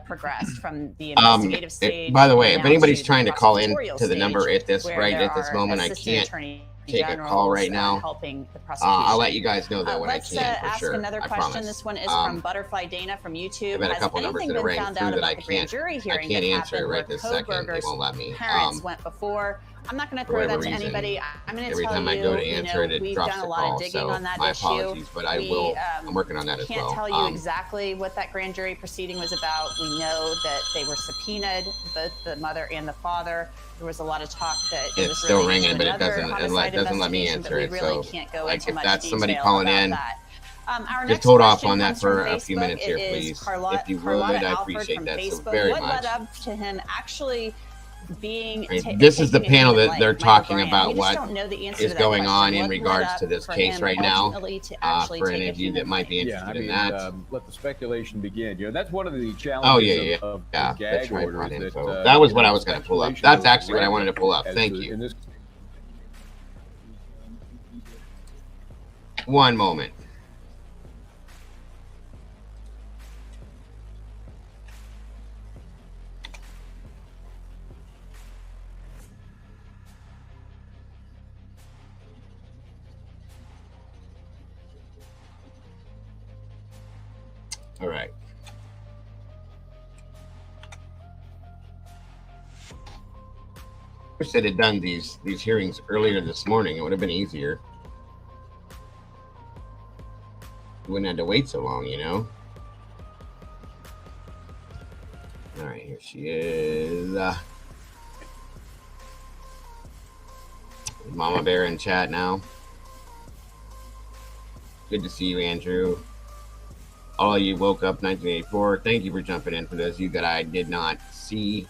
progressed from the investigative stage.
By the way, if
down
anybody's
to
trying
the
to call in
prosecutorial
to the number
stage,
at this
where
right
there
at this
are
moment, I
assistant
can't
attorney
take a call
generals,
right now.
helping the prosecution.
I'll let you guys know that when I
Let's
can, for
ask
sure.
another
I
question.
promise.
This one is from Butterfly Dana from YouTube.
I've had a
Has
couple numbers
anything
that are
been
rang
found
through
out
that I
about the grand
can't.
jury
I
hearing
can't
that
answer it
happened
right
where
this second. They
Kohberger's
won't let me.
parents went before? I'm not going to
For
throw that
whatever
to
reason,
anybody. I'm going to
every
tell
time
you,
I go to answer it, it
we've
drops
done
the
a lot
call.
of digging
So
on that
my
issue.
apologies, but I will. I'm working on that as well.
Can't tell you exactly what that grand jury proceeding was about. We know that they were subpoenaed, both the mother and the father. There was a lot of talk that it
It's
was
still
related
ringing,
to
but it
another
doesn't
homicide
let me
investigation,
answer
but we
it.
really
So,
can't go
like,
into
if
much
that's somebody
detail
calling
about
in,
that. Our
just
next
hold off
question
on that
comes from
for a few
Facebook.
minutes here,
It is
please.
Carlotte,
If you would,
Carlotte
I
Alford
appreciate
from
that so
Facebook.
very
What
much.
led up to him actually being
This is the
taking a
panel
human
that they're
life, Michael
talking
Graham?
about
We just
what
don't know the answer
is
to that
going on
question.
in
What
regards
led
to
up
this
for
case
him
right now.
ultimately to actually
For
take
any
a
of you that
human
might be
life?
interested
I mean,
in that.
let the speculation begin. You know, that's one of the challenges
Oh yeah.
of
The
gag
tripod
orders.
info. That was what I was going to pull up. That's actually what I wanted to pull up. Thank you.
In this
One moment. All right. Wish they'd have done these hearings earlier this morning. It would have been easier. You wouldn't have to wait so long, you know. All right, here she is. Mama Bear in chat now. Good to see you, Andrew. All of you woke up 1984. Thank you for jumping in. For those of you that I did not see.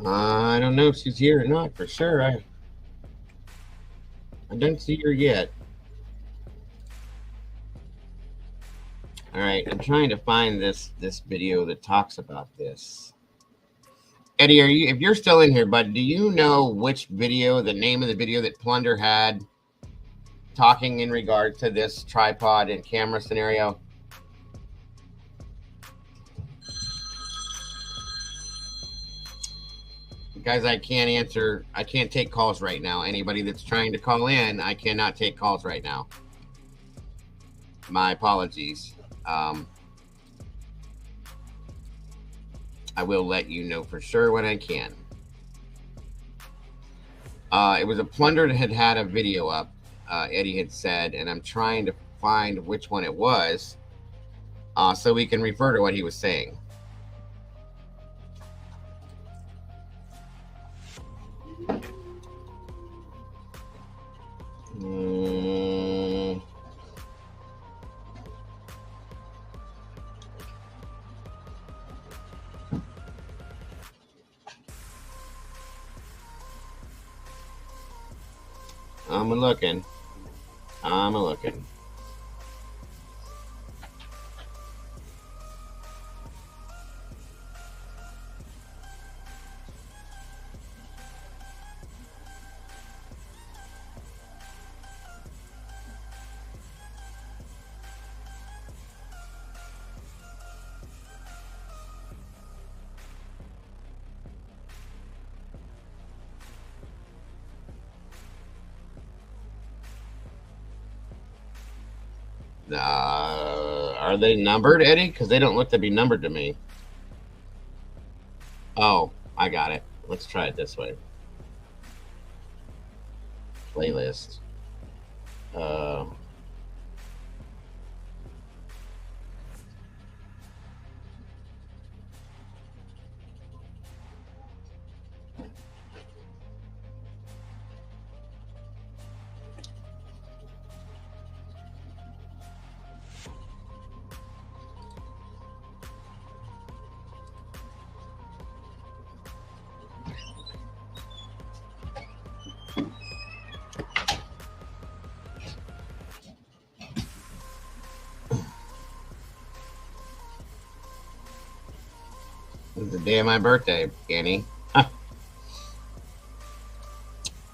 I don't know if she's here or not for sure. I don't see her yet. All right, I'm trying to find this video that talks about this. Eddie, if you're still in here, bud, do you know which video, the name of the video that Plunder had talking in regard to this tripod and camera scenario? Guys, I can't answer. I can't take calls right now. Anybody that's trying to call in, I cannot take calls right now. My apologies. I will let you know for sure when I can. It was a plunder that had a video up, Eddie had said, and I'm trying to find which one it was so we can refer to what he was saying. I'm looking. Are they numbered, Eddie? Because they don't look to be numbered to me. Oh, I got it. Let's try it this way. Playlist. It's the day of my birthday, Annie. I'm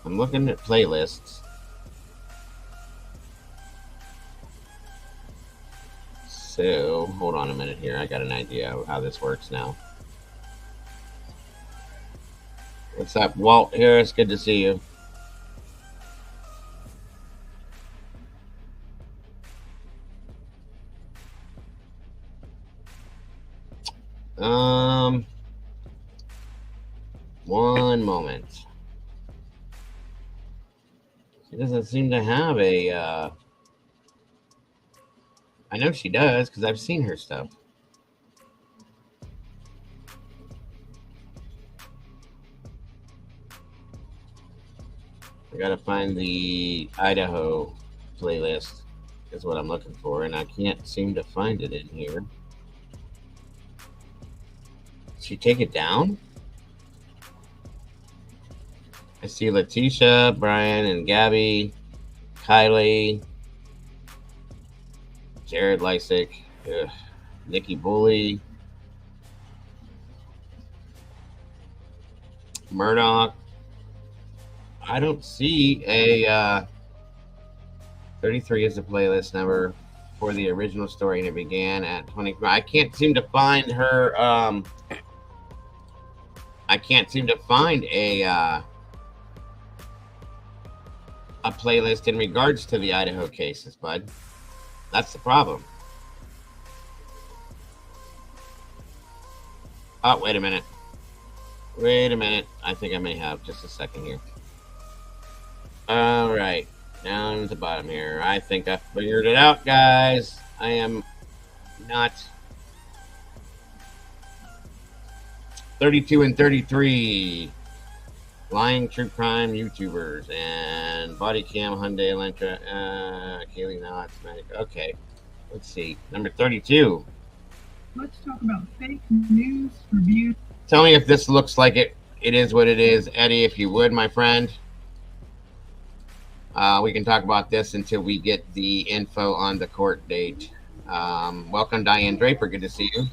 looking at playlists. So, hold on a minute here. I got an idea of how this works now. What's up, Walt Harris? Good to see you. One moment. She doesn't seem to have a, I know she does because I've seen her stuff. I gotta find the Idaho playlist is what I'm looking for, and I can't seem to find it in here. Did she take it down? I see Letitia, Brian, and Gabby, Kylie, Jared Lysick, Nikki Bully, Murdoch. I don't see a 33 is the playlist number for the original story, and it began at 20. I can't seem to find her. I can't seem to find a playlist in regards to the Idaho cases, bud. That's the problem. Oh, wait a minute. Wait a minute. I think I may have just a second here. All right. Down at the bottom here. I think I figured it out, guys. I am not 32 and 33. Lying true crime YouTubers and body cam Hyundai Elantra, Kaylee Knott. Okay, let's see. Number 32.
Let's talk about fake news review.
Tell me if this looks like it is what it is, Eddie, if you would, my friend. We can talk about this until we get the info on the court date. Welcome, Diane Draper. Good to see you.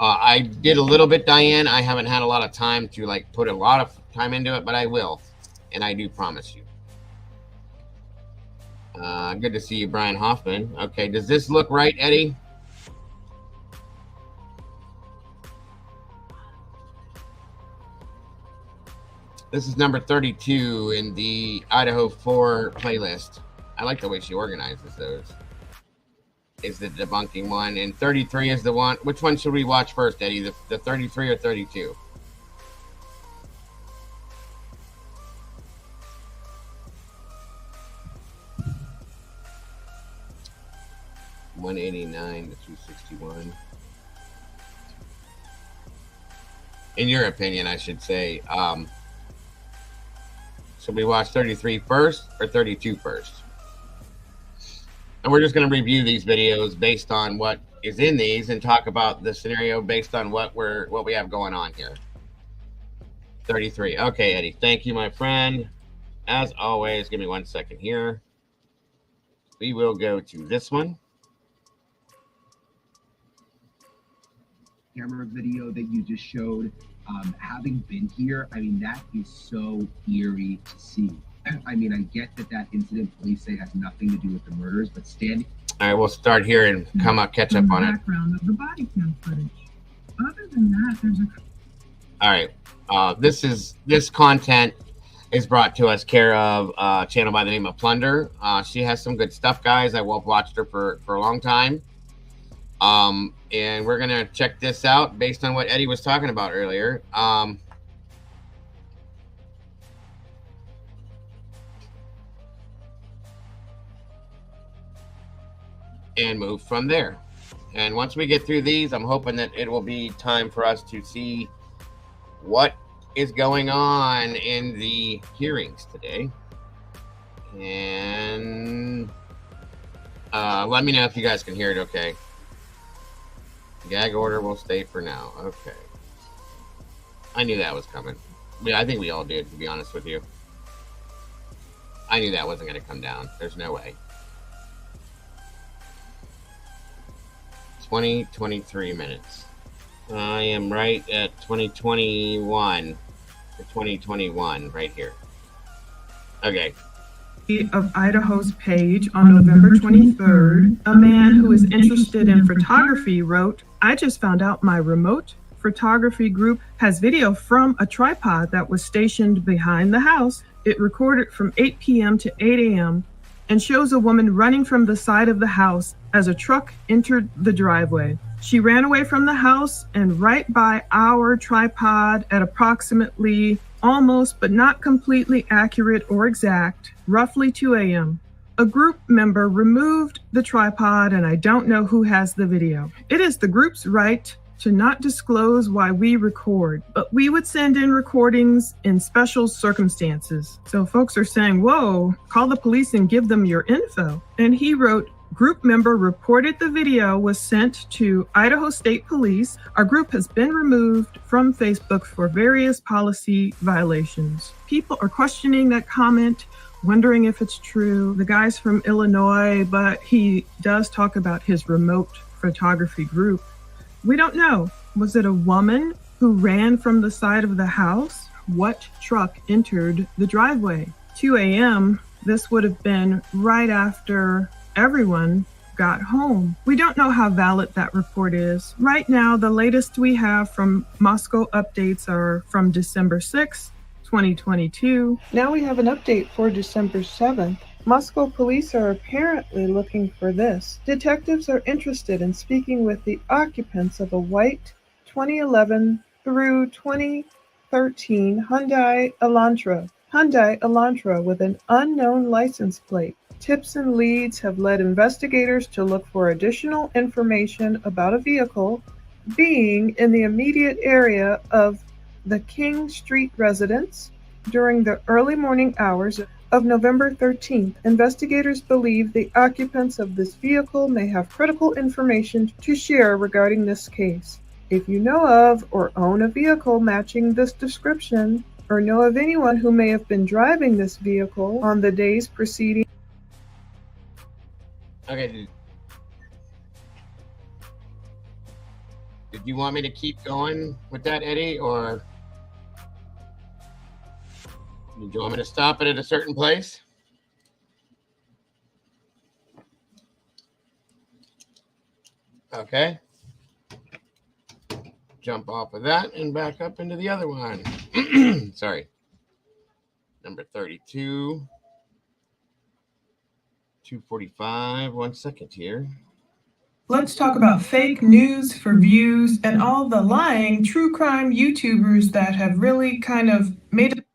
I did a little bit, Diane. I haven't had a lot of time to put a lot of time into it, but I will, and I do promise you. Good to see you, Brian Hoffman. Okay, does this look right, Eddie? This is number 32 in the Idaho 4 playlist. I like the way she organizes those. Is the debunking one, and 33 is the one. Which one should we watch first, Eddie? The 33 or 32? $189 to $261. In your opinion, I should say, should we watch 33 first or 32 first? And we're just going to review these videos based on what is in these and talk about the scenario based on what we have going on here. 33. Okay, Eddie. Thank you, my friend. As always, give me 1 second here. We will go to this one.
Camera video that you just showed, having been here, I mean, that is so eerie to see. I mean, I get that incident police say has nothing to do with the murders, but standing. All right, we'll start here and catch up on it.
Background of the body cam footage. Other than that, there's a.
All right, this content is brought to us care of a channel by the name of Plunder. She has some good stuff, guys. I've watched her for a long time. And we're gonna check this out based on what Eddie was talking about earlier. And move from there. And once we get through these, I'm hoping that it will be time for us to see what is going on in the hearings today. And let me know if you guys can hear it okay. Gag order will stay for now. Okay. I knew that was coming. Yeah, I think we all did, to be honest with you. I knew that wasn't going to come down. There's no way. 23 minutes. I am right at 2021 to 2021 right here. Okay.
Of Idaho's page on November 23rd, a man who is interested in photography wrote, "I just found out my remote photography group has video from a tripod that was stationed behind the house. It recorded from 8 p.m. to 8 a.m. and shows a woman running from the side of the house as a truck entered the driveway. She ran away from the house and right by our tripod at approximately almost but not completely accurate or exact, roughly 2 a.m. A group member removed the tripod and I don't know who has the video. It is the group's right to not disclose why we record, but we would send in recordings in special circumstances." So folks are saying, whoa, call the police and give them your info. And he wrote, "Group member reported the video was sent to Idaho State Police. Our group has been removed from Facebook for various policy violations." People are questioning that comment, wondering if it's true. The guy's from Illinois, but he does talk about his remote photography group. We don't know. Was it a woman who ran from the side of the house? What truck entered the driveway? 2 a.m., this would have been right after everyone got home. We don't know how valid that report is. Right now, the latest we have from Moscow updates are from December 6th, 2022. Now we have an update for December 7th. Moscow police are apparently looking for this. Detectives are interested in speaking with the occupants of a white 2011 through 2013 Hyundai Elantra with an unknown license plate. Tips and leads have led investigators to look for additional information about a vehicle being in the immediate area of the King Street residence during the early morning hours of November 13th. Investigators believe the occupants of this vehicle may have critical information to share regarding this case. If you know of or own a vehicle matching this description, or know of anyone who may have been driving this vehicle on the days preceding.
Okay. Did you want me to keep going with that, Eddie, or did you want me to stop it at a certain place? Okay. Jump off of that and back up into the other one. Sorry. Number 32. 245. 1 second here.
Let's talk about fake news for views and all the lying true crime YouTubers that have really kind of made it.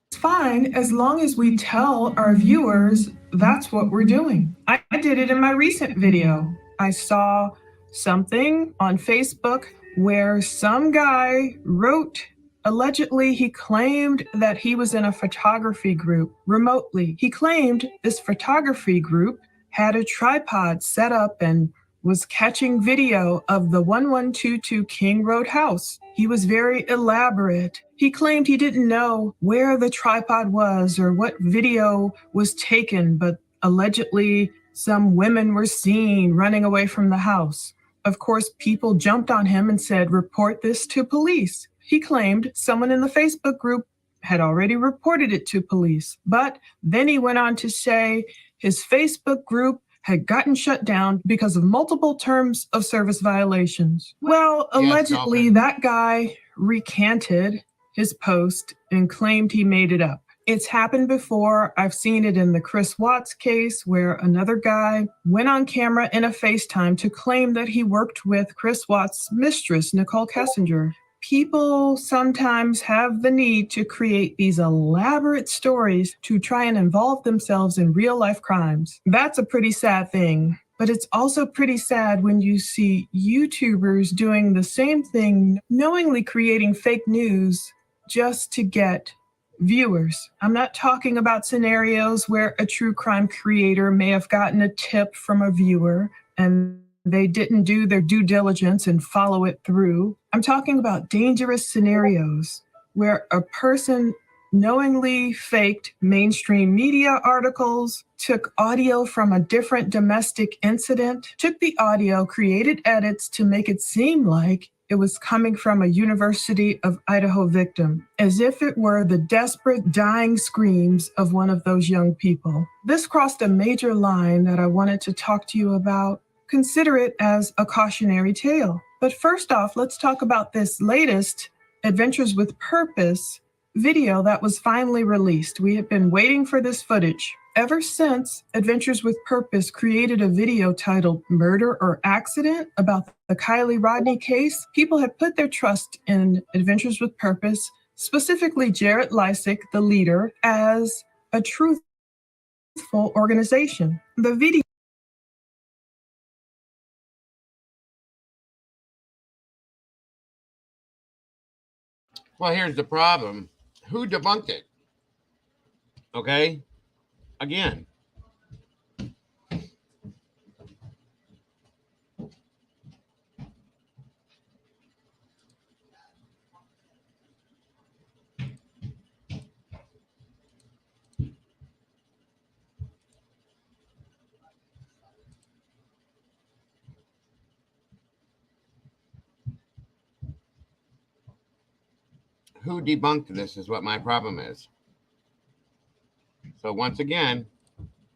It's fine as long as we tell our viewers that's what we're doing. I did it in my recent video. I saw something on Facebook where some guy wrote, allegedly he claimed that he was in a photography group remotely. He claimed this photography group had a tripod set up and was catching video of the 1122 King Road house. He was very elaborate. He claimed he didn't know where the tripod was or what video was taken, but allegedly some women were seen running away from the house. Of course, people jumped on him and said, report this to police. He claimed someone in the Facebook group had already reported it to police, but then he went on to say his Facebook group had gotten shut down because of multiple terms of service violations. Well, allegedly, that guy recanted his post and claimed he made it up. It's happened before. I've seen it in the Chris Watts case where another guy went on camera in a FaceTime to claim that he worked with Chris Watts' mistress, Nicole Kessinger. People sometimes have the need to create these elaborate stories to try and involve themselves in real life crimes. That's a pretty sad thing, but it's also pretty sad when you see YouTubers doing the same thing, knowingly creating fake news just to get viewers. I'm not talking about scenarios where a true crime creator may have gotten a tip from a viewer and they didn't do their due diligence and follow it through. I'm talking about dangerous scenarios where a person knowingly faked mainstream media articles, took audio from a different domestic incident, took the audio, created edits to make it seem like it was coming from a University of Idaho victim, as if it were the desperate, dying screams of one of those young people. This crossed a major line that I wanted to talk to you about. Consider it as a cautionary tale. But first off, let's talk about this latest Adventures with Purpose video that was finally released. We have been waiting for this footage. Ever since Adventures with Purpose created a video titled Murder or Accident about the Kylie Rodney case, people have put their trust in Adventures with Purpose, specifically Jarrett Lysick, the leader, as a truthful organization. The video
Well, here's the problem. Who debunked it? Okay? Again. Who debunked this is what my problem is. So once again,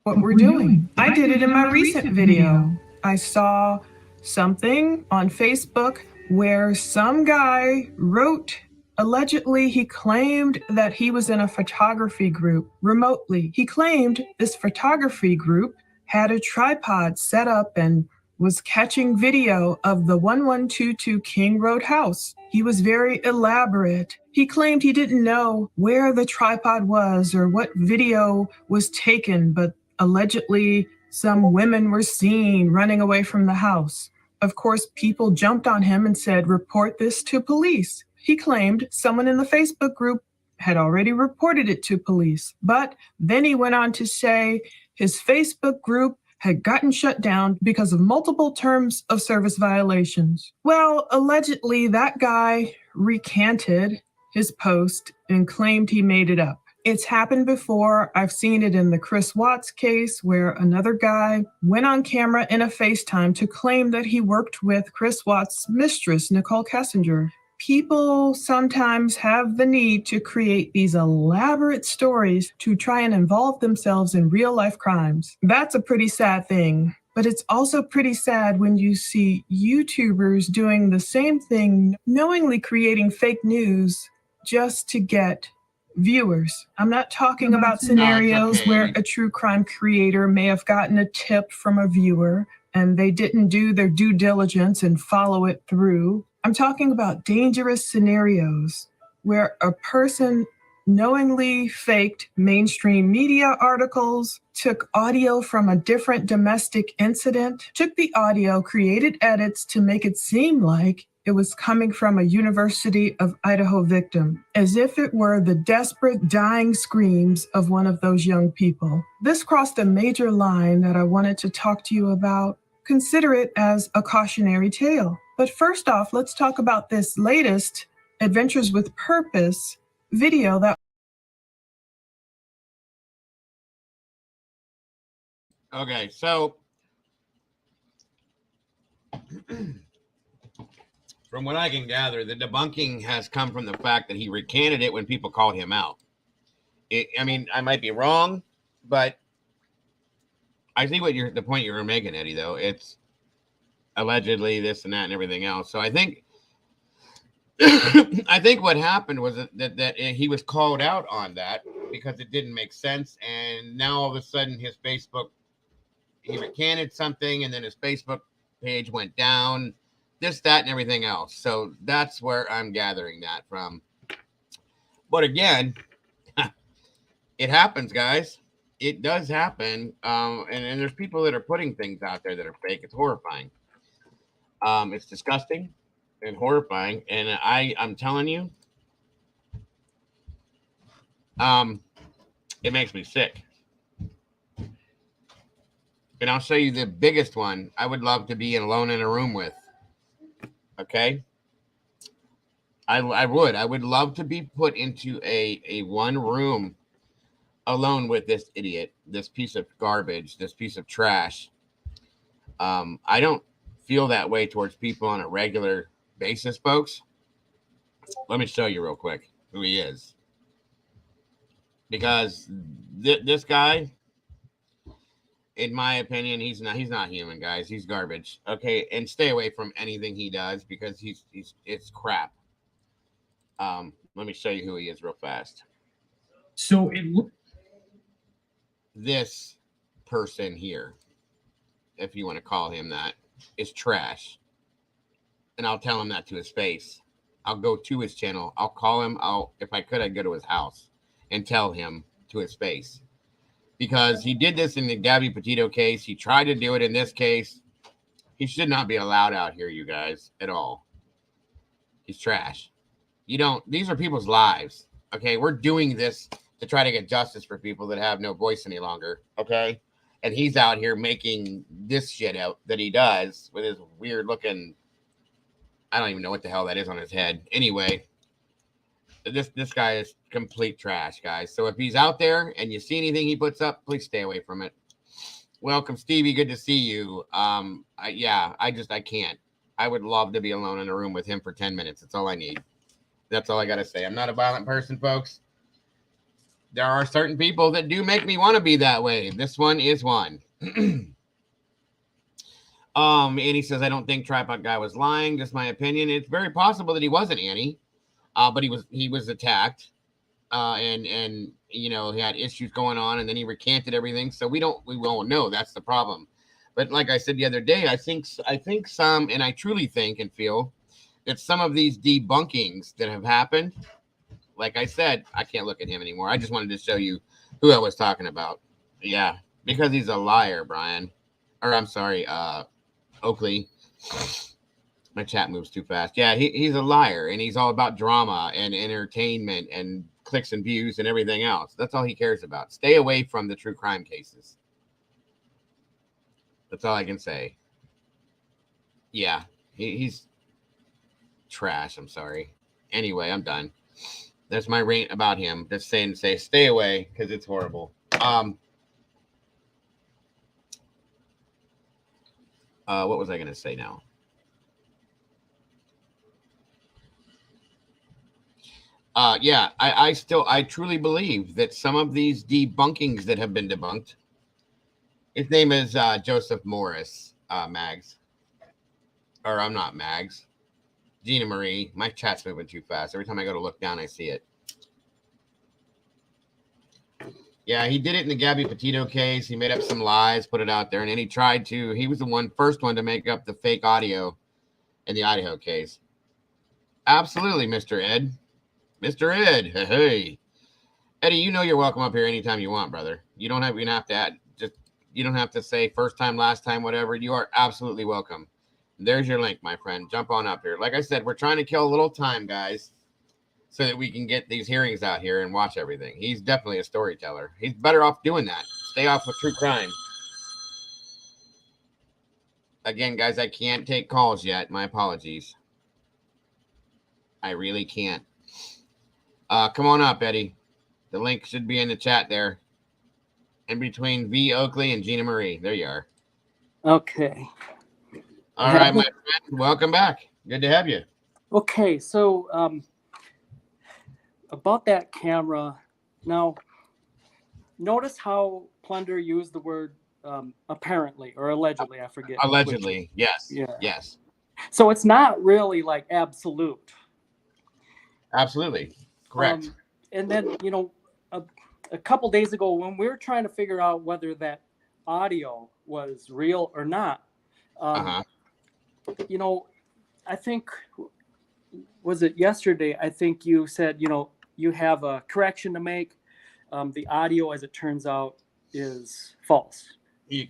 what we're doing. I did it in my recent video. I saw something on Facebook where some guy wrote, allegedly he claimed that he was in a photography group remotely. He claimed this photography group had a tripod set up and was catching video of the 1122 King Road house. He was very elaborate. He claimed he didn't know where the tripod was or what video was taken, but allegedly some women were seen running away from the house. Of course, people jumped on him and said, report this to police. He claimed someone in the Facebook group had already reported it to police, but then he went on to say his Facebook group had gotten shut down because of multiple terms of service violations. Well, allegedly, that guy recanted his post and claimed he made it up. It's happened before. I've seen it in the Chris Watts case where another guy went on camera in a FaceTime to claim that he worked with Chris Watts' mistress, Nicole Kessinger. People sometimes have the need to create these elaborate stories to try and involve themselves in real life crimes. That's a pretty sad thing. But it's also pretty sad when you see YouTubers doing the same thing, knowingly creating fake news just to get viewers. I'm not talking about scenarios
okay.
where a true crime creator may have gotten a tip from a viewer and they didn't do their due diligence and follow it through. I'm talking about dangerous scenarios where a person knowingly faked mainstream media articles, took audio from a different domestic incident, took the audio, created edits to make it seem like it was coming from a University of Idaho victim, as if it were the desperate, dying screams of one of those young people. This crossed a major line that I wanted to talk to you about. Consider it as a cautionary tale. But first off, let's talk about this latest Adventures with Purpose video that
Okay, so from what I can gather, the debunking has come from the fact that he recanted it when people called him out. I mean, I might be wrong, but I see what the point you were making, Eddie, though. It's allegedly this and that and everything else. So I think I think what happened was that he was called out on that because it didn't make sense. And now all of a sudden his Facebook, he recanted something and then his Facebook page went down, this, that, and everything else. So that's where I'm gathering that from. But again, it happens, guys. It does happen. And there's people that are putting things out there that are fake. It's horrifying. It's disgusting and horrifying. And I'm telling you, it makes me sick. And I'll show you the biggest one I would love to be alone in a room with. Okay? I would love to be put into a one room alone with this idiot, this piece of garbage, this piece of trash. I don't feel that way towards people on a regular basis, folks. Let me show you real quick who he is. Because this guy, in my opinion, he's not human, guys. He's garbage. Okay, and stay away from anything he does because it's crap. Let me show you who he is real fast.
So it looks
this person here, if you want to call him that, is trash. And I'll tell him that to his face. I'll go to his channel. I'll call him. If I could, I'd go to his house and tell him to his face. Because he did this in the Gabby Petito case. He tried to do it in this case. He should not be allowed out here, you guys, at all. He's trash. These are people's lives. Okay, we're doing this to try to get justice for people that have no voice any longer. Okay, and he's out here making this shit out that he does with his weird looking, I don't even know what the hell that is on his head. Anyway, this guy is complete trash, guys. So if he's out there and you see anything he puts up, please stay away from it. Welcome, Stevie. Good to see you. I can't. I would love to be alone in a room with him for 10 minutes. That's all I need. That's all I got to say. I'm not a violent person, folks. There are certain people that do make me want to be that way. This one is one. And he says, I don't think Tripod Guy was lying. Just my opinion. It's very possible that he wasn't, Annie. But he was attacked. And he had issues going on, and then he recanted everything. So we won't know. That's the problem. But like I said the other day, I think some, and I truly think and feel that some of these debunkings that have happened, like I said, I can't look at him anymore. I just wanted to show you who I was talking about. Yeah, because he's a liar, Brian. Or I'm sorry, Oakley. My chat moves too fast. Yeah, he's a liar, and he's all about drama and entertainment and clicks and views and everything else. That's all he cares about. Stay away from the true crime cases. That's all I can say. Yeah, he's trash. I'm sorry. Anyway, I'm done. That's my rant about him. Just saying, stay away because it's horrible. What was I going to say now? I truly believe that some of these debunkings that have been debunked. His name is Joseph Morris, Mags. Or I'm not Mags. Gina Marie. My chat's moving too fast. Every time I go to look down, I see it. Yeah, he did it in the Gabby Petito case. He made up some lies, put it out there, and then he was the first one to make up the fake audio in the Idaho case. Absolutely, Mr. Ed. Mr. Ed, hey. Eddie, you know you're welcome up here anytime you want, brother. You don't have to you don't have to say first time, last time, whatever. You are absolutely welcome. There's your link, my friend. Jump on up here. Like I said, we're trying to kill a little time, guys, so that we can get these hearings out here and watch everything. He's definitely a storyteller. He's better off doing that. Stay off of true crime. Again, guys, I can't take calls yet. My apologies. I really can't. Come on up, Eddie. The link should be in the chat there. In between V. Oakley and Gina Marie. There you are.
Okay.
All right, my friend. Welcome back. Good to have you.
Okay, so about that camera. Now, notice how Plunder used the word apparently or allegedly. I forget.
Allegedly, yes.
Yeah.
Yes.
So it's not really like absolute.
Absolutely. Correct.
And then, you know, a couple days ago when we were trying to figure out whether that audio was real or not, you know, I think, was it yesterday? I think you said, you know, you have a correction to make. The audio, as it turns out, is false.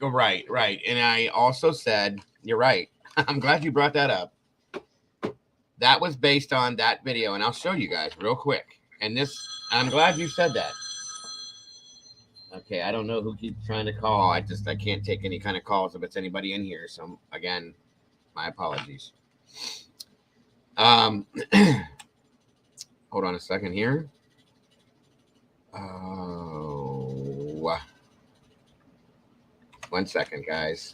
Right. And I also said, you're right. I'm glad you brought that up. That was based on that video, and I'll show you guys real quick. And I'm glad you said that. Okay, I don't know who keeps trying to call. I can't take any kind of calls if it's anybody in here. So again, my apologies. Hold on a second here. Oh, 1 second, guys.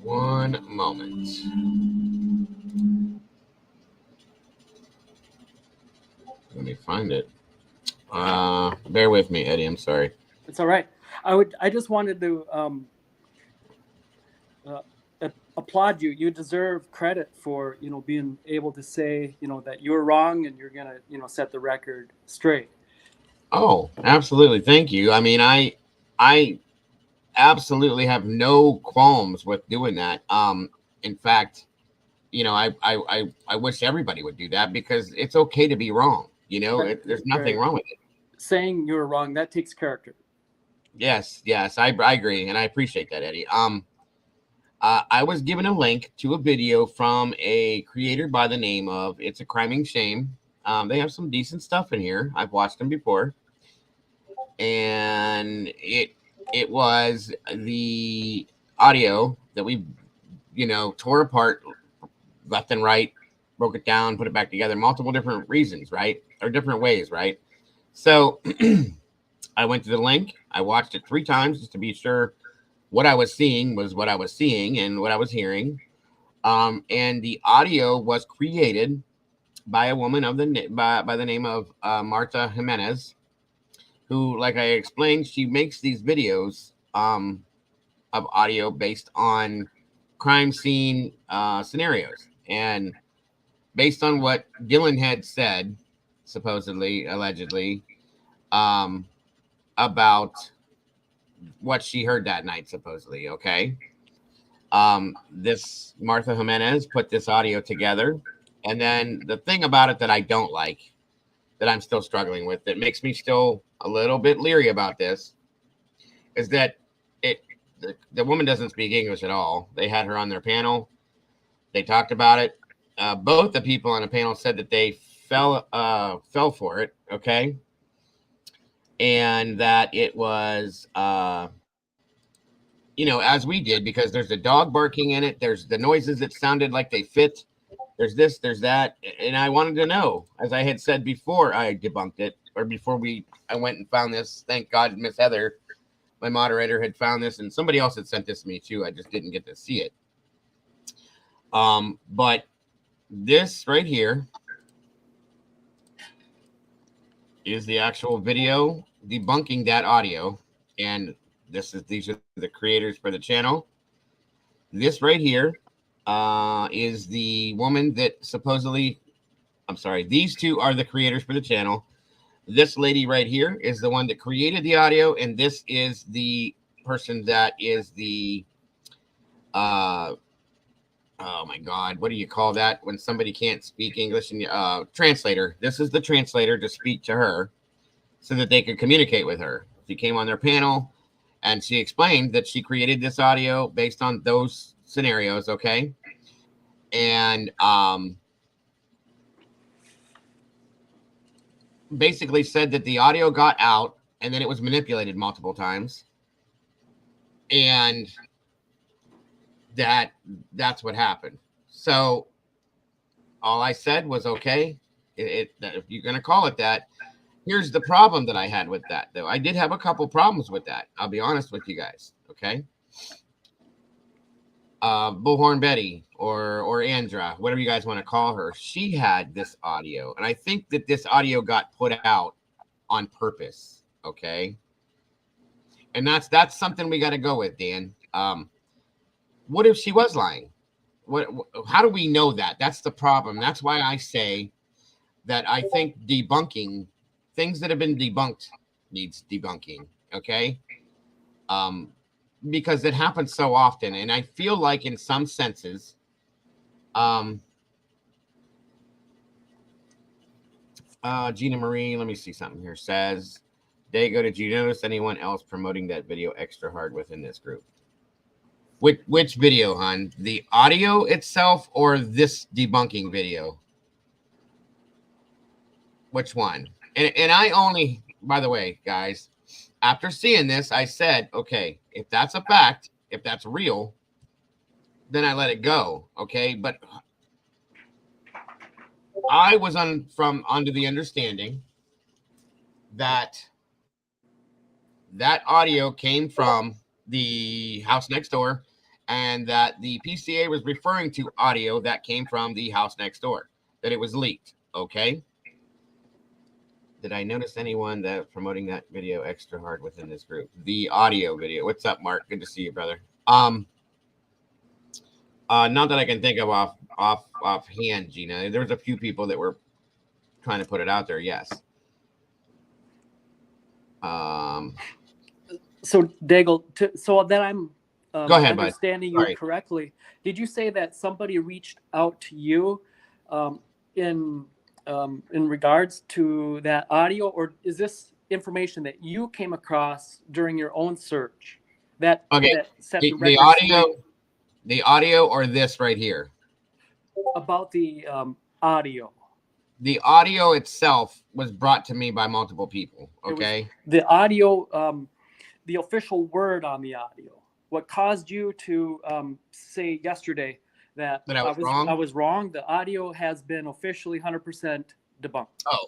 One moment. Let me find it. Bear with me, Eddie. I'm sorry.
It's all right. I just wanted to applaud you. You deserve credit for, you know, being able to say, you know, that you were wrong and you're gonna, you know, set the record straight.
Oh, absolutely. Thank you. I mean, I absolutely have no qualms with doing that. In fact, you know, I wish everybody would do that because it's okay to be wrong. You know, there's nothing wrong with it.
Saying you were wrong, that takes character.
Yes, I agree, and I appreciate that, Eddie. I was given a link to a video from a creator by the name of It's a Criming Shame. They have some decent stuff in here. I've watched them before, and it was the audio that we, you know, tore apart left and right, broke it down, put it back together, multiple different reasons, right? Or different ways, right? So I went to the link. I watched it 3 times just to be sure what I was seeing was what I was seeing and what I was hearing. And the audio was created by a woman by the name of Marta Jimenez, who, like I explained, she makes these videos of audio based on crime scene scenarios. And based on what Dylan had said, supposedly, allegedly, about what she heard that night, supposedly, okay? This Martha Jimenez put this audio together. And then the thing about it that I don't like, that I'm still struggling with, that makes me still a little bit leery about this, is that the woman doesn't speak English at all. They had her on their panel. They talked about it. Both the people on the panel said that they fell for it, okay? And that it was, you know, as we did, because there's a dog barking in it. There's the noises that sounded like they fit. There's this, there's that. And I wanted to know, as I had said before I debunked it, or before I went and found this. Thank God, Miss Heather, my moderator, had found this, and somebody else had sent this to me too. I just didn't get to see it. But this right here is the actual video debunking that audio. And these are the creators for the channel. This right here is the woman that supposedly, I'm sorry, these two are the creators for the channel. This lady right here is the one that created the audio, and this is the person that is the oh my God, what do you call that when somebody can't speak English? And translator. This is the translator to speak to her so that they could communicate with her. She came on their panel and she explained that she created this audio based on those scenarios, okay? And basically said that the audio got out and then it was manipulated multiple times. And that's what happened. So all I said was, okay, if you're going to call it that. Here's the problem that I had with that, though. I did have a couple problems with that. I'll be honest with you guys, okay? Bullhorn Betty or Andra, whatever you guys want to call her, she had this audio. And I think that this audio got put out on purpose, okay? And that's something we got to go with, Dan. What if she was lying? How do we know that? That's the problem. That's why I say that I think debunking things that have been debunked needs debunking, okay? Because it happens so often, and I feel like in some senses, Gina Marie, let me see something here, says, Dago, did you notice anyone else promoting that video extra hard within this group? Which video, hon? The audio itself or this debunking video? Which one? And I only, by the way, guys, after seeing this, I said, okay, if that's a fact, if that's real, then I let it go, okay? But I was under the understanding that that audio came from the house next door, and that the PCA was referring to audio that came from the house next door, that it was leaked, okay? Did I notice anyone that promoting that video extra hard within this group? The audio video. What's up, Mark? Good to see you, brother. Not that I can think of offhand, Gina. There was a few people that were trying to put it out there, yes.
So Daigle, so that I'm
go ahead,
understanding you correctly, did you say that somebody reached out to you in regards to that audio, or is this information that you came across during your own search? That set the
audio, the audio, or this right here?
About the audio.
The audio itself was brought to me by multiple people. Okay.
The audio, the official word on the audio. What caused you to say yesterday that I was wrong? I was wrong. The audio has been officially 100% debunked.
Oh,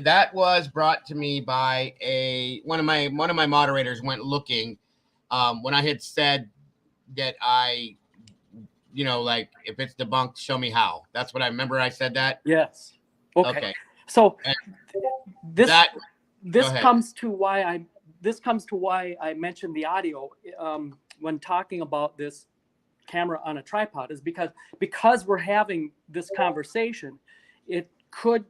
that was brought to me by one of my moderators went looking when I had said that like if it's debunked, show me how. That's what I remember. I said that.
Yes. Okay. So this comes to why I mentioned the audio when talking about this camera on a tripod, is because we're having this conversation, it could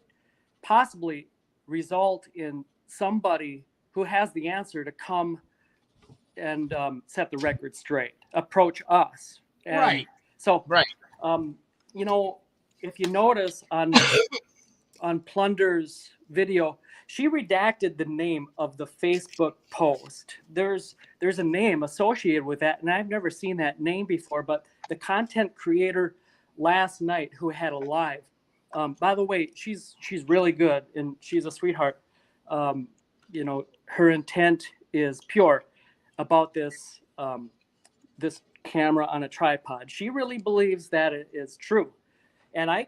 possibly result in somebody who has the answer to come and set the record straight, approach us. And
right.
So, if you notice on Plunder's video, she redacted the name of the Facebook post. There's a name associated with that, and I've never seen that name before, but the content creator last night who had a live, by the way, she's really good and she's a sweetheart. Her intent is pure about this this camera on a tripod. She really believes that it is true. And I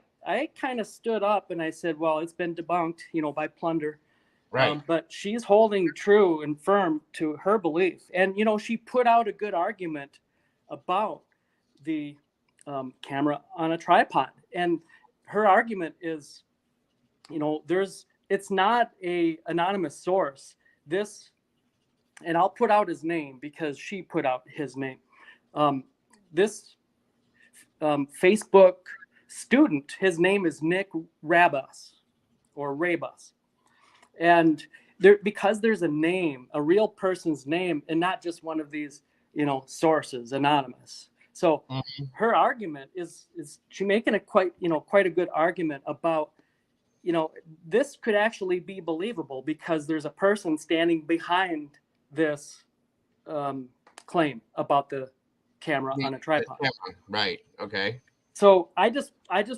kind of stood up and I said, well, it's been debunked, by Plunder.
Right.
But she's holding true and firm to her belief. And, she put out a good argument about the camera on a tripod. And her argument is, there's it's not a anonymous source. This, and I'll put out his name because she put out his name. This Facebook student, his name is Nick Rabus or Rabus. And because there's a name, a real person's name, and not just one of these, sources, anonymous. So her argument is she making a quite a good argument about, this could actually be believable because there's a person standing behind this claim about the camera on a tripod.
Right. Okay.
So I just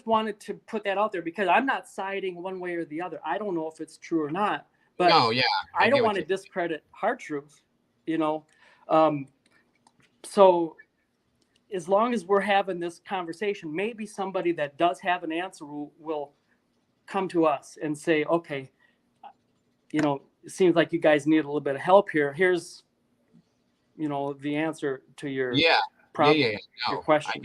wanted to put that out there because I'm not siding one way or the other. I don't know if it's true or not, but
no, yeah,
I don't want to discredit hard truth, so as long as we're having this conversation, maybe somebody that does have an answer will come to us and say, okay, it seems like you guys need a little bit of help here. Here's, the answer to your problem, your question.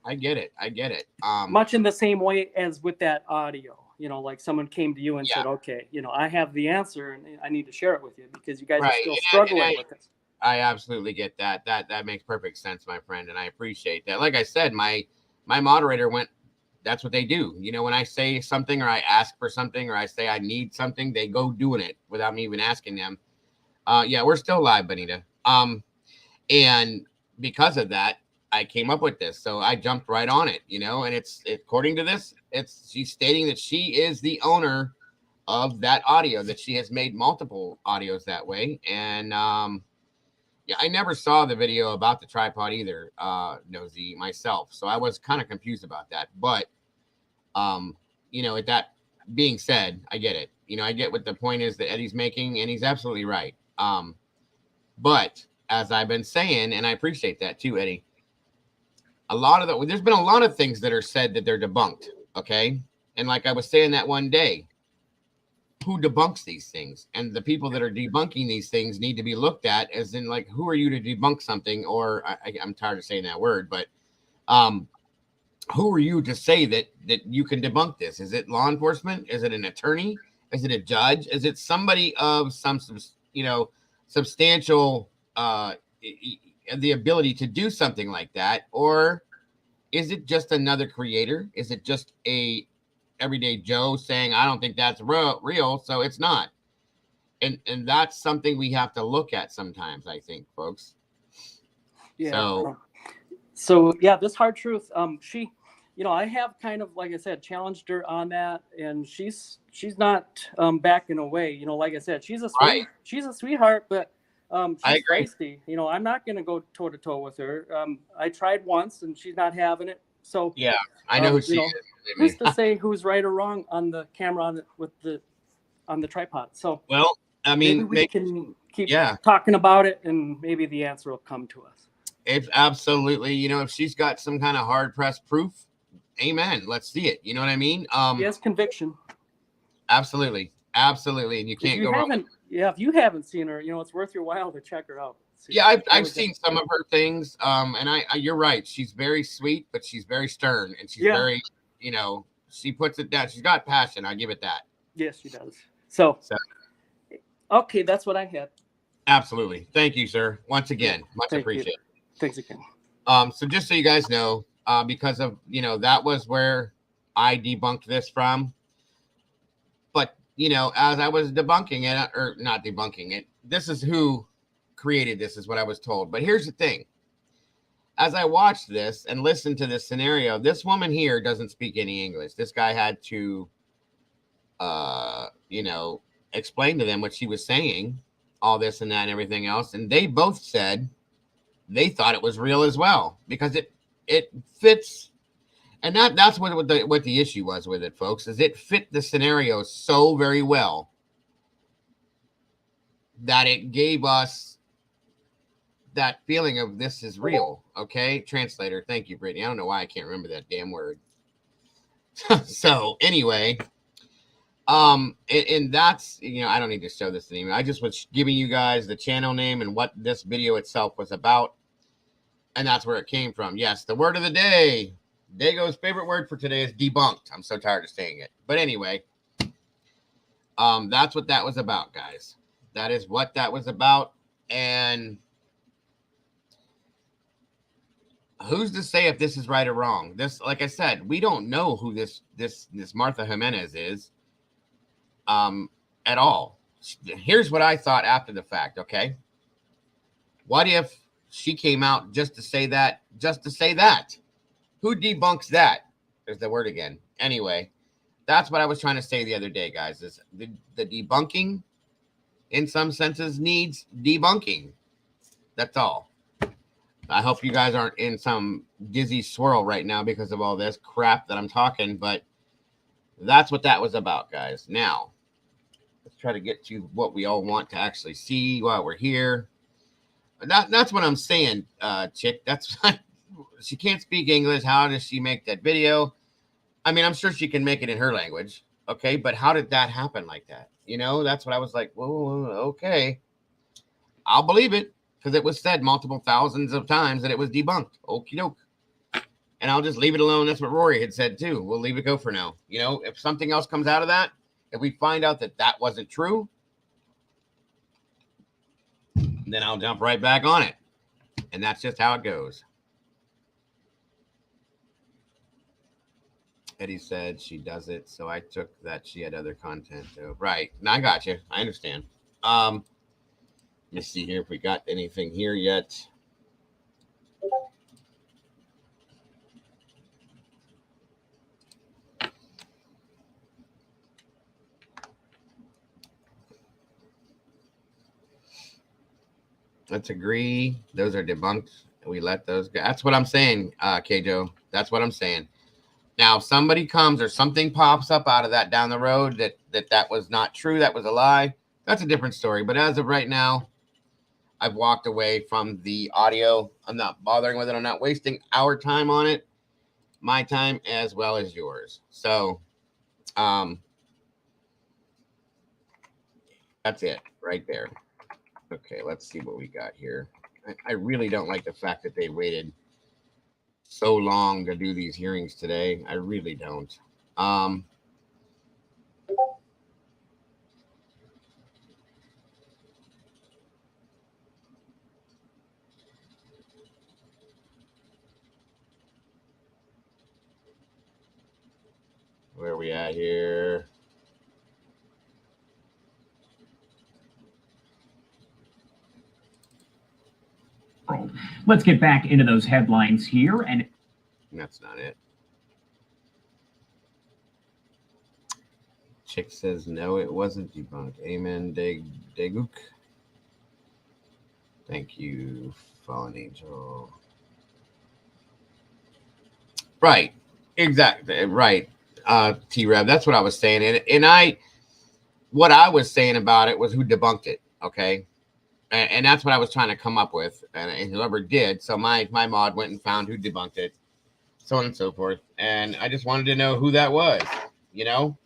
I get it.
Much in the same way as with that audio, like someone came to you and said, okay, I have the answer and I need to share it with you because you guys are still struggling with this.
I absolutely get that. That makes perfect sense, my friend, and I appreciate that. Like I said, my moderator went. That's what they do. When I say something or I ask for something or I say I need something, they go doing it without me even asking them. Yeah, we're still live, Benita. And because of that, I came up with this. So I jumped right on it, and it's according to this, she's stating that she is the owner of that audio, that she has made multiple audios that way. And yeah, I never saw the video about the tripod either, Nosy, myself. So I was kind of confused about that. But, with that being said, I get it. I get what the point is that Eddie's making, and he's absolutely right. But as I've been saying, and I appreciate that too, Eddie, there's been a lot of things that are said that they're debunked. Okay. And like I was saying that one day, who debunks these things? And the people that are debunking these things need to be looked at as in, like, who are you to debunk something? Or I'm tired of saying that word, but who are you to say that you can debunk this? Is it law enforcement? Is it an attorney? Is it a judge? Is it somebody of some substantial the ability to do something like that? Or is it just another creator? Is it just a everyday Joe saying, I don't think that's real, so it's not? And that's something we have to look at sometimes, I think, folks.
Yeah. So yeah, this hard truth, she, I have kind of, like I said, challenged her on that, and she's not backing away. Like I said, she's a sweetheart, but she's feisty. I'm not going to go toe to toe with her. I tried once, and she's not having it. So
yeah, I know who she is.
Who's to say who's right or wrong on the camera on the tripod? So
well, I mean,
maybe we can keep talking about it, and maybe the answer will come to us.
It's absolutely, if she's got some kind of hard pressed proof, amen. Let's see it. You know what I mean?
Yes, conviction.
Absolutely, and you can't go wrong.
Yeah, if you haven't seen her, it's worth your while to check her out.
Yeah, I've seen some of her things, and you're right. She's very sweet, but she's very stern, and she's very, she puts it down. She's got passion. I give it that.
Yes, she does. So okay, that's what I had.
Absolutely. Thank you, sir. Once again, much appreciated.
Thanks again.
So just so you guys know, because of, that was where I debunked this from. But, as I was debunking it, or not debunking it, this is who created this, is what I was told. But here's the thing. As I watched this and listened to this scenario, this woman here doesn't speak any English. This guy had to, explain to them what she was saying, all this and that and everything else. And they both said they thought it was real as well, because it fits. And that's what the issue was with it, folks, is it fit the scenario so very well that it gave us that feeling of this is real. Okay, translator. Thank you, Brittany. I don't know why I can't remember that damn word. So anyway, and that's, I don't need to show this anymore. I just was giving you guys the channel name and what this video itself was about, and that's where it came from. Yes, the word of the day. Dago's favorite word for today is debunked. I'm so tired of saying it, but anyway, That's what that was about, guys. That is what that was about. And who's to say if this is right or wrong? This, like I said, we don't know who this Martha Jimenez is at all. Here's what I thought after the fact, okay? What if she came out just to say that? Who debunks that? There's the word again. Anyway, that's what I was trying to say the other day, guys, is the debunking in some senses needs debunking. That's all. I hope you guys aren't in some dizzy swirl right now because of all this crap that I'm talking, but that's what that was about, guys. Now, let's try to get to what we all want to actually see while we're here. That's what I'm saying, chick. That's she can't speak English. How does she make that video? I mean, I'm sure she can make it in her language, okay? But how did that happen like that? You know, that's what I was like, whoa, okay. I'll believe it because it was said multiple thousands of times that it was debunked. Okie doke. And I'll just leave it alone. That's what Rory had said too. We'll leave it go for now. You know, if something else comes out of that, if we find out that that wasn't true, then I'll jump right back on it. And that's just how it goes. Eddie said she does it, so I took that she had other content too. Right. Now I got you. I understand. Let's see here if we got anything here yet. Let's agree. Those are debunked. We let those go. That's what I'm saying, Kjo. That's what I'm saying. Now, if somebody comes or something pops up out of that down the road that was not true, that was a lie, that's a different story. But as of right now, I've walked away from the audio. I'm not bothering with it. I'm not wasting our time on it, my time as well as yours. So, that's it right there. Okay, let's see what we got here. I really don't like the fact that they waited so long to do these hearings today. I really don't. Where are we at here?
Let's get back into those headlines here. And
that's not it. Chick says, no, it wasn't debunked. Amen, Deguk. Thank you, Fallen Angel. Right. Exactly. Right. T-Rev, that's what I was saying. And what I was saying about it was who debunked it. Okay. And that's what I was trying to come up with. And whoever did. So my mod went and found who debunked it. So on and so forth. And I just wanted to know who that was. You know,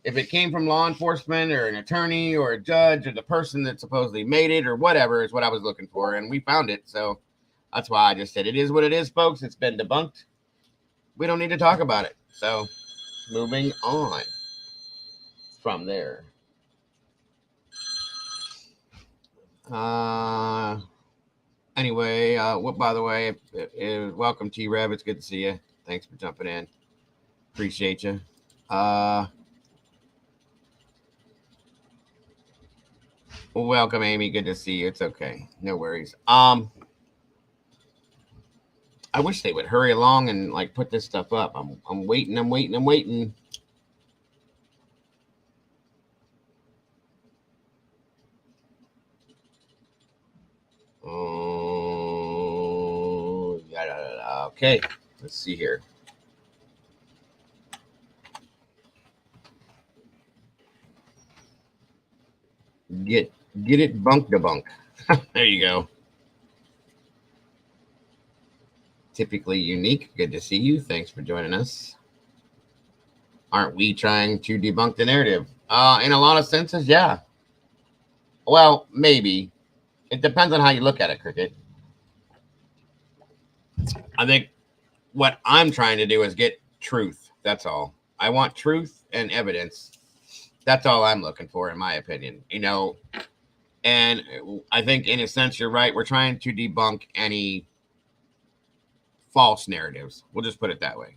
if it came from law enforcement or an attorney or a judge or the person that supposedly made it or whatever is what I was looking for. And we found it. So that's why I just said it is what it is, folks. It's been debunked. We don't need to talk about it. So moving on from there. Anyway, by the way, welcome T-Rev. It's good to see you. Thanks for jumping in. Appreciate you. Welcome, Amy. Good to see you. It's okay. No worries. I wish they would hurry along and like put this stuff up. I'm waiting. Oh, yeah. Okay, let's see here. Get it bunk debunk. There you go. Typically unique. Good to see you. Thanks for joining us. Aren't we trying to debunk the narrative? In a lot of senses, yeah. Well, maybe. It depends on how you look at it, Cricket. I think what I'm trying to do is get truth. That's all. I want truth and evidence. That's all I'm looking for, in my opinion. And I think in a sense you're right. We're trying to debunk any false narratives. We'll just put it that way.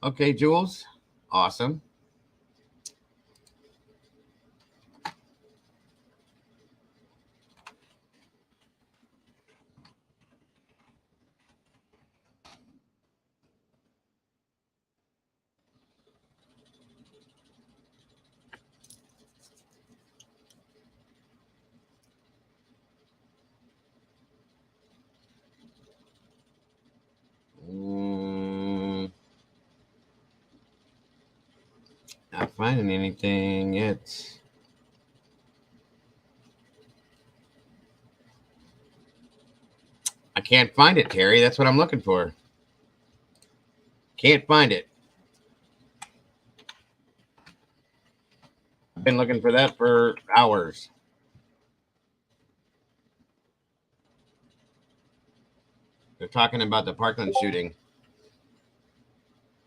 Okay, Jules. Awesome. Not finding anything yet. I can't find it, Terry. That's what I'm looking for. Can't find it. I've been looking for that for hours. They're talking about the Parkland shooting.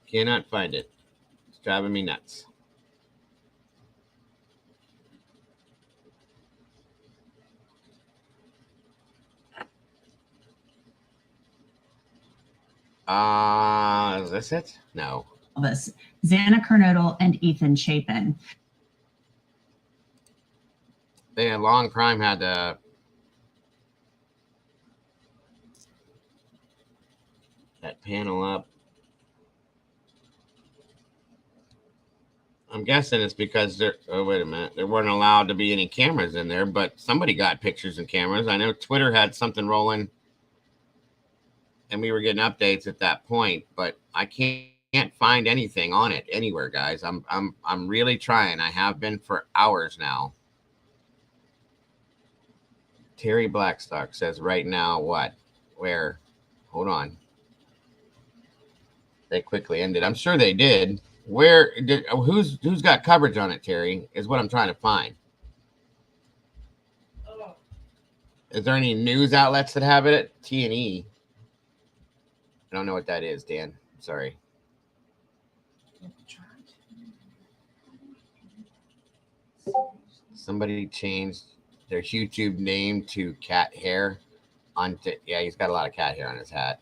Cannot find it. It's driving me nuts. Is this it? No.
This Xana Kernodle and Ethan Chapin.
They had long crime had that panel up. I'm guessing it's because there. Oh, wait a minute. There weren't allowed to be any cameras in there, but somebody got pictures and cameras. I know Twitter had something rolling, and we were getting updates at that point, but I can't find anything on it anywhere, guys. I'm really trying. I have been for hours now. Terry Blackstock says right now what? Where? Hold on. They quickly ended. I'm sure they did. Where did who's got coverage on it, Terry? Is what I'm trying to find. Is there any news outlets that have it at T&E? I don't know what that is, Dan. I'm sorry. Somebody changed their YouTube name to Cat Hair. Yeah, he's got a lot of cat hair on his hat.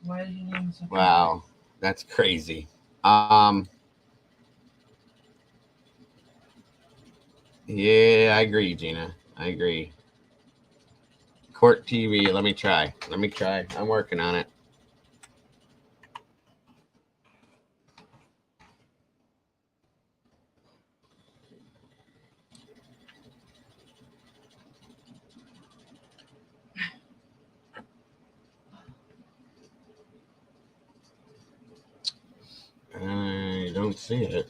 Why did you name it?
Wow, that's crazy. Yeah, I agree, Gina. I agree. Court TV. Let me try. I'm working on it. I don't see it.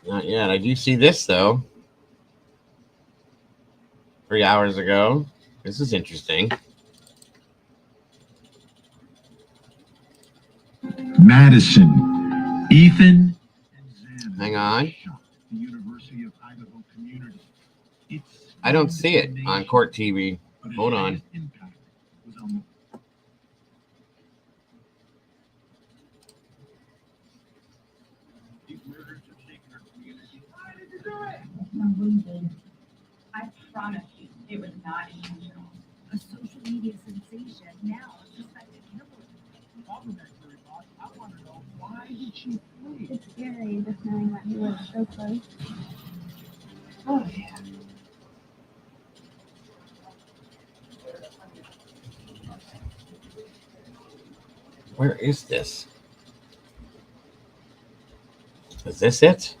Not yet. I do see this, though. 3 hours ago. This is interesting.
Madison, Ethan.
Hang on.
The University of Idaho community.
I don't see it on Court TV. Hold on.
I promise you, it was not intentional. A social media sensation now suspected killer.
I want to know, why did she flee?
It's scary just knowing that he was so close. Oh yeah.
Where is this? Is this it?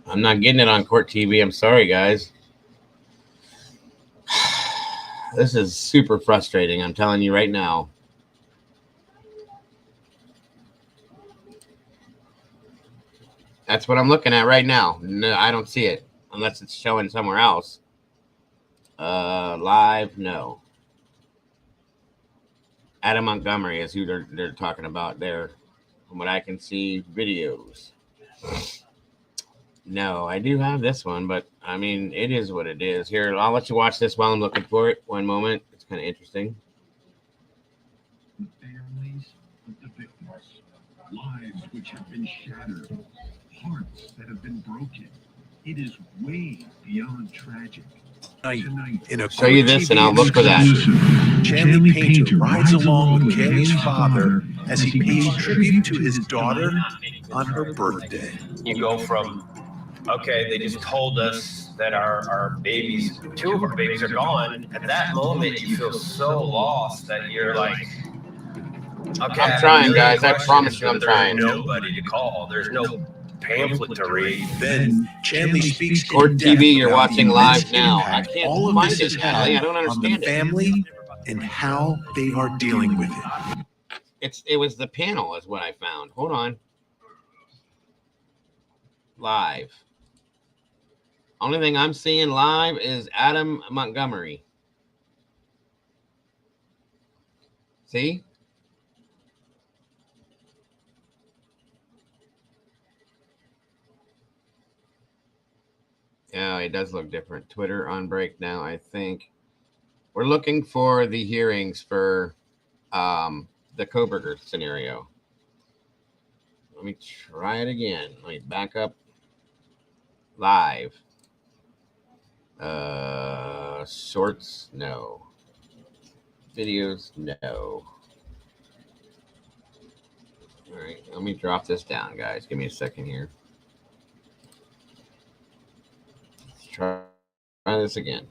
I'm not getting it on Court TV. I'm sorry, guys. This is super frustrating. I'm telling you right now. That's what I'm looking at right now. No, I don't see it unless it's showing somewhere else. Live, no. Adam Montgomery is who they're talking about there. From what I can see, videos. No, I do have this one, but I mean, it is what it is. Here, I'll let you watch this while I'm looking for it. One moment. It's kind of interesting.
The families of the victims, lives which have been shattered, hearts that have been broken. It is way beyond tragic. Tonight,
In a show you this, and I'll look for that.
Chanley Painter rides along with Kaylee's father as he pays tribute to his daughter on her birthday.
You go from, okay, they just told us that our babies, 2 of our babies are gone. At that moment, you feel so lost that you're like, okay,
I'm trying, guys. I promise you I'm trying.
There's nobody to call. There's no pamphlet to read.
Then Chanley speaks
Court
in depth
TV, you're
about
watching
the
live
immense
now.
impact
I can't
all of
find
this
it,
has
Natalie. I
had
don't
on the
understand it.
family and how they are dealing with it.
It was the panel is what I found. Hold on. Live. Only thing I'm seeing live is Adam Montgomery. See? Yeah, it does look different. Twitter on break now, I think. We're looking for the hearings for the Koberger scenario. Let me try it again. Let me back up. Live. Shorts, no. Videos, no. All right, let me drop this down, guys. Give me a second here. Let's try this again.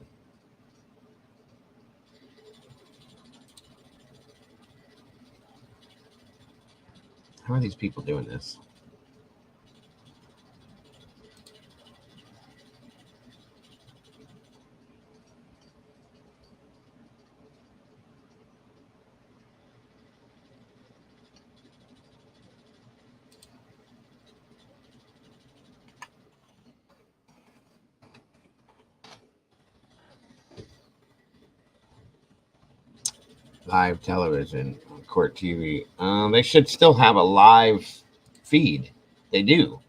How are these people doing this? Live television on Court TV. They should still have a live feed. They do.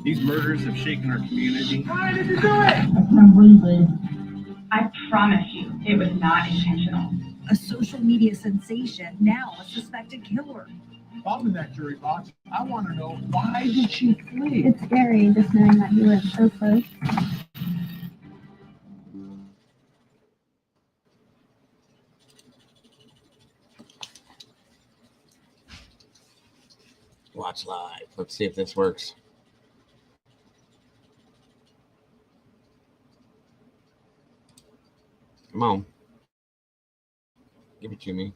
These murders have shaken our community.
Why did you do it? I'm breathing. I promise you, it was not intentional. A social media sensation, now a suspected killer.
If I'm in that jury box, I want to know, why did she flee?
It's scary just knowing that you live so close.
Watch live. Let's see if this works. Come on. Give it to me.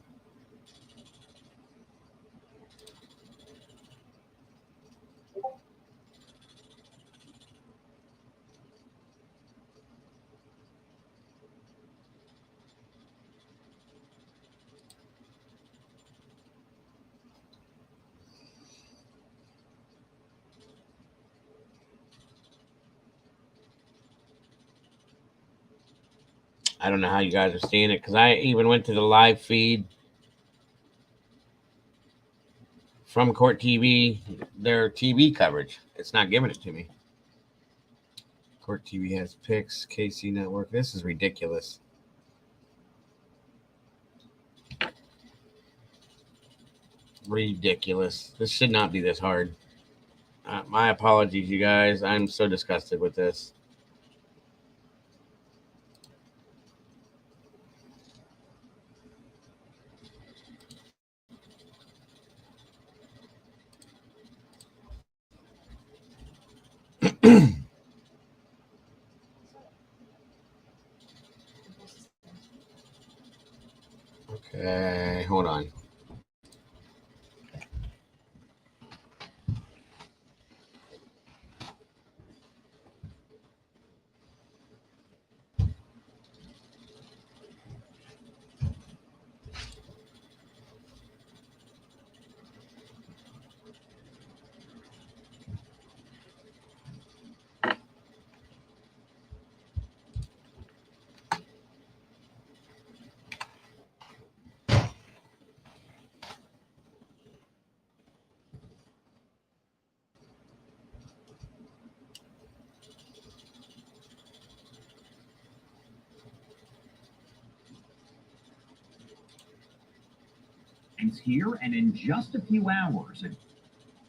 I don't know how you guys are seeing it because I even went to the live feed from Court TV, their TV coverage. It's not giving it to me. Court TV has pics, KC Network. This is ridiculous. Ridiculous. This should not be this hard. My apologies, you guys. I'm so disgusted with this. Okay, hold on.
headlines here, and in just a few hours, a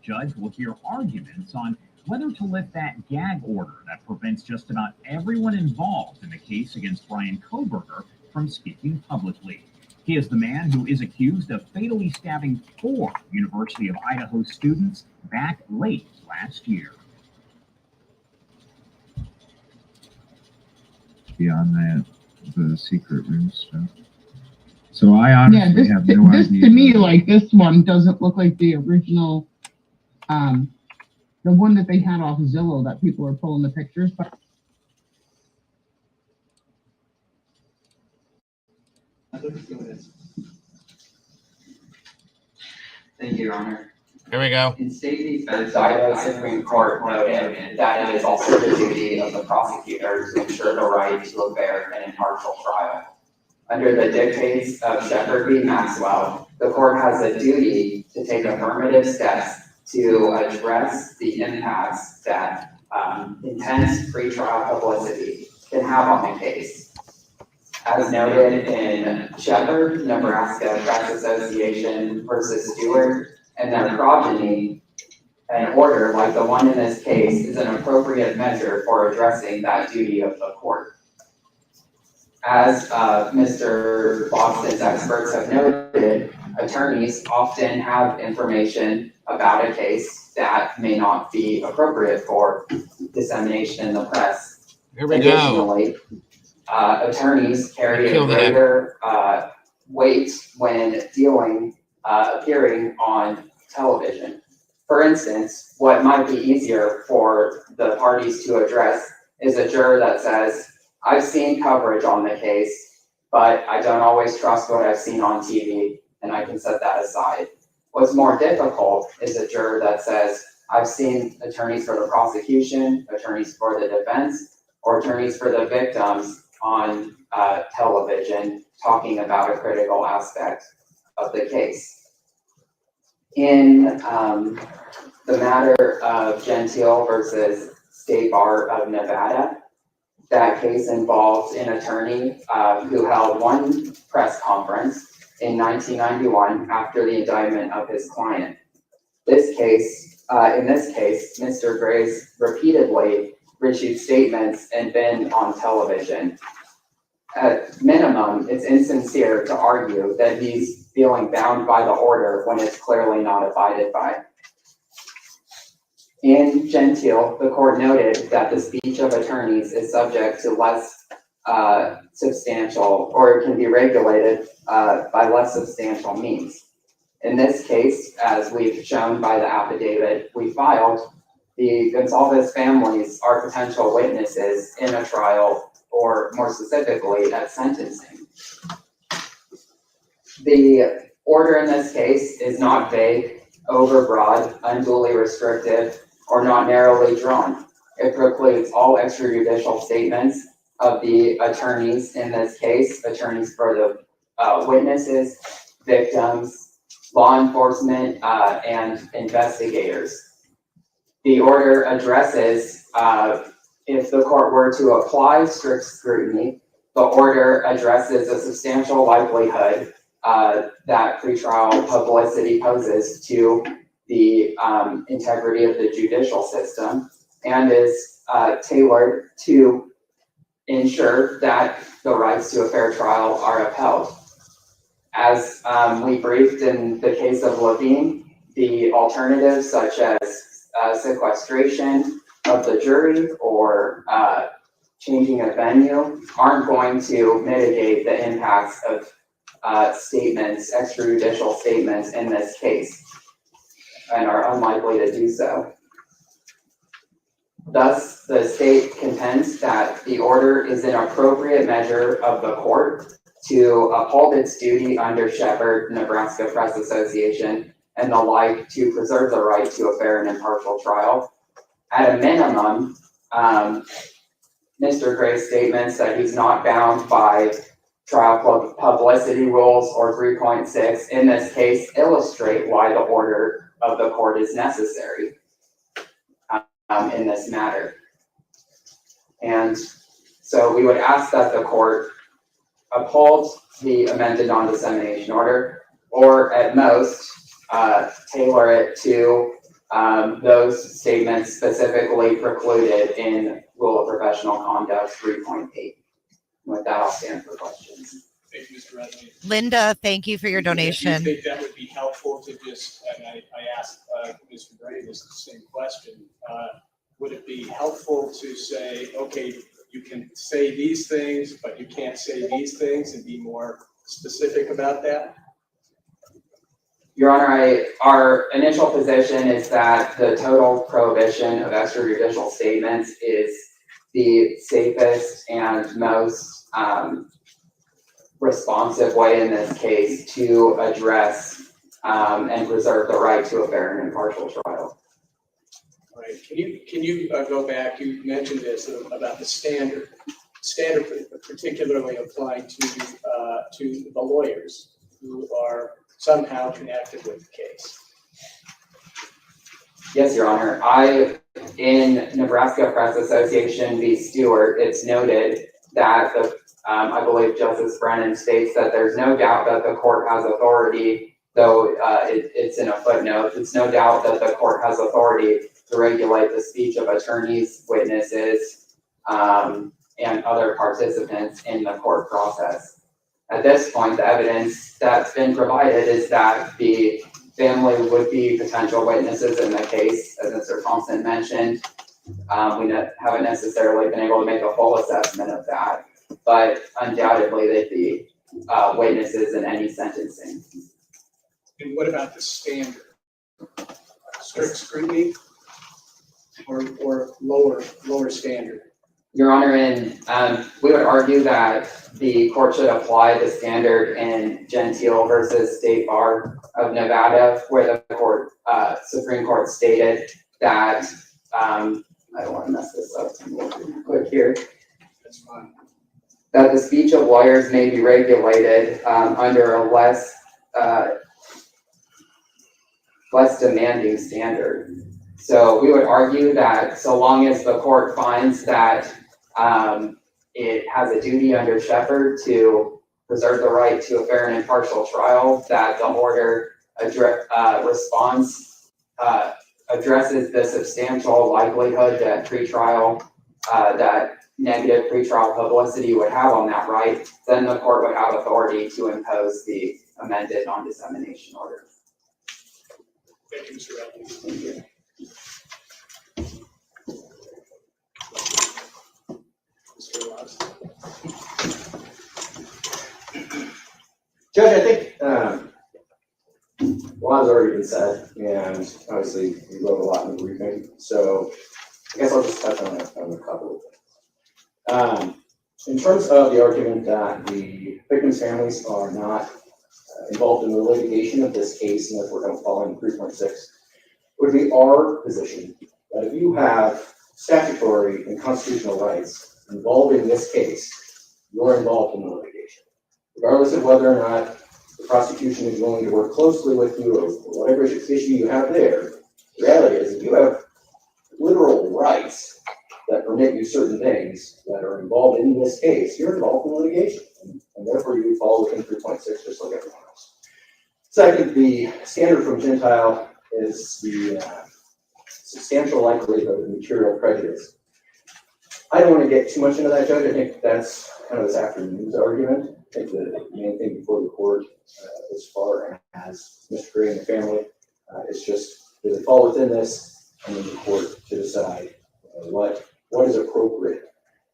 judge will hear arguments on whether to lift that gag order that prevents just about everyone involved in the case against Brian Koberger from speaking publicly. He is the man who is accused of fatally stabbing 4 University of Idaho students back late last year.
Beyond that, the secret room stuff. So I honestly have no idea.
This to me, like this one doesn't look like the original, the one that they had off Zillow that people are pulling the pictures. But
thank you, Your Honor.
Here we go.
In state defense, the Idaho Supreme Court noted that it is also the duty of the prosecutor to ensure the right to a fair and impartial trial. Under the dictates of Shepard v. Maxwell, the court has a duty to take affirmative steps to address the impacts that intense pretrial publicity can have on the case. As noted in Shepard, Nebraska Press Association versus Stewart, and their progeny, an order like the one in this case is an appropriate measure for addressing that duty of the court. As Mr. Boston's experts have noted, attorneys often have information about a case that may not be appropriate for dissemination in the press.
Here we
Additionally, attorneys carry a greater weight when appearing on television. For instance, what might be easier for the parties to address is a juror that says, I've seen coverage on the case, but I don't always trust what I've seen on TV, and I can set that aside. What's more difficult is a juror that says, I've seen attorneys for the prosecution, attorneys for the defense, or attorneys for the victims on television talking about a critical aspect of the case. In the matter of Gentile versus State Bar of Nevada, that case involved an attorney who held one press conference in 1991 after the indictment of his client. In this case, Mr. Grace repeatedly issued statements and been on television. At minimum, it's insincere to argue that he's feeling bound by the order when it's clearly not abided by. In Gentile, the court noted that the speech of attorneys is subject to less substantial, or it can be regulated by less substantial means. In this case, as we've shown by the affidavit we filed, the Gonsalves families are potential witnesses in a trial, or more specifically at sentencing. The order in this case is not vague, overbroad, unduly restrictive, or not narrowly drawn. It precludes all extrajudicial statements of the attorneys in this case, attorneys for the witnesses, victims, law enforcement, and investigators. The order addresses, if the court were to apply strict scrutiny, the order addresses a substantial likelihood that pretrial publicity poses to the integrity of the judicial system, and is tailored to ensure that the rights to a fair trial are upheld. As we briefed in the case of Levine, the alternatives such as sequestration of the jury or changing a venue aren't going to mitigate the impacts of statements, extrajudicial statements in this case, and are unlikely to do so. Thus, the state contends that the order is an appropriate measure of the court to uphold its duty under Shepard, Nebraska Press Association, and the like to preserve the right to a fair and impartial trial. At a minimum, Mr. Gray's statements that he's not bound by trial publicity rules or 3.6 in this case illustrate why the order of the court is necessary in this matter. And so we would ask that the court uphold the amended non-dissemination order or at most, tailor it to those statements specifically precluded in Rule of Professional Conduct 3.8. With that, I'll stand for questions.
Thank you, Mr. Redley.
Linda, thank you for your donation.
Do you think that would be helpful to just, and I asked Mr. Gray this same question, would it be helpful to say, okay, you can say these things, but you can't say these things, and be more specific about that?
Your Honor, our initial position is that the total prohibition of extrajudicial statements is the safest and most responsive way in this case to address and preserve the right to a fair and impartial trial.
All right. Can you go back? You mentioned this about the standard, particularly applying to the lawyers who are somehow connected with the case.
Yes, Your Honor. In Nebraska Press Association v. Stewart, it's noted that I believe Justice Brennan states that there's no doubt that the court has authority, though it's in a footnote, it's no doubt that the court has authority to regulate the speech of attorneys, witnesses, and other participants in the court process. At this point, the evidence that's been provided is that the family would be potential witnesses in the case, as Mr. Thompson mentioned. We haven't necessarily been able to make a full assessment of that, but undoubtedly they'd be witnesses in any sentencing.
And what about the standard? Strict scrutiny or lower standard?
Your Honor, we would argue that the court should apply the standard in Gentile versus State Bar of Nevada, where the Supreme Court stated that, I don't want to mess this up real quick here.
That's fine.
That the speech of lawyers may be regulated under a less demanding standard. So we would argue that so long as the court finds that it has a duty under Shepherd to preserve the right to a fair and impartial trial, that the order addresses the substantial likelihood that that negative pretrial publicity would have on that right, then the court would have authority to impose the amended non-dissemination order.
Thank you, Mr. Redley.
Thank you.
Judge, I think a lot has already been said, and obviously we wrote a lot in the briefing, so I guess I'll just touch on a couple of things. In terms of the argument that the victims' families are not involved in the litigation of this case and therefore don't fall in 3.6, it would be our position that if you have statutory and constitutional rights involved in this case, you're involved in the litigation. Regardless of whether or not the prosecution is willing to work closely with you or whatever issue you have there, the reality is if you have literal rights that permit you certain things that are involved in this case, you're involved in litigation, and therefore you would fall within 3.6 just like everyone else. Second, the standard from Gentile is the substantial likelihood of material prejudice. I don't want to get too much into that, Judge. I think that's kind of this afternoon's argument. I think the main thing before the court, as far as Mr. Gray and the family, is just, does it fall within this, and then the court to decide what is appropriate.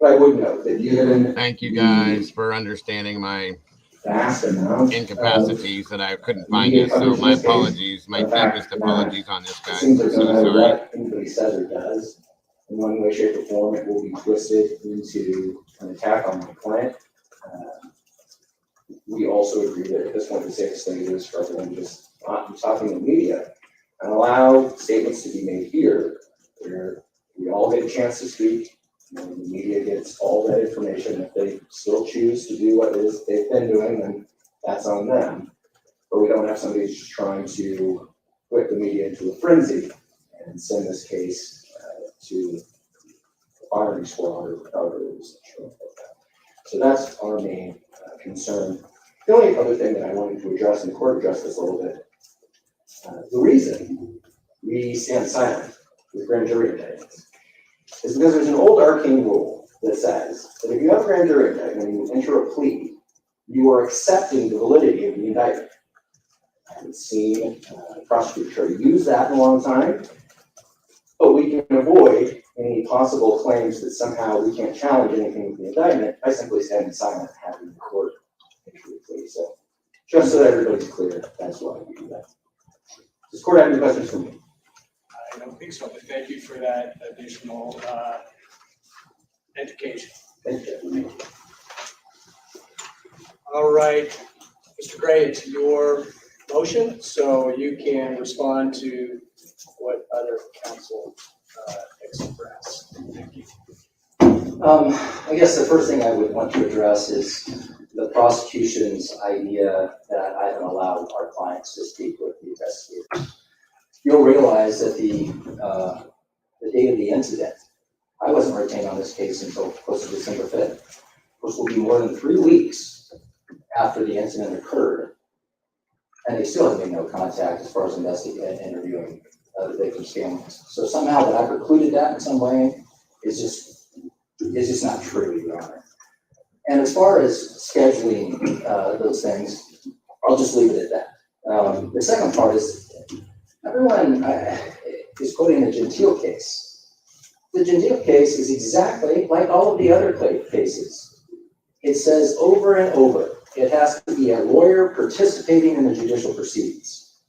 But I would note that given
thank you guys for understanding my
vast amount
incapacities that I couldn't find it. So my apologies, my deepest apologies on this, guys.
It seems like
I'm so
no matter
sorry.
what anybody says or does, in one way, shape, or form, it will be twisted into an attack on my client. We also agree that at this point, the safest thing to do is for everyone to just not be talking to the media and allow statements to be made here where we all get a chance to speak. And the media gets all that information. If they still choose to do what it is they've been doing, then that's on them. But we don't have somebody who's just trying to whip the media into a frenzy and send this case to the firing squad or whatever it is. So that's our main concern. The only other thing that I wanted to address, and the court addressed this a little bit, the reason we stand silent with grand jury indictments is because there's an old arcane rule that says that if you have a grand jury indictment and you enter a plea, you are accepting the validity of the indictment. I haven't seen a prosecutor use that in a long time, but we can avoid any possible claims that somehow we can't challenge anything with the indictment by simply standing silent and having the court enter the plea. So just so that everybody's clear, that's why we do that. Does the court have any questions for me?
I don't think so, but thank you for that additional education.
Thank you.
All right, Mr. Gray, it's your motion, so you can respond to what other counsel expressed. Thank you.
I guess the first thing I would want to address is the prosecution's idea that I haven't allowed our clients to speak with the investigators. You'll realize that the date of the incident, I wasn't retained on this case until close to December 5th, which will be more than 3 weeks after the incident occurred. And they still have made no contact as far as investigating and interviewing the victims' families. So somehow that I precluded that in some way is just not true, Your Honor. And as far as scheduling those things, I'll just leave it at that. The second part is everyone is quoting the Gentile case. The Gentile case is exactly like all of the other cases. It says over and over, it has to be a lawyer participating in the judicial proceedings.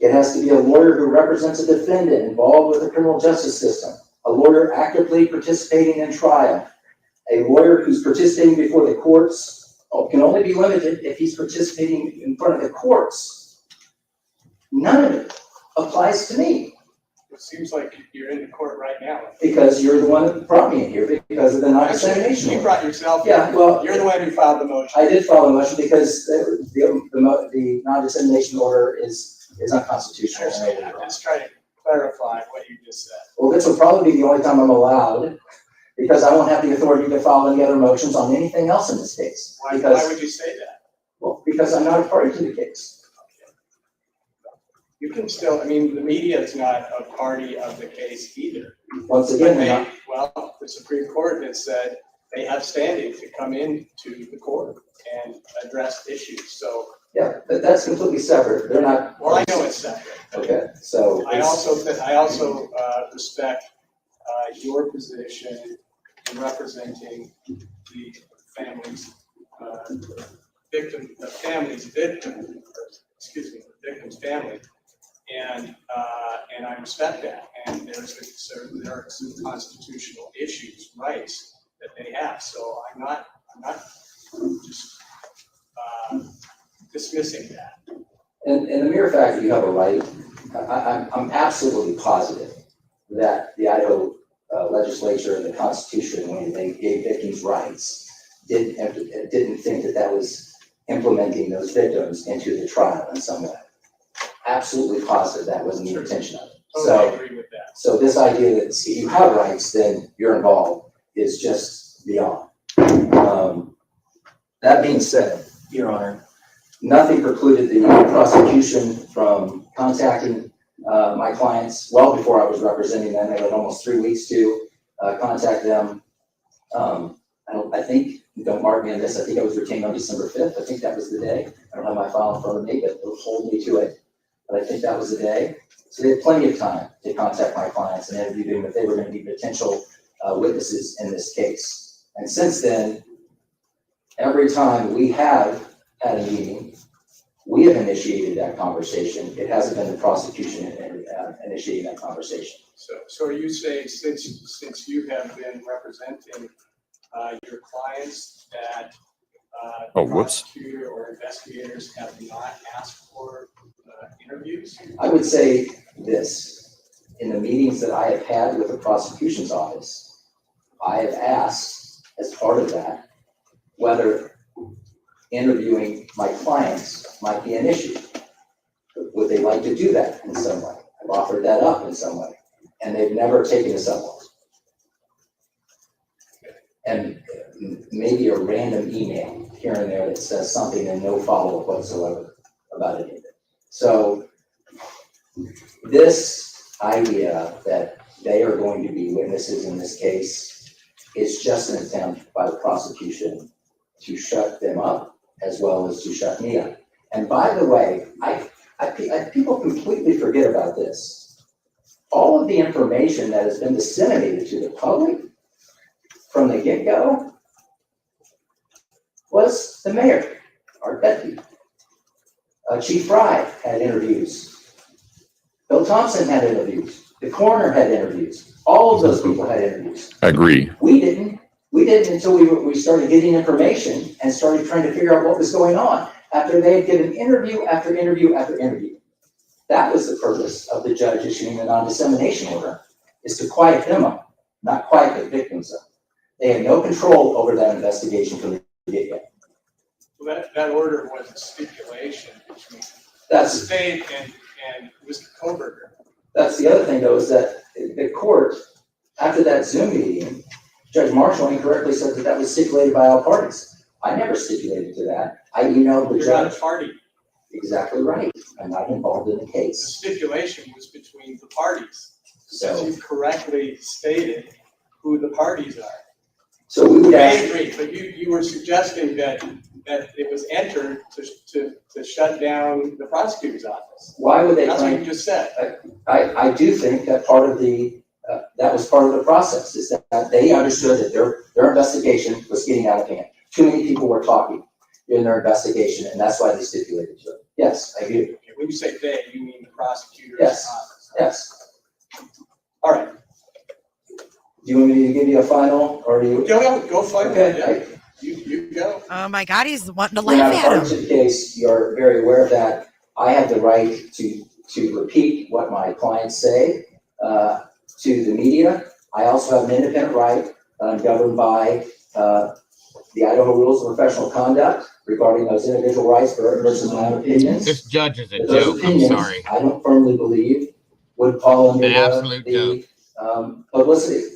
It has to be a lawyer who represents a defendant involved with the criminal justice system, a lawyer actively participating in trial, a lawyer who's participating before the courts can only be limited if he's participating in front of the courts. None of it applies to me.
It seems like you're in the court right now.
Because you're the one that brought me in here because of the non-dissemination.
You brought yourself in.
Yeah, well,
you're the one who filed the motion.
I did file the motion because the non-dissemination order is unconstitutional.
I'm just trying to clarify what you just said.
Well, this will probably be the only time I'm allowed because I won't have the authority to file any other motions on anything else in this case.
Why would you say that?
Well, because I'm not a party to the case.
You can still, I mean, the media is not a party of the case either.
Once again,
well, the Supreme Court has said they have standing to come into the court and address issues. So
yeah, that's completely separate. They're not.
Well, I know it's separate.
Okay, so
I also respect your position in representing the victim's family. And I respect that. And there are some constitutional issues, rights that they have. So I'm not just dismissing that.
And the mere fact that you have a right, I'm absolutely positive that the Idaho legislature and the Constitution, when they gave victims rights, didn't think that was implementing those victims into the trial in some way. Absolutely positive that wasn't the intention of it.
I agree with that.
So this idea that if you have rights, then you're involved is just beyond. That being said, Your Honor, nothing precluded the prosecution from contacting my clients well before I was representing them. They had almost 3 weeks to contact them. I think, don't mark me on this, I think I was retained on December 5th. I think that was the day. I don't have my file in front of me, but it'll hold me to it. But I think that was the day. So they had plenty of time to contact my clients and interview them if they were going to be potential witnesses in this case. And since then, every time we have had a meeting, we have initiated that conversation. It hasn't been the prosecution initiating that conversation.
So are you saying since you have been representing your clients that the prosecutor or investigators have not asked for interviews?
I would say this. In the meetings that I have had with the prosecution's office, I have asked, as part of that, whether interviewing my clients might be an issue. Would they like to do that in some way? I've offered that up in some way, and they've never taken us up on it. And maybe a random email
here and there that says something and no follow-up whatsoever about anything. So this idea that they are going to be witnesses in this case is just an attempt by the prosecution to shut them up as well as to shut me up. And by the way, people completely forget about this. All of the information that has been disseminated to the public from the get-go was the mayor, our deputy. Chief Fry had interviews. Bill Thompson had interviews. The coroner had interviews. All of those people had interviews.
I agree.
We didn't until we started getting information and started trying to figure out what was going on after they had given interview after interview after interview. That was the purpose of the judge issuing the non-dissemination order, is to quiet them up, not quiet the victims up. They had no control over that investigation from the get-go.
Well, that order was a stipulation between
the
state and Mr. Koberger.
That's the other thing, though, is that the court, after that Zoom meeting, Judge Marshall incorrectly said that that was stipulated by all parties. I never stipulated to that. I emailed the
You're
judge.
not a party.
Exactly right. I'm not involved in the
The
case.
stipulation was between the parties.
So-
As you correctly stated who the parties are.
So we would
I
ask.
agree, but you were suggesting that it was entered to shut down the prosecutor's office.
Why would they
That's what
claim?
you just said.
I do think that part of the, that was part of the process, is that they understood that their investigation was getting out of hand. Too many people were talking in their investigation, and that's why they stipulated to it. Yes, I do.
Okay, when you say they, you mean the prosecutor's
Yes.
office.
Yes.
All right.
Do you want me to give you a final, or do you?
Go find
Okay.
it. You go.
Oh my God, he's wanting to
When
laugh
I'm
at
part of
him.
the case, you're very aware of that. I have the right to repeat what my clients say to the media. I also have an independent right governed by the Idaho Rules of Professional Conduct regarding those individual rights versus my own opinions.
This judge is a
But those
joke. I'm
opinions,
sorry.
I don't firmly believe would fall under
An absolute
the publicity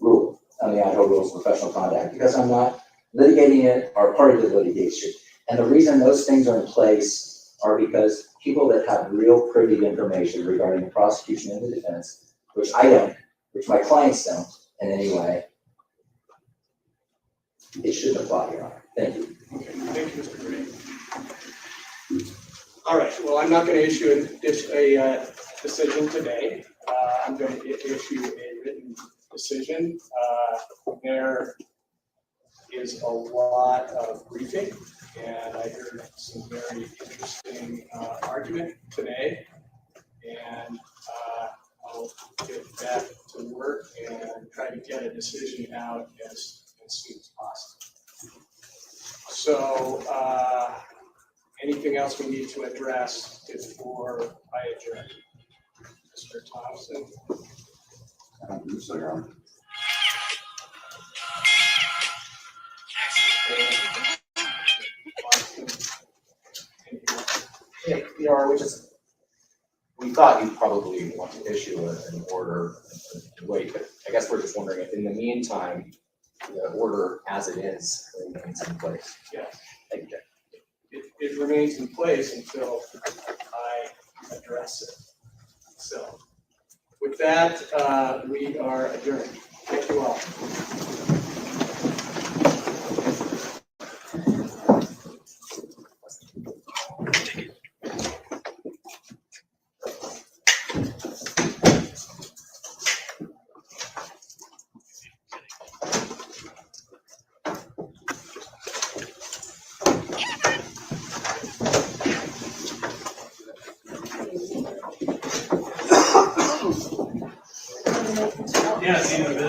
rule on the Idaho Rules of Professional Conduct, because I'm not litigating it or part of the litigation. And the reason those things are in place are because people that have real privy information regarding the prosecution and the defense, which I don't, which my clients don't in any way, it shouldn't apply, Your Honor. Thank you.
Okay, thank you, Mr. Gray. All right, well, I'm not going to issue a decision today. I'm going to issue a written decision. There is a lot of briefing, and I heard some very interesting argument today. And I'll get back to work and try to get a decision out as soon as possible. So, anything else we need to address before I adjourn? Mr. Thompson?
I don't believe so, Your Honor.
Yeah, we thought you'd probably want to issue an order and wait, but I guess we're just wondering if in the meantime, the order as it is remains in place.
Yes.
Thank you.
It remains in place until I address it. So, with that, we are adjourned. Thank you all.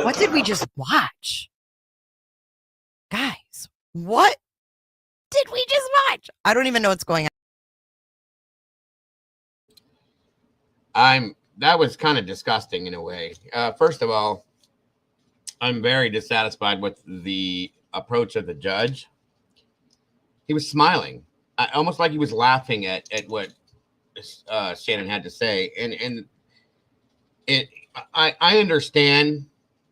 What did we just watch? Guys, what did we just watch? I don't even know what's going on.
That was kind of disgusting in a way. First of all, I'm very dissatisfied with the approach of the judge. He was smiling, almost like he was laughing at what Shannon had to say. And I understand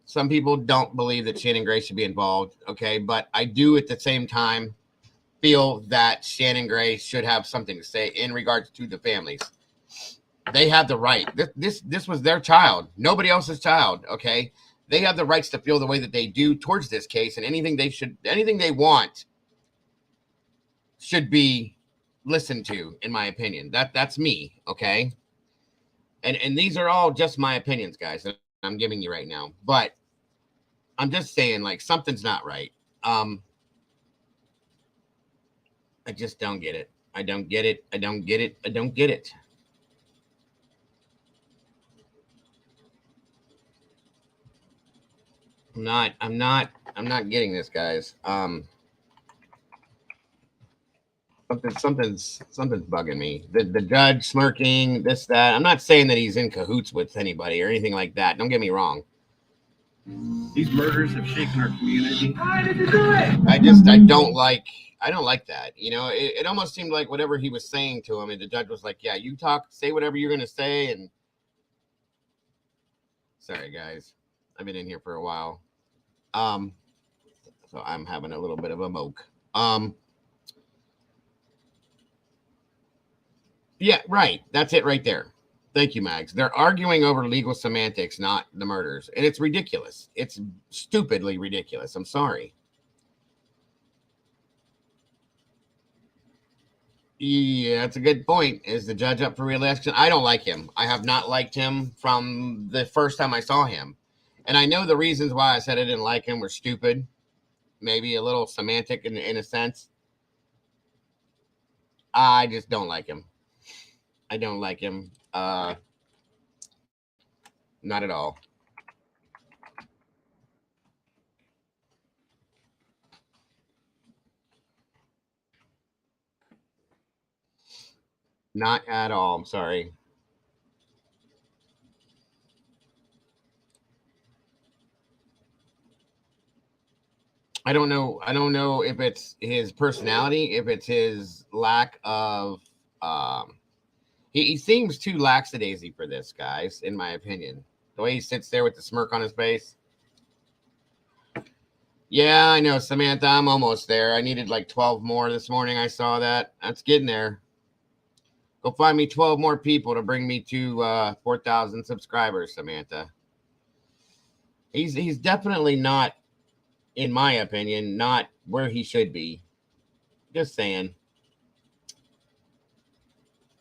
some people don't believe that Shannon Gray should be involved. Okay. But I do at the same time feel that Shannon Gray should have something to say in regards to the families. They have the right. This was their child, nobody else's child. Okay, they have the rights to feel the way that they do towards this case, and anything they want should be listened to, in my opinion. That's me. Okay, and these are all just my opinions, guys, that I'm giving you right now. But I'm just saying, like, something's not right. I just don't get it. I don't get it. I don't get it. I don't get it. I'm not getting this, guys. Something's bugging me. The judge smirking, this, that. I'm not saying that he's in cahoots with anybody or anything like that. Don't get me wrong.
These murders have shaken our community. Why did you do it?
I don't like that. You know, it almost seemed like whatever he was saying to him, and the judge was like, yeah, you say whatever you're gonna say. And sorry, guys, I've been in here for a while. So I'm having a little bit of a moke. Yeah, right. That's it right there. Thank you, Mags. They're arguing over legal semantics, not the murders. And it's ridiculous. It's stupidly ridiculous. I'm sorry. Yeah, that's a good point. Is the judge up for re-election? I don't like him. I have not liked him from the first time I saw him. And I know the reasons why I said I didn't like him were stupid. Maybe a little semantic in a sense. I just don't like him. I don't like him. Not at all. Not at all. I'm sorry. I don't know. I don't know if it's his personality, if it's his lack of. He seems too lackadaisy for this, guys, in my opinion. The way he sits there with the smirk on his face. Yeah, I know, Samantha. I'm almost there. I needed like 12 more this morning. I saw that. That's getting there. Go find me 12 more people to bring me to 4,000 subscribers, Samantha. He's definitely not, in my opinion, not where he should be. Just saying.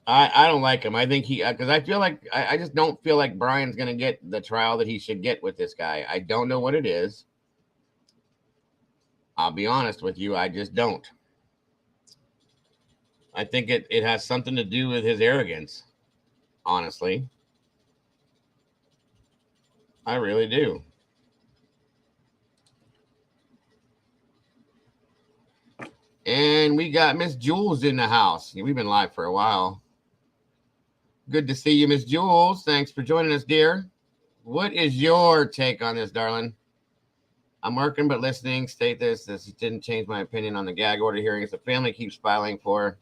I don't like him. I think because I feel like I just don't feel like Brian's going to get the trial that he should get with this guy. I don't know what it is. I'll be honest with you. I just don't. I think it has something to do with his arrogance. Honestly. I really do. And we got Miss Jules in the house. We've been live for a while. Good to see you, Miss Jules. Thanks for joining us, dear. What is your take on this, darling? I'm working but listening. State this. This didn't change my opinion on the gag order hearings. The family keeps filing for.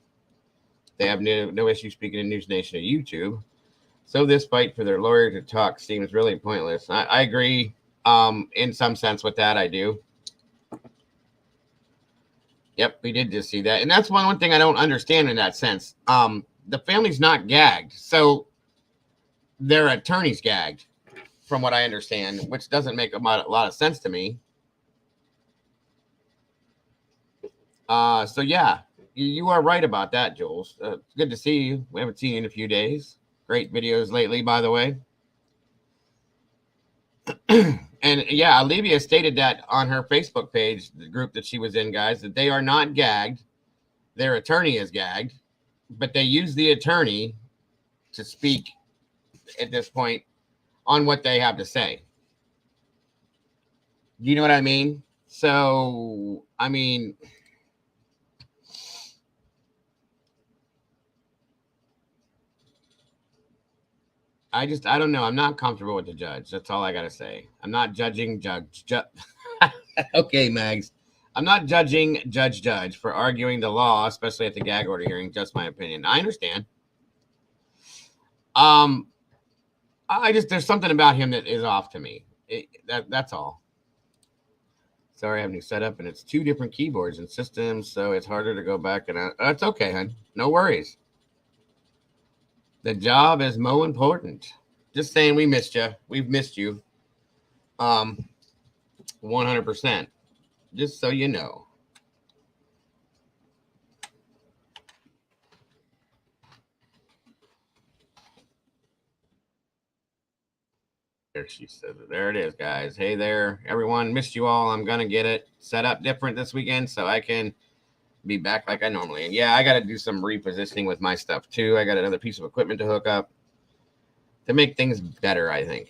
They have no issue speaking in News Nation or YouTube. So this fight for their lawyer to talk seems really pointless. I agree in some sense with that. I do. Yep, we did just see that. And that's one thing I don't understand in that sense. The family's not gagged. So their attorney's gagged, from what I understand, which doesn't make a lot of sense to me. So, yeah, you are right about that, Jules. It's good to see you. We haven't seen you in a few days. Great videos lately, by the way. And yeah, Olivia stated that on her Facebook page, the group that she was in, guys, that they are not gagged. Their attorney is gagged, but they use the attorney to speak at this point on what they have to say. You know what I mean? So, I mean, I don't know. I'm not comfortable with the judge. That's all I got to say. I'm not judging judge. Okay, Mags. I'm not judging judge for arguing the law, especially at the gag order hearing. Just my opinion. I understand. There's something about him that is off to me. That's all. Sorry, I have a new setup, and it's 2 different keyboards and systems, so it's harder to go back and out. It's okay, hon. No worries. The job is more important. Just saying, we missed you. We've missed you. 100%. Just so you know. There she said it. There it is, guys. Hey there, everyone. Missed you all. I'm gonna get it set up different this weekend so I can be back like I normally am. Yeah, I got to do some repositioning with my stuff too. I got another piece of equipment to hook up to make things better. I think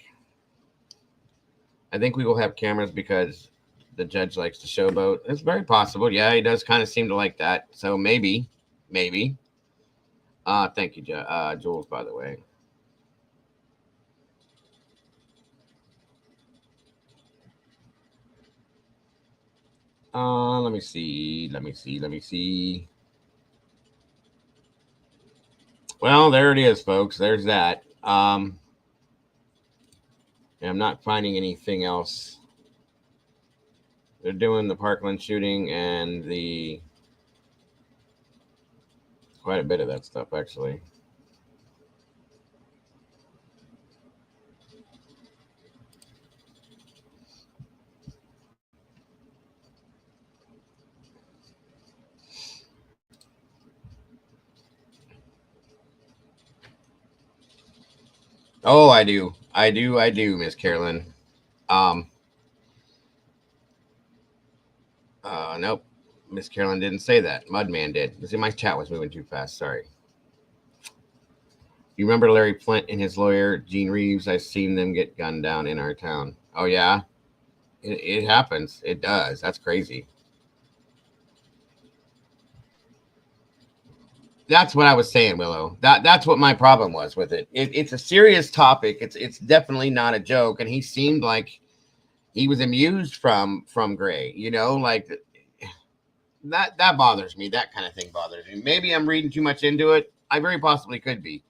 we will have cameras because the judge likes to showboat. It's very possible. Yeah, he does kind of seem to like that. So maybe. Thank you, Jules, by the way. Let me see. Well, there it is, folks. There's that. I'm not finding anything else. They're doing the Parkland shooting and quite a bit of that stuff, actually. Oh, I do, Miss Carolyn. Nope. Miss Carolyn didn't say that. Mudman did. See, my chat was moving too fast. Sorry. You remember Larry Flint and his lawyer, Gene Reeves? I've seen them get gunned down in our town. Oh, yeah? It happens. It does. That's crazy. That's what I was saying, Willow. That's what my problem was with it. It's a serious topic. It's definitely not a joke. And he seemed like he was amused from Gray, like that bothers me. That kind of thing bothers me. Maybe I'm reading too much into it. I very possibly could be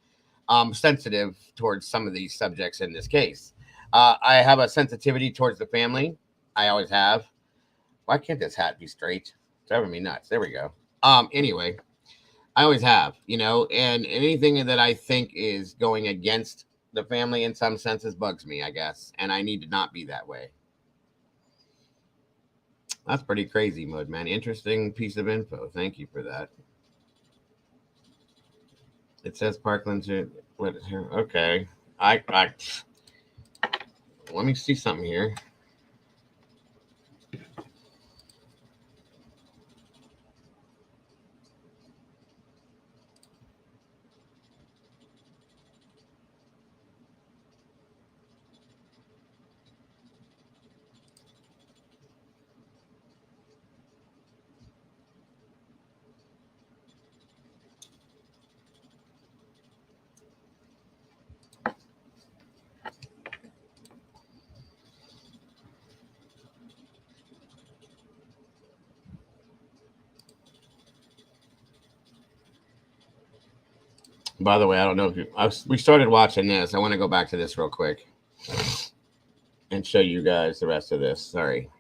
sensitive towards some of these subjects in this case. I have a sensitivity towards the family. I always have. Why can't this hat be straight? It's driving me nuts. There we go. Anyway, I always have, and anything that I think is going against the family in some senses bugs me, I guess. And I need to not be that way. That's pretty crazy, Mudman. Interesting piece of info. Thank you for that. It says Parkland's here. Okay. I let me see something here. By the way, I don't know if we started watching this. I want to go back to this real quick and show you guys the rest of this. Sorry.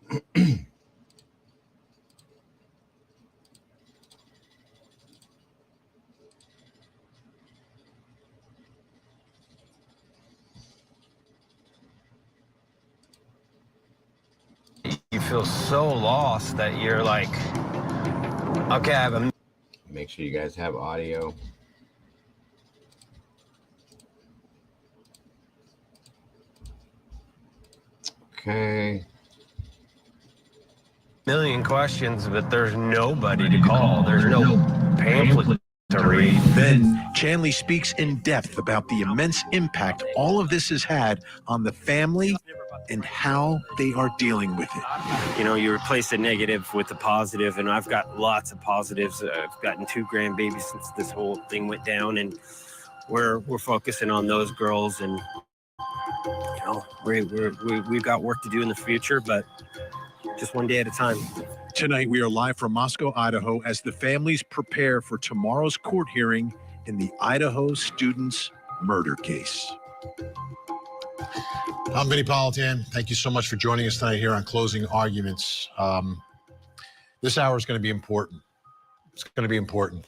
You feel so lost that you're like, okay, I have a...
Make sure you guys have audio. Okay.
Million questions, but there's nobody to call. There's no pamphlet to read.
Then Chanley speaks in depth about the immense impact all of this has had on the family and how they are dealing with it.
You replace the negative with the positive, and I've got lots of positives. I've gotten 2 grandbabies since this whole thing went down, and we're focusing on those girls, and we've got work to do in the future, but just one day at a time.
Tonight, we are live from Moscow, Idaho, as the families prepare for tomorrow's court hearing in the Idaho students' murder case.
I'm Vinnie Politan. Thank you so much for joining us tonight here on Closing Arguments. This hour is going to be important. It's going to be important.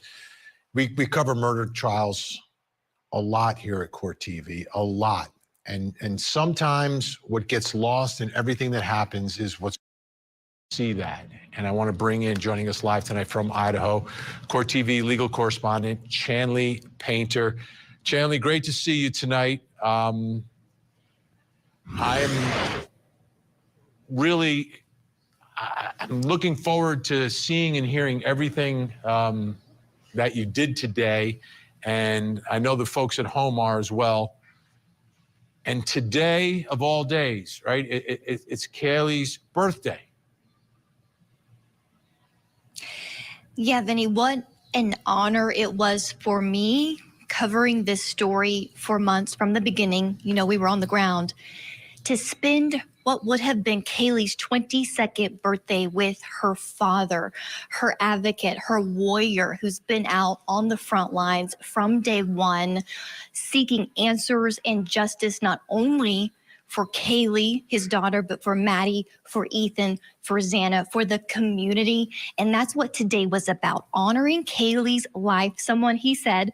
We cover murder trials a lot here at Court TV, a lot. And sometimes what gets lost in everything that happens is what's see that. And I want to bring in, joining us live tonight from Idaho, Court TV legal correspondent, Chanley Painter. Chanley, great to see you tonight. I'm looking forward to seeing and hearing everything that you did today. And I know the folks at home are as well. And today of all days, right, it's Kaylee's birthday.
Yeah, Vinny, what an honor it was for me covering this story for months from the beginning. You know, we were on the ground to spend what would have been Kaylee's 22nd birthday with her father, her advocate, her warrior, who's been out on the front lines from day one, seeking answers and justice, not only for Kaylee, his daughter, but for Maddie, for Ethan, for Xana, for the community. And that's what today was about, honoring Kaylee's life. Someone, he said,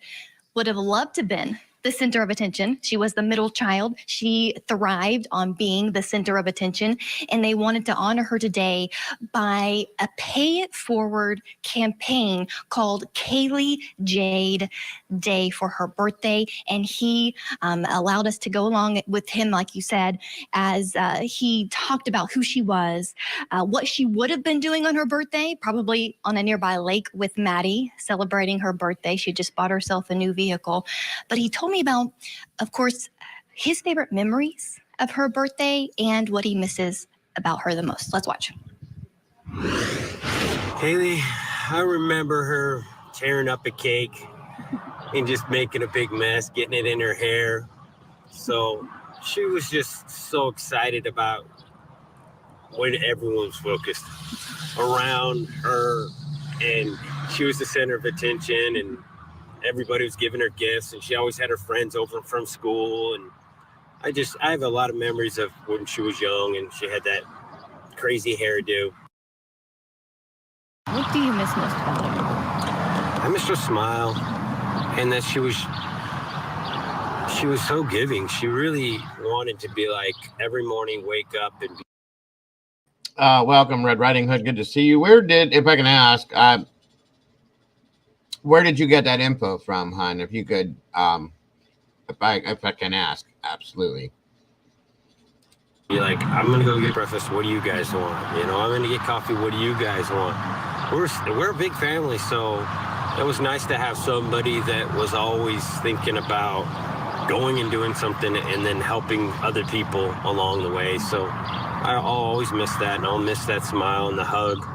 would have loved to have been the center of attention. She was the middle child. She thrived on being the center of attention. And they wanted to honor her today by a pay it forward campaign called Kaylee Jade Day for her birthday. And he allowed us to go along with him, like you said, as he talked about who she was, what she would have been doing on her birthday, probably on a nearby lake with Maddie, celebrating her birthday. She just bought herself a new vehicle. But he told me about, of course, his favorite memories of her birthday and what he misses about her the most. Let's watch.
Kaylee, I remember her tearing up a cake and just making a big mess, getting it in her hair. So she was just so excited about when everyone was focused around her, and she was the center of attention, and everybody was giving her gifts, and she always had her friends over from school. And I have a lot of memories of when she was young and she had that crazy hairdo.
What do you miss most about her?
I miss her smile, and that she was so giving. She really wanted to be like every morning, wake up and be.
Welcome, Red Riding Hood. Good to see you. Where did, if I can ask, where did you get that info from, hon? If you could, if I can ask, absolutely.
Be like, I'm gonna go get breakfast. What do you guys want? You know, I'm gonna get coffee. What do you guys want? We're a big family, so it was nice to have somebody that was always thinking about going and doing something and then helping other people along the way. So I'll always miss that, and I'll miss that smile and the hug.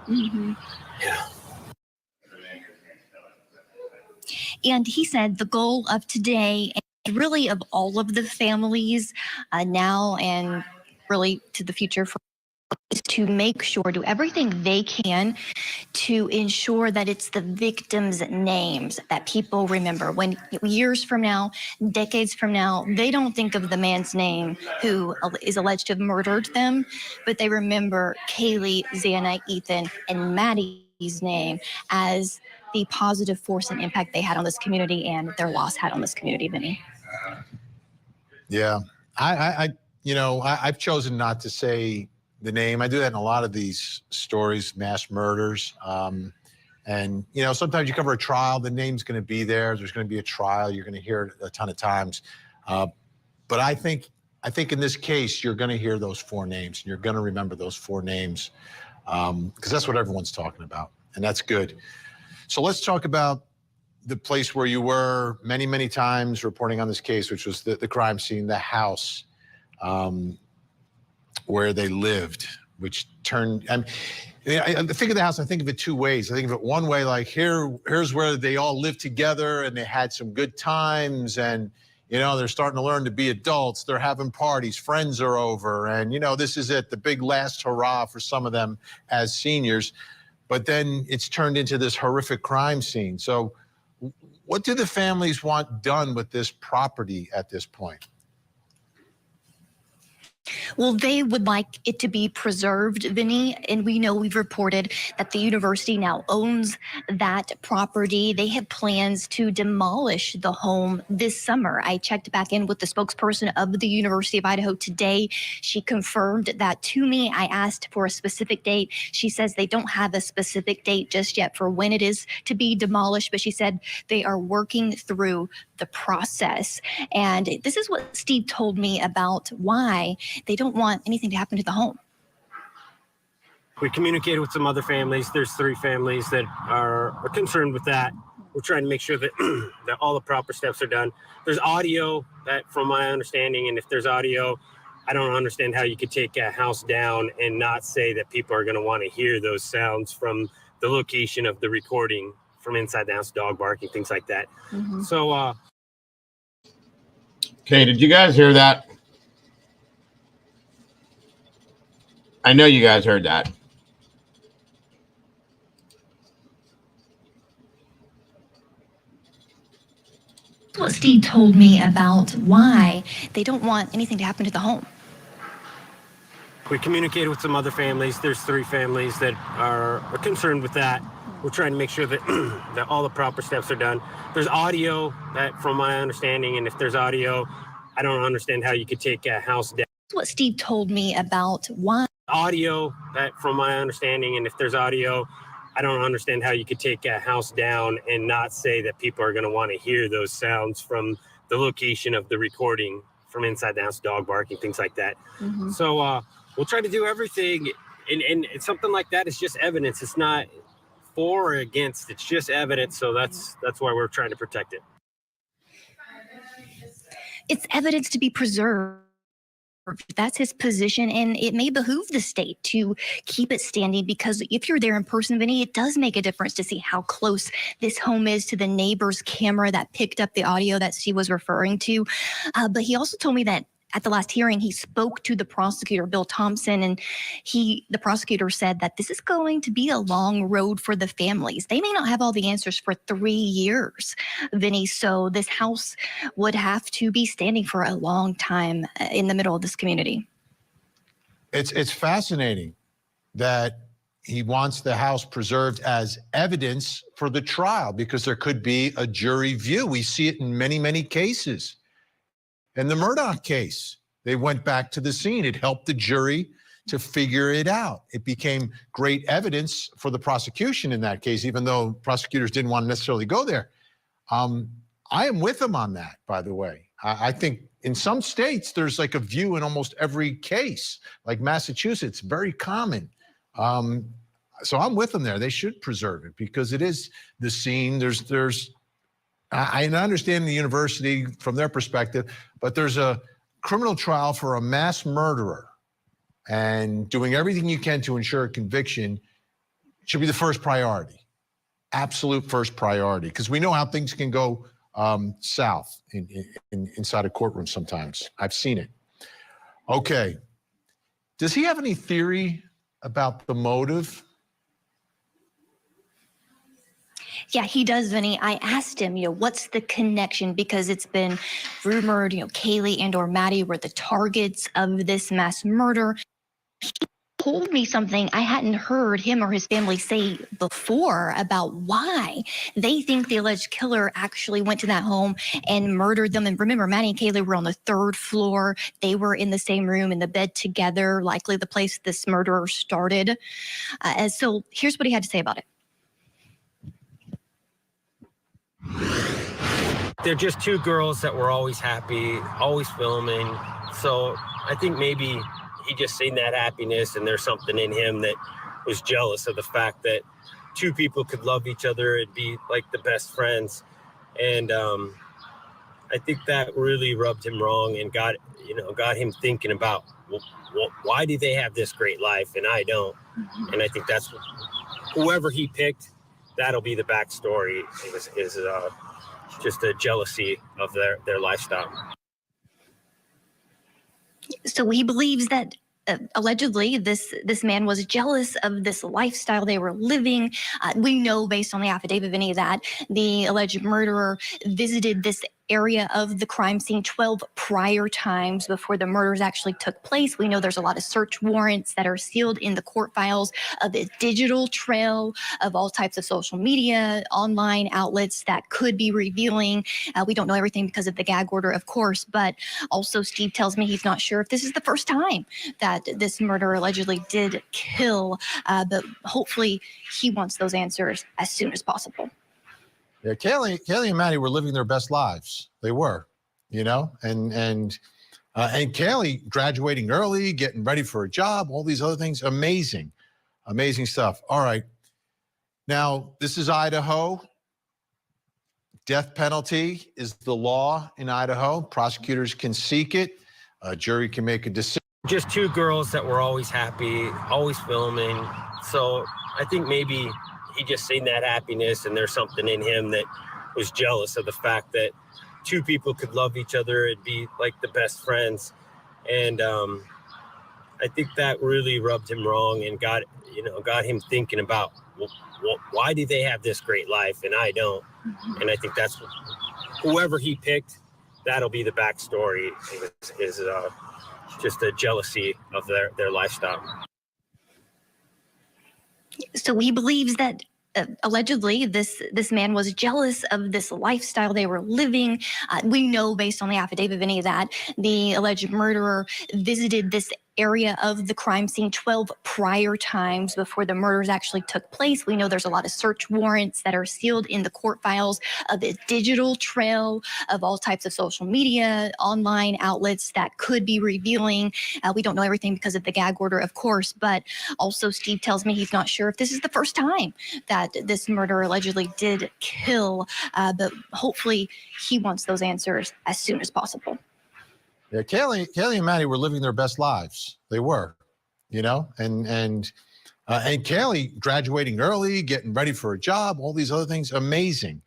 Mm-hmm.
Yeah.
And he said the goal of today, and really of all of the families now and really to the future, is to make sure, do everything they can to ensure that it's the victims' names that people remember. When years from now, decades from now, they don't think of the man's name who is alleged to have murdered them, but they remember Kaylee, Xana, Ethan, and Maddie's name as the positive force and impact they had on this community and their loss had on this community, Vinny.
Yeah, I've chosen not to say the name. I do that in a lot of these stories, mass murders. And, you know, sometimes you cover a trial, the name's going to be there. There's going to be a trial. You're going to hear it a ton of times. But I think in this case, you're going to hear those four names, and you're going to remember those four names because that's what everyone's talking about. And that's good. So let's talk about the place where you were many, many times reporting on this case, which was the crime scene, the house where they lived, which turned, I think of the house, I think of it two ways. I think of it one way, like here's where they all lived together and they had some good times, and, you know, they're starting to learn to be adults. They're having parties, friends are over, and, you know, this is it, the big last hurrah for some of them as seniors. But then it's turned into this horrific crime scene. So what do the families want done with this property at this point?
Well, they would like it to be preserved, Vinny, and we know we've reported that the university now owns that property. They have plans to demolish the home this summer. I checked back in with the spokesperson of the University of Idaho today. She confirmed that to me. I asked for a specific date. She says they don't have a specific date just yet for when it is to be demolished, but she said they are working through the process. And this is what Steve told me about why they don't want anything to happen to the home.
We communicated with some other families. There's 3 families that are concerned with that. We're trying to make sure that that all the proper steps are done. There's audio that, from my understanding, and if there's audio, I don't understand how you could take a house down and not say that people are going to want to hear those sounds from the location of the recording from inside the house, dog barking, things like that.
Mm-hmm.
So,
okay, did you guys hear that? I know you guys heard that.
What Steve told me about why they don't want anything to happen to the home.
we communicated with some other families. There's 3 families that are concerned with that. We're trying to make sure that that all the proper steps are done. There's audio that, from my understanding, and if there's audio, I don't understand how you could take a house down.
What Steve told me about why.
Audio that, from my understanding, and if there's audio, I don't understand how you could take a house down and not say that people are going to want to hear those sounds from the location of the recording from inside the house, dog barking, things like that.
Mm-hmm.
So we'll try to do everything, and something like that is just evidence. It's not for or against, it's just evidence. So that's why we're trying to protect it.
It's evidence to be preserved. That's his position, and it may behoove the state to keep it standing, because if you're there in person, Vinny, it does make a difference to see how close this home is to the neighbor's camera that picked up the audio that Steve was referring to. But he also told me that at the last hearing, he spoke to the prosecutor, Bill Thompson, and the prosecutor said that this is going to be a long road for the families. They may not have all the answers for 3 years, Vinny, so this house would have to be standing for a long time in the middle of this community.
It's fascinating that he wants the house preserved as evidence for the trial, because there could be a jury view. We see it in many, many cases. In the Murdoch case, they went back to the scene. It helped the jury to figure it out. It became great evidence for the prosecution in that case, even though prosecutors didn't want to necessarily go there. I am with them on that, by the way. I think in some states, there's like a view in almost every case, like Massachusetts, very common. So I'm with them there. They should preserve it because it is the scene. I understand the university from their perspective, but there's a criminal trial for a mass murderer, and doing everything you can to ensure a conviction should be the first priority, absolute first priority, because we know how things can go south inside a courtroom sometimes. I've seen it. Okay. Does he have any theory about the motive?
Yeah, he does, Vinny. I asked him, what's the connection? Because it's been rumored, Kaylee and or Maddie were the targets of this mass murder. He told me something I hadn't heard him or his family say before about why they think the alleged killer actually went to that home and murdered them. And remember, Maddie and Kaylee were on the 3rd floor. They were in the same room in the bed together, likely the place this murderer started. And so here's what he had to say about it.
They're just 2 girls that were always happy, always filming. So I think maybe he just seen that happiness, and there's something in him that was jealous of the fact that 2 people could love each other and be like the best friends. And I think that really rubbed him wrong and got him thinking about, well, why do they have this great life and I don't? And I think that's whoever he picked, that'll be the backstory, is just a jealousy of their lifestyle.
So he believes that allegedly this man was jealous of this lifestyle they were living. We know based on the affidavit, Vinny, that the alleged murderer visited this area of the crime scene 12 prior times before the murders actually took place. We know there's a lot of search warrants that are sealed in the court files, of a digital trail of all types of social media, online outlets that could be revealing. We don't know everything because of the gag order, of course, but also Steve tells me he's not sure if this is the first time that this murderer allegedly did kill, but hopefully he wants those answers as soon as possible.
Yeah, Kaylee and Maddie were living their best lives. They were, you know, and Kaylee graduating early, getting ready for a job, all these other things. Amazing, amazing stuff. All right. Now, this is Idaho. Death penalty is the law in Idaho. Prosecutors can seek it. A jury can make a decision.
Just two girls that were always happy, always filming. So I think maybe he just seen that happiness, and there's something in him that was jealous of the fact that two people could love each other and be like the best friends. And I think that really rubbed him wrong and got him thinking about, well, why do they have this great life and I don't? And I think that's whoever he picked, that'll be the backstory, is just a jealousy of their lifestyle.
So he believes that allegedly this man was jealous of this lifestyle they were living. We know based on the affidavit, Vinny, that the alleged murderer visited this area of the crime scene 12 prior times before the murders actually took place. We know there's a lot of search warrants that are sealed in the court files, of a digital trail of all types of social media, online outlets that could be revealing. We don't know everything because of the gag order, of course, but also Steve tells me he's not sure if this is the first time that this murderer allegedly did kill, but hopefully he wants those answers as soon as possible.
Yeah, Kaylee and Maddie were living their best lives. They were, you know, and Kaylee graduating early, getting ready for a job, all these other things. Amazing,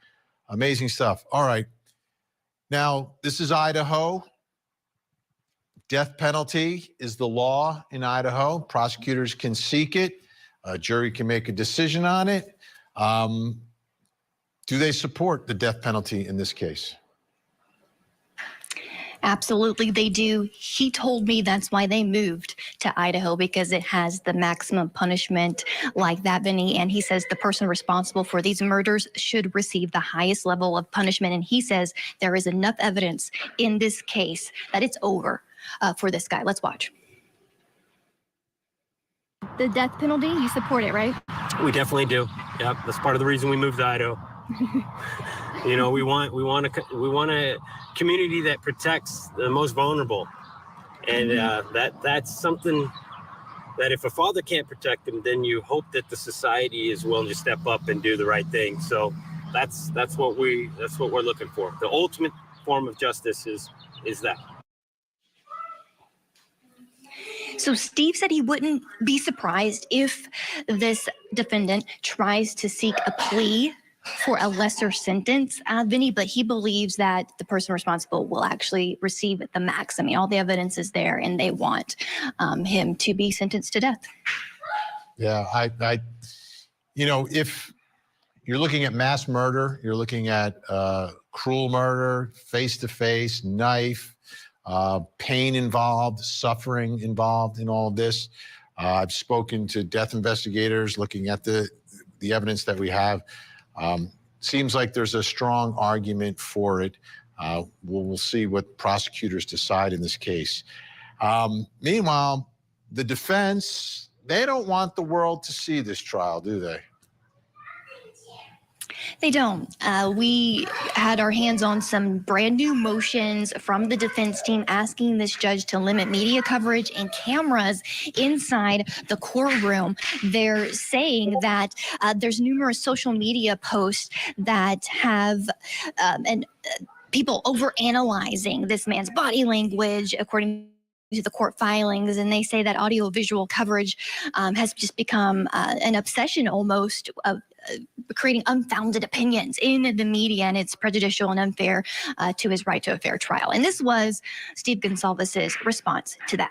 amazing stuff. All right. Now, this is Idaho. Death penalty is the law in Idaho. Prosecutors can seek it. A jury can make a decision on it. Do they support the death penalty in this case?
Absolutely, they do. He told me that's why they moved to Idaho, because it has the maximum punishment like that, Vinny. And he says the person responsible for these murders should receive the highest level of punishment. And he says there is enough evidence in this case that it's over for this guy. Let's watch. The death penalty, you support it, right?
We definitely do. Yep, that's part of the reason we moved to Idaho. You know, we want a community that protects the most vulnerable, and that's something that if a father can't protect them, then you hope that the society is willing to step up and do the right thing. So that's what we're looking for. The ultimate form of justice is that.
So Steve said he wouldn't be surprised if this defendant tries to seek a plea for a lesser sentence, Vinny, but he believes that the person responsible will actually receive the max. I mean, all the evidence is there, and they want him to be sentenced to death.
Yeah, you know, if you're looking at mass murder, you're looking at cruel murder, face-to-face, knife, pain involved, suffering involved in all of this. I've spoken to death investigators looking at the evidence that we have. Seems like there's a strong argument for it. We'll see what prosecutors decide in this case. Meanwhile, the defense, they don't want the world to see this trial, do they?
They don't. We had our hands on some brand new motions from the defense team asking this judge to limit media coverage and cameras inside the courtroom. They're saying that there's numerous social media posts that have people overanalyzing this man's body language, according to the court filings, and they say that audio-visual coverage has just become an obsession almost of creating unfounded opinions in the media, and it's prejudicial and unfair to his right to a fair trial. And this was Steve Gonsalves's response to that.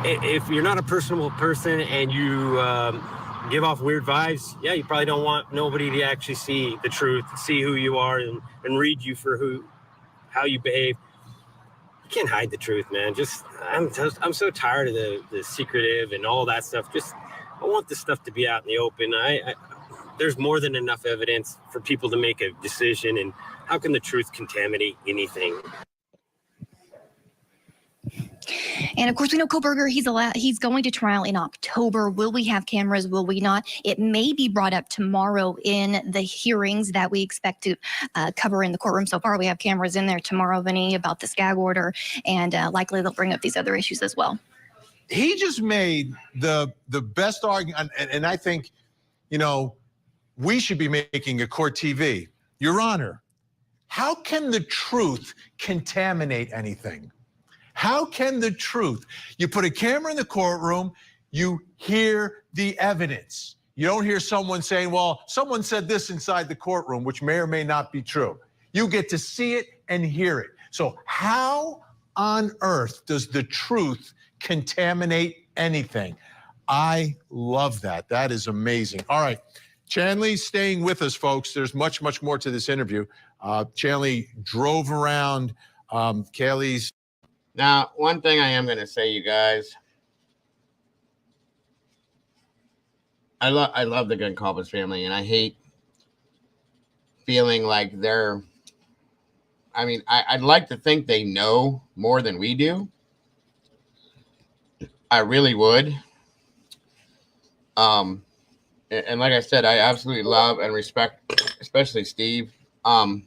If you're not a personable person and you give off weird vibes, yeah, you probably don't want nobody to actually see the truth, see who you are, and read you for how you behave. You can't hide the truth, man. I'm so tired of the secretive and all that stuff. I want this stuff to be out in the open. There's more than enough evidence for people to make a decision, and how can the truth contaminate anything?
And of course, we know Koberger, he's going to trial in October. Will we have cameras? Will we not? It may be brought up tomorrow in the hearings that we expect to cover in the courtroom. So far, we have cameras in there tomorrow, Vinny, about this gag order, and likely they'll bring up these other issues as well.
He just made the best argument, and I think, we should be making a court TV. Your Honor, how can the truth contaminate anything? How can the truth? You put a camera in the courtroom, you hear the evidence. You don't hear someone saying, well, someone said this inside the courtroom, which may or may not be true. You get to see it and hear it. So how on earth does the truth contaminate anything? I love that. That is amazing. All right. Chanley's staying with us, folks. There's much, much more to this interview. Chanley drove around Kaylee's.
Now, one thing I am going to say, you guys, I love the Goncalves family, and I hate feeling like I'd like to think they know more than we do. I really would. And like I said, I absolutely love and respect, especially Steve. We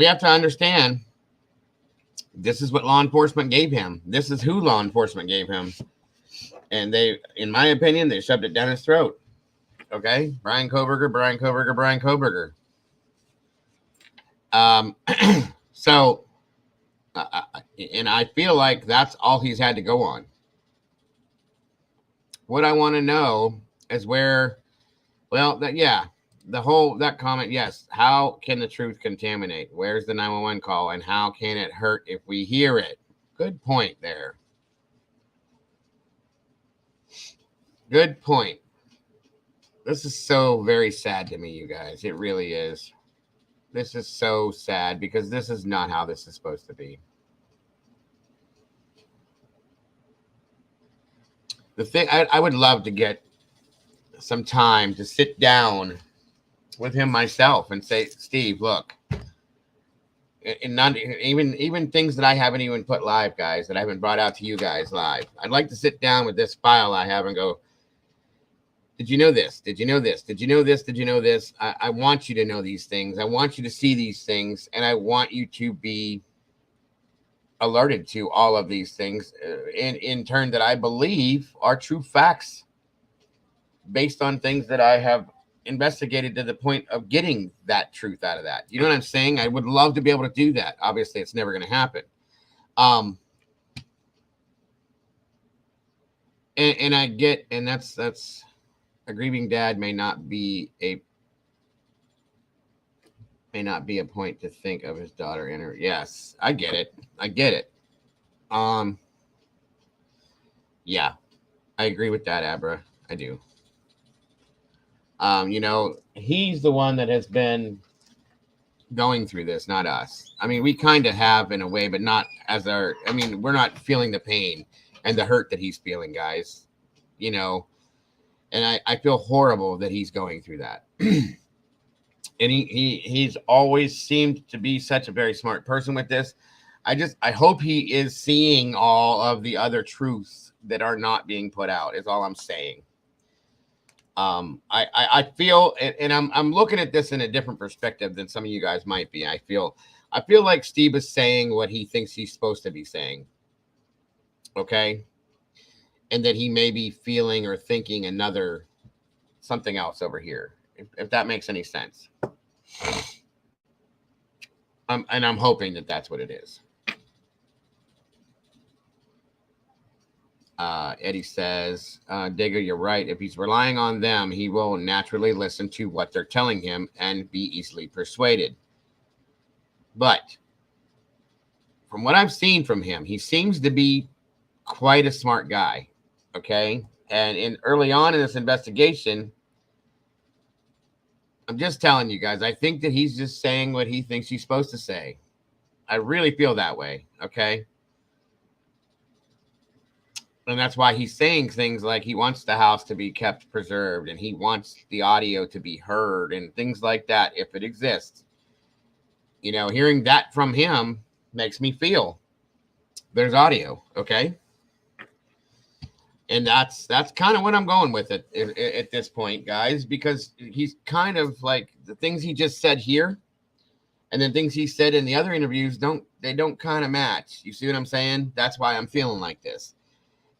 have to understand, this is what law enforcement gave him. This is who law enforcement gave him. And they, in my opinion, they shoved it down his throat. Okay? Brian Koberger. So, and I feel like that's all he's had to go on. What I want to know is that comment, yes. How can the truth contaminate? Where's the 911 call, and how can it hurt if we hear it? Good point there. Good point. This is so very sad to me, you guys. It really is. This is so sad because this is not how this is supposed to be. The thing, I would love to get some time to sit down with him myself and say, Steve, look, and not even things that I haven't even put live, guys, that I haven't brought out to you guys live. I'd like to sit down with this file I have and go, did you know this? Did you know this? Did you know this? Did you know this? I want you to know these things. I want you to see these things, and I want you to be alerted to all of these things in turn that I believe are true facts based on things that I have investigated to the point of getting that truth out of that. You know what I'm saying? I would love to be able to do that. Obviously, it's never going to happen. And I get, and that's a grieving dad may not be a point to think of his daughter in her. Yes, I get it. Yeah, I agree with that, Abra. I do. He's the one that has been going through this, not us. I mean, we kind of have in a way, but not as we're not feeling the pain and the hurt that he's feeling, guys. And I feel horrible that he's going through that. And he's always seemed to be such a very smart person with this. I hope he is seeing all of the other truths that are not being put out, is all I'm saying. I feel, and I'm looking at this in a different perspective than some of you guys might be. I feel like Steve is saying what he thinks he's supposed to be saying. Okay. And that he may be feeling or thinking something else over here, if that makes any sense. And I'm hoping that that's what it is. Eddie says, Digger, you're right. If he's relying on them, he will naturally listen to what they're telling him and be easily persuaded. But from what I've seen from him, he seems to be quite a smart guy. Okay. And early on in this investigation, I'm just telling you guys, I think that he's just saying what he thinks he's supposed to say. I really feel that way, okay? And that's why he's saying things like he wants the house to be kept preserved and he wants the audio to be heard and things like that if it exists. You know, hearing that from him makes me feel there's audio, okay? And that's kind of what I'm going with it at this point, guys, because he's kind of like the things he just said here and then things he said in the other interviews don't kind of match. You see what I'm saying? That's why I'm feeling like this.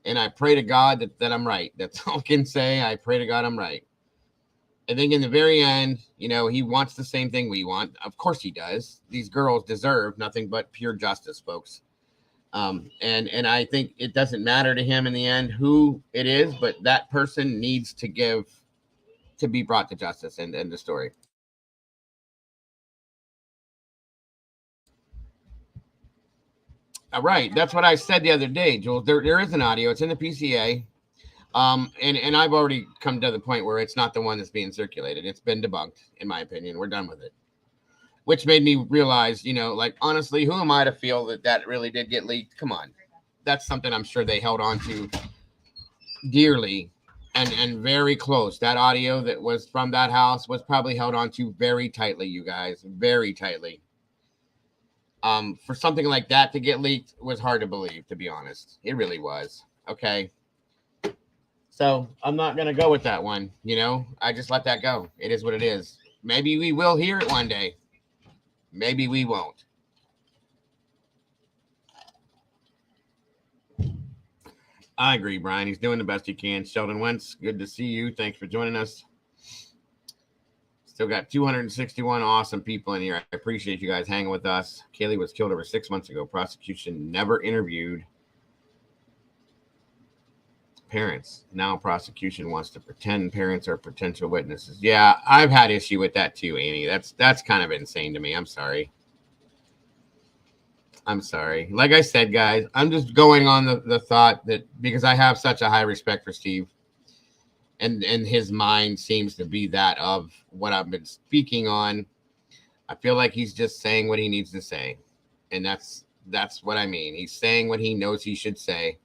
And I pray to God that I'm right. That's all I can say. I pray to God I'm right. I think in the very end, you know, he wants the same thing we want. Of course he does. These girls deserve nothing but pure justice, folks. And I think it doesn't matter to him in the end who it is, but that person needs to be brought to justice and end the story. Right. That's what I said the other day, Jules. There is an audio. It's in the PCA. And I've already come to the point where it's not the one that's being circulated. It's been debunked, in my opinion. We're done with it. Which made me realize, you know, like, honestly, who am I to feel that really did get leaked? Come on. That's something I'm sure they held on to dearly and very close. That audio that was from that house was probably held on to very tightly, you guys. Very tightly. For something like that to get leaked was hard to believe, to be honest. It really was. Okay. So I'm not going to go with that one. You know, I just let that go. It is what it is. Maybe we will hear it one day. Maybe we won't. I agree, Brian. He's doing the best he can. Sheldon Wentz, good to see you. Thanks for joining us. Still got 261 awesome people in here. I appreciate you guys hanging with us. Kaylee was killed over 6 months ago. Prosecution never interviewed parents. Now prosecution wants to pretend parents are potential witnesses. Yeah, I've had issue with that too, Amy. That's kind of insane to me. I'm sorry. Like I said, guys, I'm just going on the thought that because I have such a high respect for Steve and his mind seems to be that of what I've been speaking on. I feel like he's just saying what he needs to say. And that's what I mean. He's saying what he knows he should say.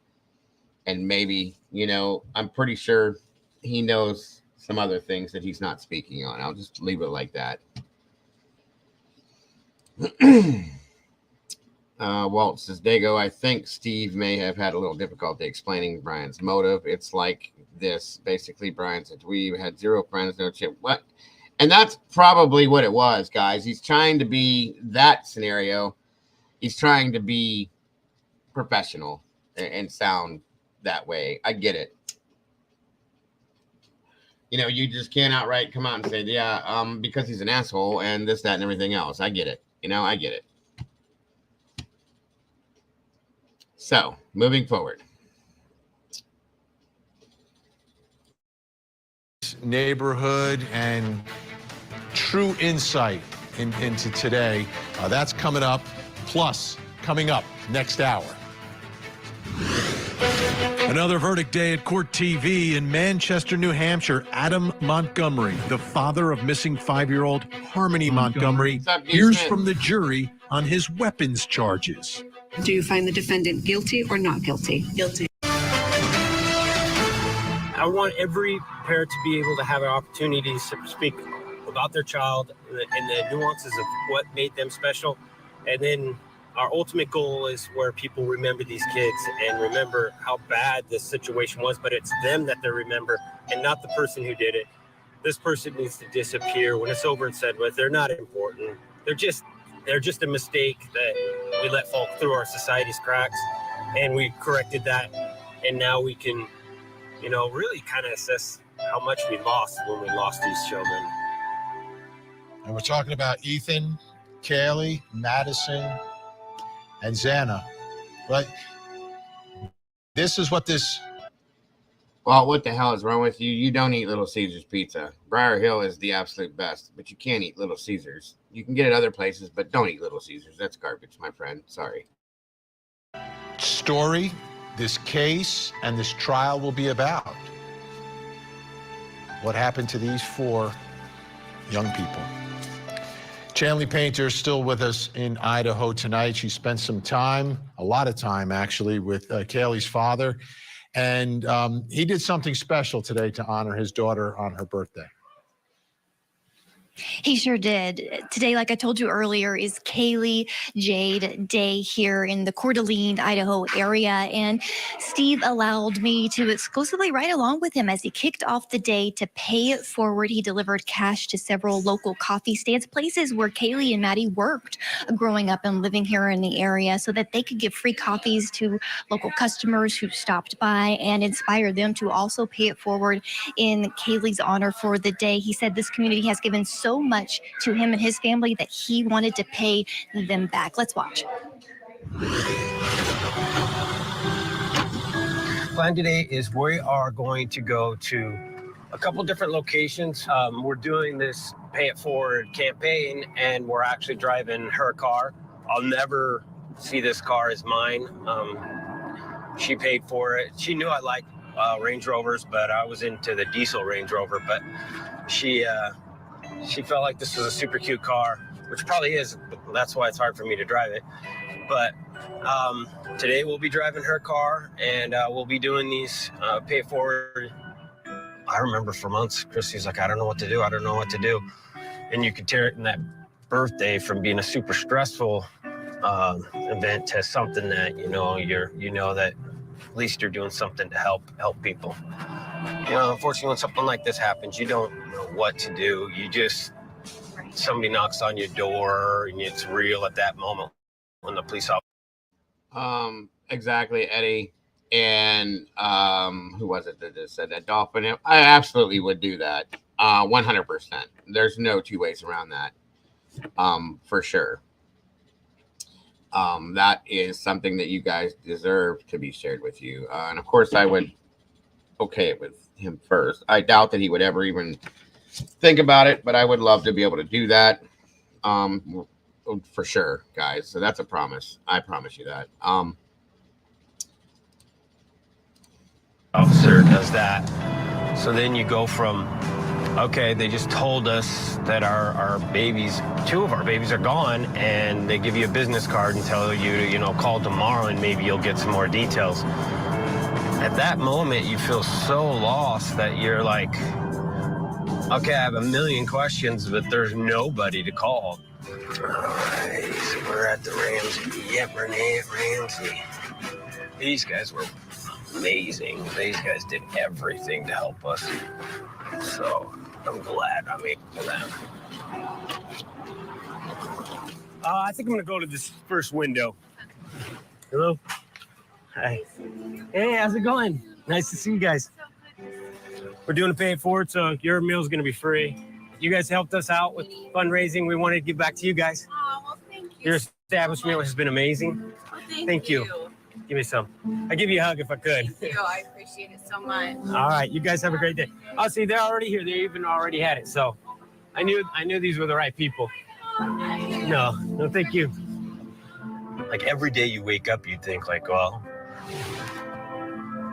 And maybe, you know, I'm pretty sure he knows some other things that he's not speaking on. I'll just leave it like that. Walt says, Dago, I think Steve may have had a little difficulty explaining Brian's motive. It's like this. Basically, Brian said, we had 0 friends, no chip. What? And that's probably what it was, guys. He's trying to be that scenario. He's trying to be professional and sound that way. I get it. You know, you just can't outright come out and say, yeah, because he's an asshole and this, that, and everything else. I get it. You know, I get it. So, moving forward.
Neighborhood and true insight into today. That's coming up. Plus, coming up next hour. Another verdict day at Court TV in Manchester, New Hampshire. Adam Montgomery, the father of missing 5-year-old Harmony Montgomery, hears from the jury on his weapons charges.
Do you find the defendant guilty or not guilty? Guilty.
I want every parent to be able to have an opportunity to speak about their child and the nuances of what made them special. And then our ultimate goal is where people remember these kids and remember how bad this situation was, but it's them that they remember and not the person who did it. This person needs to disappear when it's over and said with. They're not important. They're just a mistake that we let fall through our society's cracks, and we corrected that. And now we can, you know, really kind of assess how much we lost when we lost these children.
And we're talking about Ethan, Kaylee, Madison, and Xana. But this is what this...
Well, what the hell is wrong with you? You don't eat Little Caesars pizza. Briar Hill is the absolute best, but you can't eat Little Caesars. You can get it other places, but don't eat Little Caesars. That's garbage, my friend. Sorry.
Story, this case, and this trial will be about. what happened to these 4 young people. Chanley Painter is still with us in Idaho tonight. She spent some time, a lot of time actually, with Kaylee's father. And he did something special today to honor his daughter on her birthday.
He sure did. Today, like I told you earlier, is Kaylee Jade Day here in the Coeur d'Alene, Idaho area. And Steve allowed me to exclusively ride along with him as he kicked off the day to pay it forward. He delivered cash to several local coffee stands, places where Kaylee and Maddie worked growing up and living here in the area, so that they could give free coffees to local customers who stopped by and inspire them to also pay it forward in Kaylee's honor for the day. He said this community has given so much to him and his family that he wanted to pay them back. Let's watch.
Plan today is we are going to go to a couple different locations. We're doing this Pay It Forward campaign, and we're actually driving her car. I'll never see this car as mine. She paid for it. She knew I liked Range Rovers, but I was into the diesel Range Rover. But she felt like this was a super cute car, which probably is. But that's why it's hard for me to drive it. But today we'll be driving her car, and we'll be doing these Pay It Forward. I remember for months, Christy's like, I don't know what to do. I don't know what to do. And you could tear it in that birthday from being a super stressful event to something that, you know that at least you're doing something to help people. Unfortunately, when something like this happens, you don't know what to do. Somebody knocks on your door, and it's real at that moment when the police officer.
Exactly, Eddie. And who was it that just said that? Dolphin. I absolutely would do that. 100%. There's no 2 ways around that. For sure. That is something that you guys deserve to be shared with you. And of course, I would okay it with him first. I doubt that he would ever even think about it, but I would love to be able to do that. For sure, guys. So that's a promise. I promise you that.
Officer does that. So then you go from, okay, they just told us that our babies, 2 of our babies are gone, and they give you a business card and tell you to, call tomorrow and maybe you'll get some more details. At that moment, you feel so lost that you're like, okay, I have a million questions, but there's nobody to call. All right, so we're at the Ramsey. Yep, Renee at Ramsey. These guys were amazing. These guys did everything to help us. So I'm glad I'm able to them. I think I'm gonna go to this first window. Hello. Hi. Hey, how's it going? Nice to see you guys. We're doing a Pay It Forward, so your meal's gonna be free. You guys helped us out with fundraising. We wanted to give back to you guys.
Oh, well, thank you.
Your establishment has been amazing.
Well,
thank you. Give me some. I'd give you a hug if I could.
Thank you. I appreciate it so much.
All right, you guys have a great day. Oh, see, they're already here. They even already had it. So I knew these were the right people. No, thank you. Like every day you wake up, you think like, well,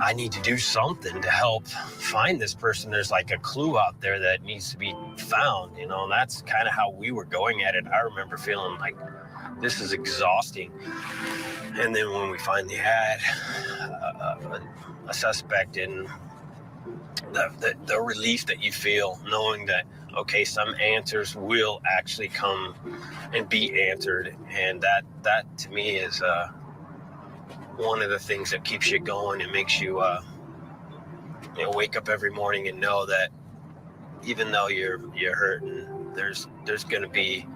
I need to do something to help find this person. There's like a clue out there that needs to be found, and that's kind of how we were going at it. I remember feeling like this is exhausting. And then when we finally had a suspect, and the relief that you feel knowing that, okay, some answers will actually come and be answered. And that to me is one of the things that keeps you going and makes you, wake up every morning and know that even though you're hurting, there's gonna be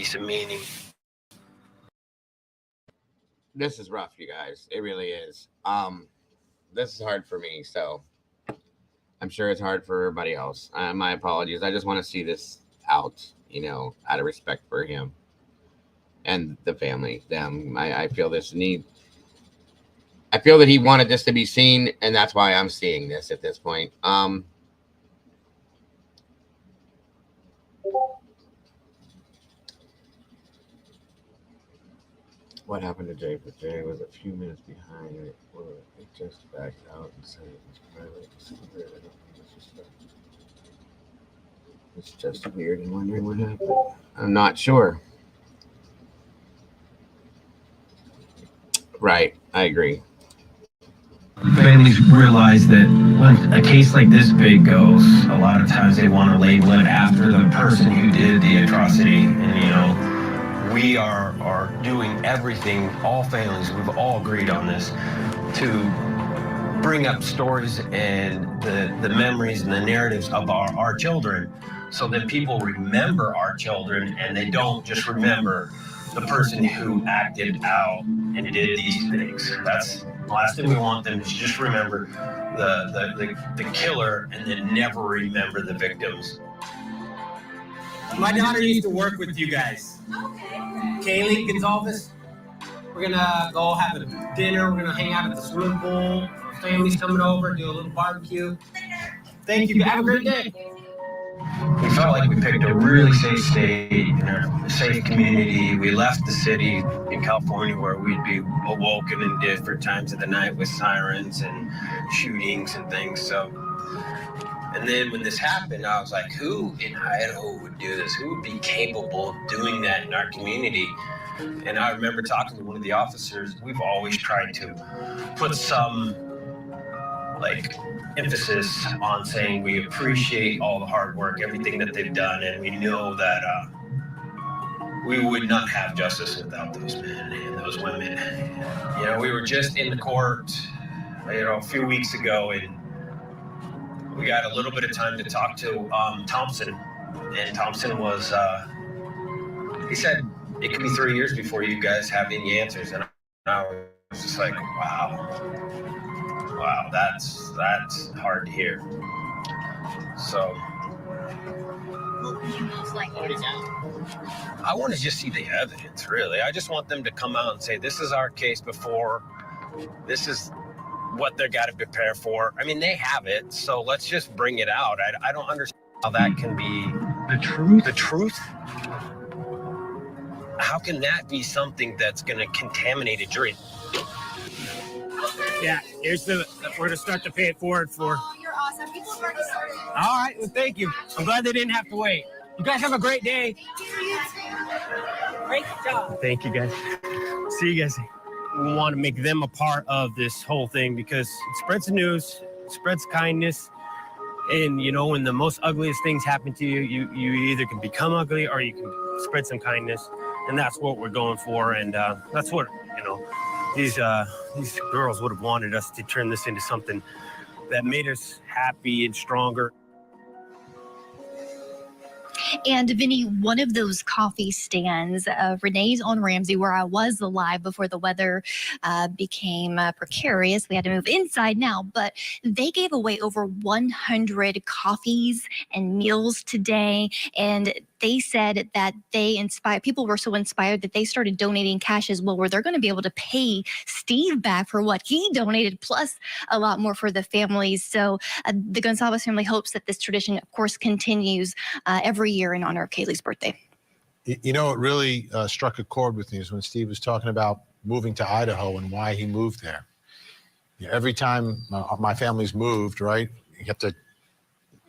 some meaning.
This is rough, you guys. It really is. This is hard for me, so I'm sure it's hard for everybody else. My apologies. I just want to see this out, out of respect for him and the family, them. I feel this need. I feel that he wanted this to be seen, and that's why I'm seeing this at this point. What happened to Jay? But Jay was a few minutes behind it. It just backed out and said it was private. It's just weird and wondering what happened. I'm not sure. Right, I agree.
Families realize that when a case like this big goes, a lot of times they want to label it after the person who did the atrocity. And, you know, we are doing everything, all families, we've all agreed on this, to bring up stories and the memories and the narratives of our children so that people remember our children and they don't just remember the person who acted out and did these things. That's the last thing we want them to just remember the killer and then never remember the victims.
My daughter used to work with you guys. Kaylee Gonzalez. We're gonna go have a dinner. We're gonna hang out at the swimming pool. Family's coming over, do a little barbecue. Thank you. Have a great day.
We felt like we picked a really safe state and a safe community. We left the city in California where we'd be awoken in different times of the night with sirens and shootings and things. So, and then when this happened, I was like, who in Idaho would do this? Who would be capable of doing that in our community? And I remember talking to one of the officers. We've always tried to put some emphasis on saying we appreciate all the hard work, everything that they've done, and we know that we would not have justice without those men and those women. You know, we were just in the court, a few weeks ago, and we got a little bit of time to talk to Thompson, and Thompson was, he said, it could be 3 years before you guys have any answers, and I was just like, wow, that's hard to hear. So I want to just see the evidence, really. I just want them to come out and say, this is our case before, this is what they've got to prepare for. I mean, they have it, so let's just bring it out. I don't understand how that can be the truth. The truth? How can that be something that's going to contaminate a jury?
Yeah, we're gonna start to pay it forward for.
Oh, you're awesome. People have already started.
All right, well, thank you. I'm glad they didn't have to wait. You guys have a great day.
Great job.
Thank you, guys. See you guys. We want to make them a part of this whole thing because it spreads the news, it spreads kindness. And, you know, when the most ugliest things happen to you, you either can become ugly or you can spread some kindness. And that's what we're going for. And that's what, you know, these girls would have wanted us to turn this into something that made us happy and stronger.
And Vinny, one of those coffee stands, Renee's on Ramsey, where I was live before the weather became precarious. We had to move inside now, but they gave away over 100 coffees and meals today. And they said that people were so inspired that they started donating cash as well, where they're going to be able to pay Steve back for what he donated, plus a lot more for the families. So the Gonzalez family hopes that this tradition, of course, continues every year in honor of Kaylee's birthday.
You know, it really struck a chord with me is when Steve was talking about moving to Idaho and why he moved there. Every time my family's moved, right, you have to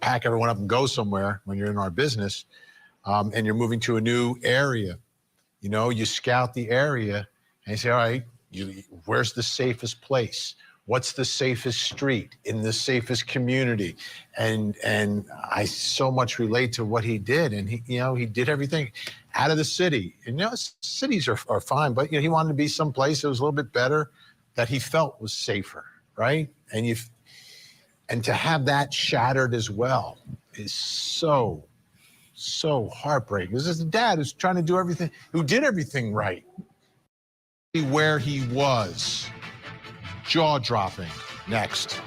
pack everyone up and go somewhere when you're in our business. And you're moving to a new area, you know, you scout the area and you say, all right, where's the safest place? What's the safest street in the safest community? And I so much relate to what he did. And he did everything out of the city. And, cities are fine, but, he wanted to be someplace that was a little bit better, that he felt was safer, right? And to have that shattered as well is so heartbreaking. This is a dad who's trying to do everything, who did everything right. Where he was, jaw-dropping. Next.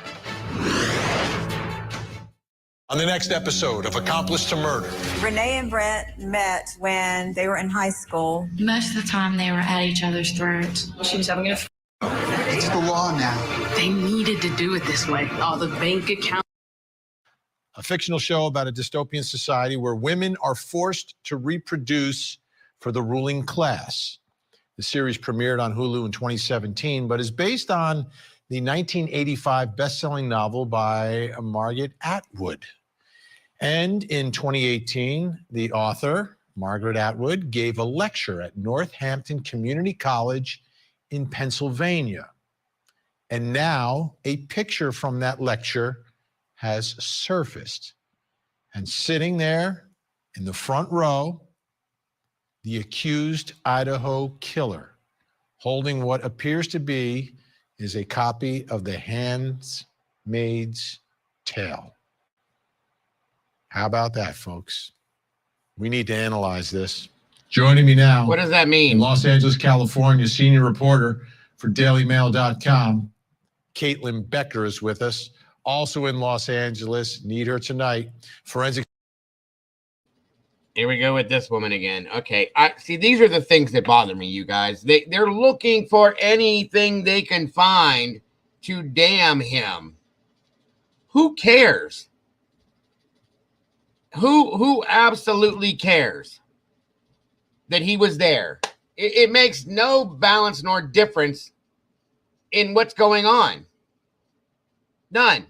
On the next episode of Accomplice to Murder.
Renee and Brett met when they were in high school.
Most of the time they were at each other's throats. She was having
It's the law now.
They needed to do it this way. All the bank accounts.
A fictional show about a dystopian society where women are forced to reproduce for the ruling class. The series premiered on Hulu in 2017, but is based on the 1985 best-selling novel by Margaret Atwood. And in 2018, the author, Margaret Atwood, gave a lecture at Northampton Community College in Pennsylvania. And now a picture from that lecture has surfaced. And sitting there in the front row, the accused Idaho killer, holding what appears to be is a copy of The Handmaid's Tale. How about that, folks? We need to analyze this. Joining me now.
What does that mean?
In Los Angeles, California, senior reporter for DailyMail.com, Caitlin Becker is with us. Also in Los Angeles, need her tonight. Forensic.
Here we go with this woman again. Okay, I see. These are the things that bother me, you guys. They're looking for anything they can find to damn him. Who cares? Who absolutely cares that he was there? It makes no balance nor difference in what's going on. None.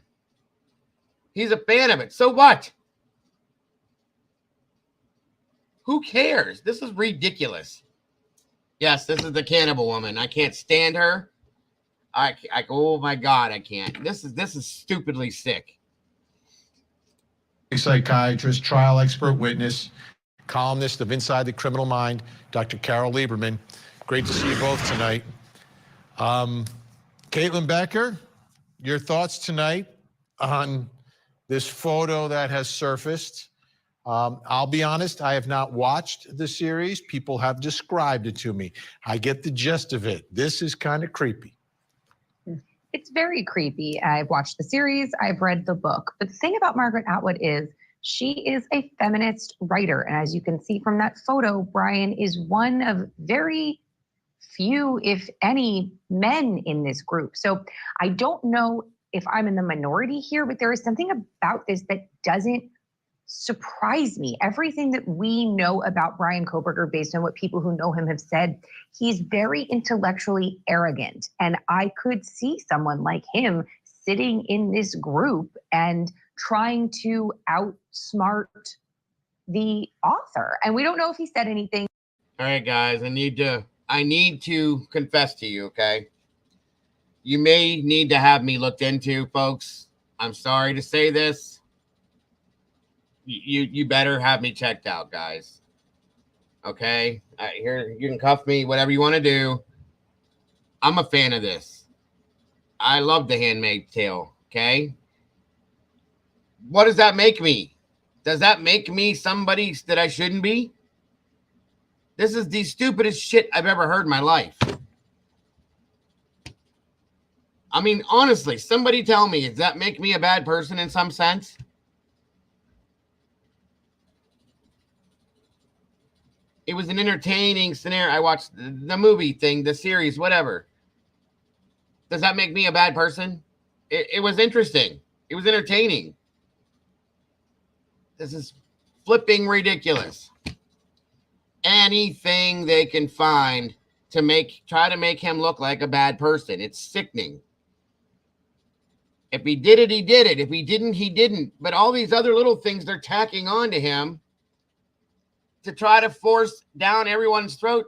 He's a fan of it. So what? Who cares? This is ridiculous. Yes, this is the cannibal woman. I can't stand her. Oh my God, I can't. This is stupidly sick.
Psychiatrist, trial expert witness, columnist of Inside the Criminal Mind, Dr. Carol Lieberman. Great to see you both tonight. Caitlin Becker, your thoughts tonight on this photo that has surfaced. I'll be honest, I have not watched the series. People have described it to me. I get the gist of it. This is kind of creepy.
It's very creepy. I've watched the series, I've read the book. But the thing about Margaret Atwood is she is a feminist writer. And as you can see from that photo, Brian is one of very few, if any, men in this group. So I don't know if I'm in the minority here, but there is something about this that doesn't surprise me. Everything that we know about Brian Kohberger, based on what people who know him have said, he's very intellectually arrogant. And I could see someone like him sitting in this group and trying to outsmart the author. And we don't know if he said anything.
All right, guys, I need to confess to you, okay? You may need to have me looked into, folks. I'm sorry to say this. You better have me checked out, guys. Okay? Here, you can cuff me, whatever you want to do. I'm a fan of this. I love The Handmaid's Tale, okay? What does that make me? Does that make me somebody that I shouldn't be? This is the stupidest shit I've ever heard in my life. I mean, honestly, somebody tell me, does that make me a bad person in some sense? It was an entertaining scenario. I watched the movie thing, the series, whatever. Does that make me a bad person? It was interesting. It was entertaining. This is flipping ridiculous. Anything they can find to try to make him look like a bad person. It's sickening. If he did it, he did it. If he didn't, he didn't. But all these other little things they're tacking on to him to try to force down everyone's throat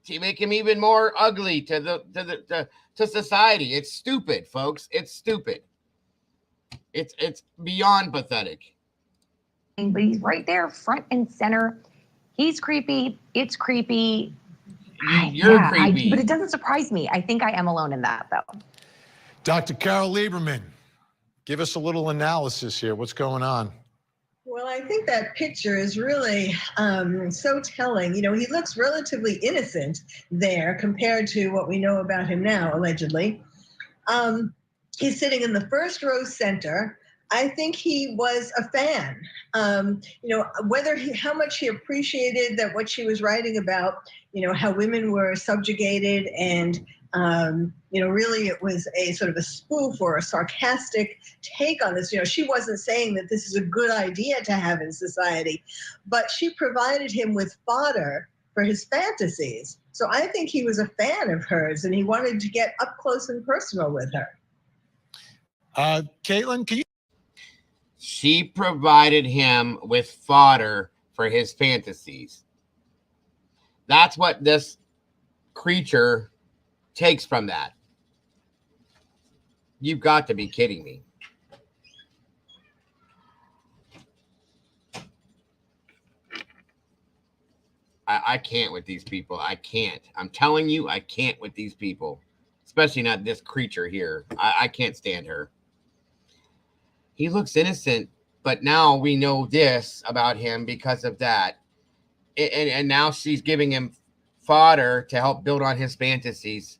to make him even more ugly to society. It's stupid, folks. It's stupid. It's beyond pathetic.
But he's right there, front and center. He's creepy. It's creepy.
You're creepy.
But it doesn't surprise me. I think I am alone in that, though.
Dr. Carol Lieberman, give us a little analysis here. What's going on?
Well, I think that picture is really so telling. You know, he looks relatively innocent there compared to what we know about him now, allegedly. He's sitting in the first row center. I think he was a fan. You know, how much he appreciated that what she was writing about, you know, how women were subjugated and, you know, really it was a sort of a spoof or a sarcastic take on this. You know, she wasn't saying that this is a good idea to have in society, but she provided him with fodder for his fantasies. So I think he was a fan of hers and he wanted to get up close and personal with her.
Caitlin, can you?
She provided him with fodder for his fantasies. That's what this creature takes from that. You've got to be kidding me. I can't with these people. I can't. I'm telling you, I can't with these people. Especially not this creature here. I can't stand her. He looks innocent, but now we know this about him because of that. And now she's giving him fodder to help build on his fantasies.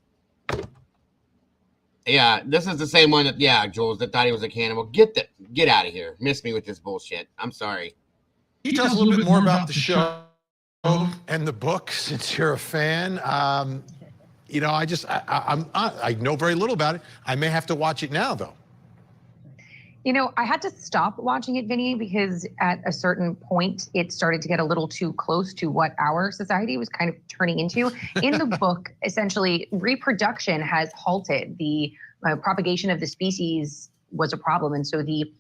Yeah, this is the same one that, yeah, Jules, that thought he was a cannibal. Get out of here. Miss me with this bullshit. I'm sorry.
Can you tell us a little bit more about the show and the book, since you're a fan? You know, I know very little about it. I may have to watch it now, though.
You know, I had to stop watching it, Vinny, because at a certain point, it started to get a little too close to what our society was kind of turning into. In the book, essentially, reproduction has halted. The propagation of the species was a problem. And so the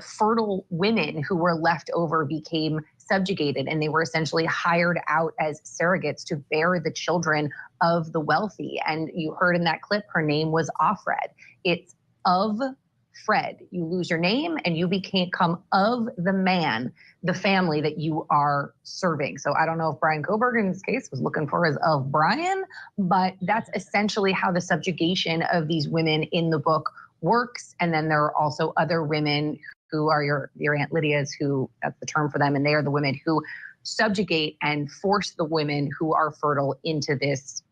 fertile women who were left over became subjugated, and they were essentially hired out as surrogates to bear the children of the wealthy. And you heard in that clip, her name was Offred. It's of Fred. You lose your name and you become of the man, the family that you are serving. So I don't know if Brian Koberg in this case was looking for his of Brian, but that's essentially how the subjugation of these women in the book works. And then there are also other women who are your Aunt Lydia's, who, that's the term for them, and they are the women who subjugate and force the women who are fertile into this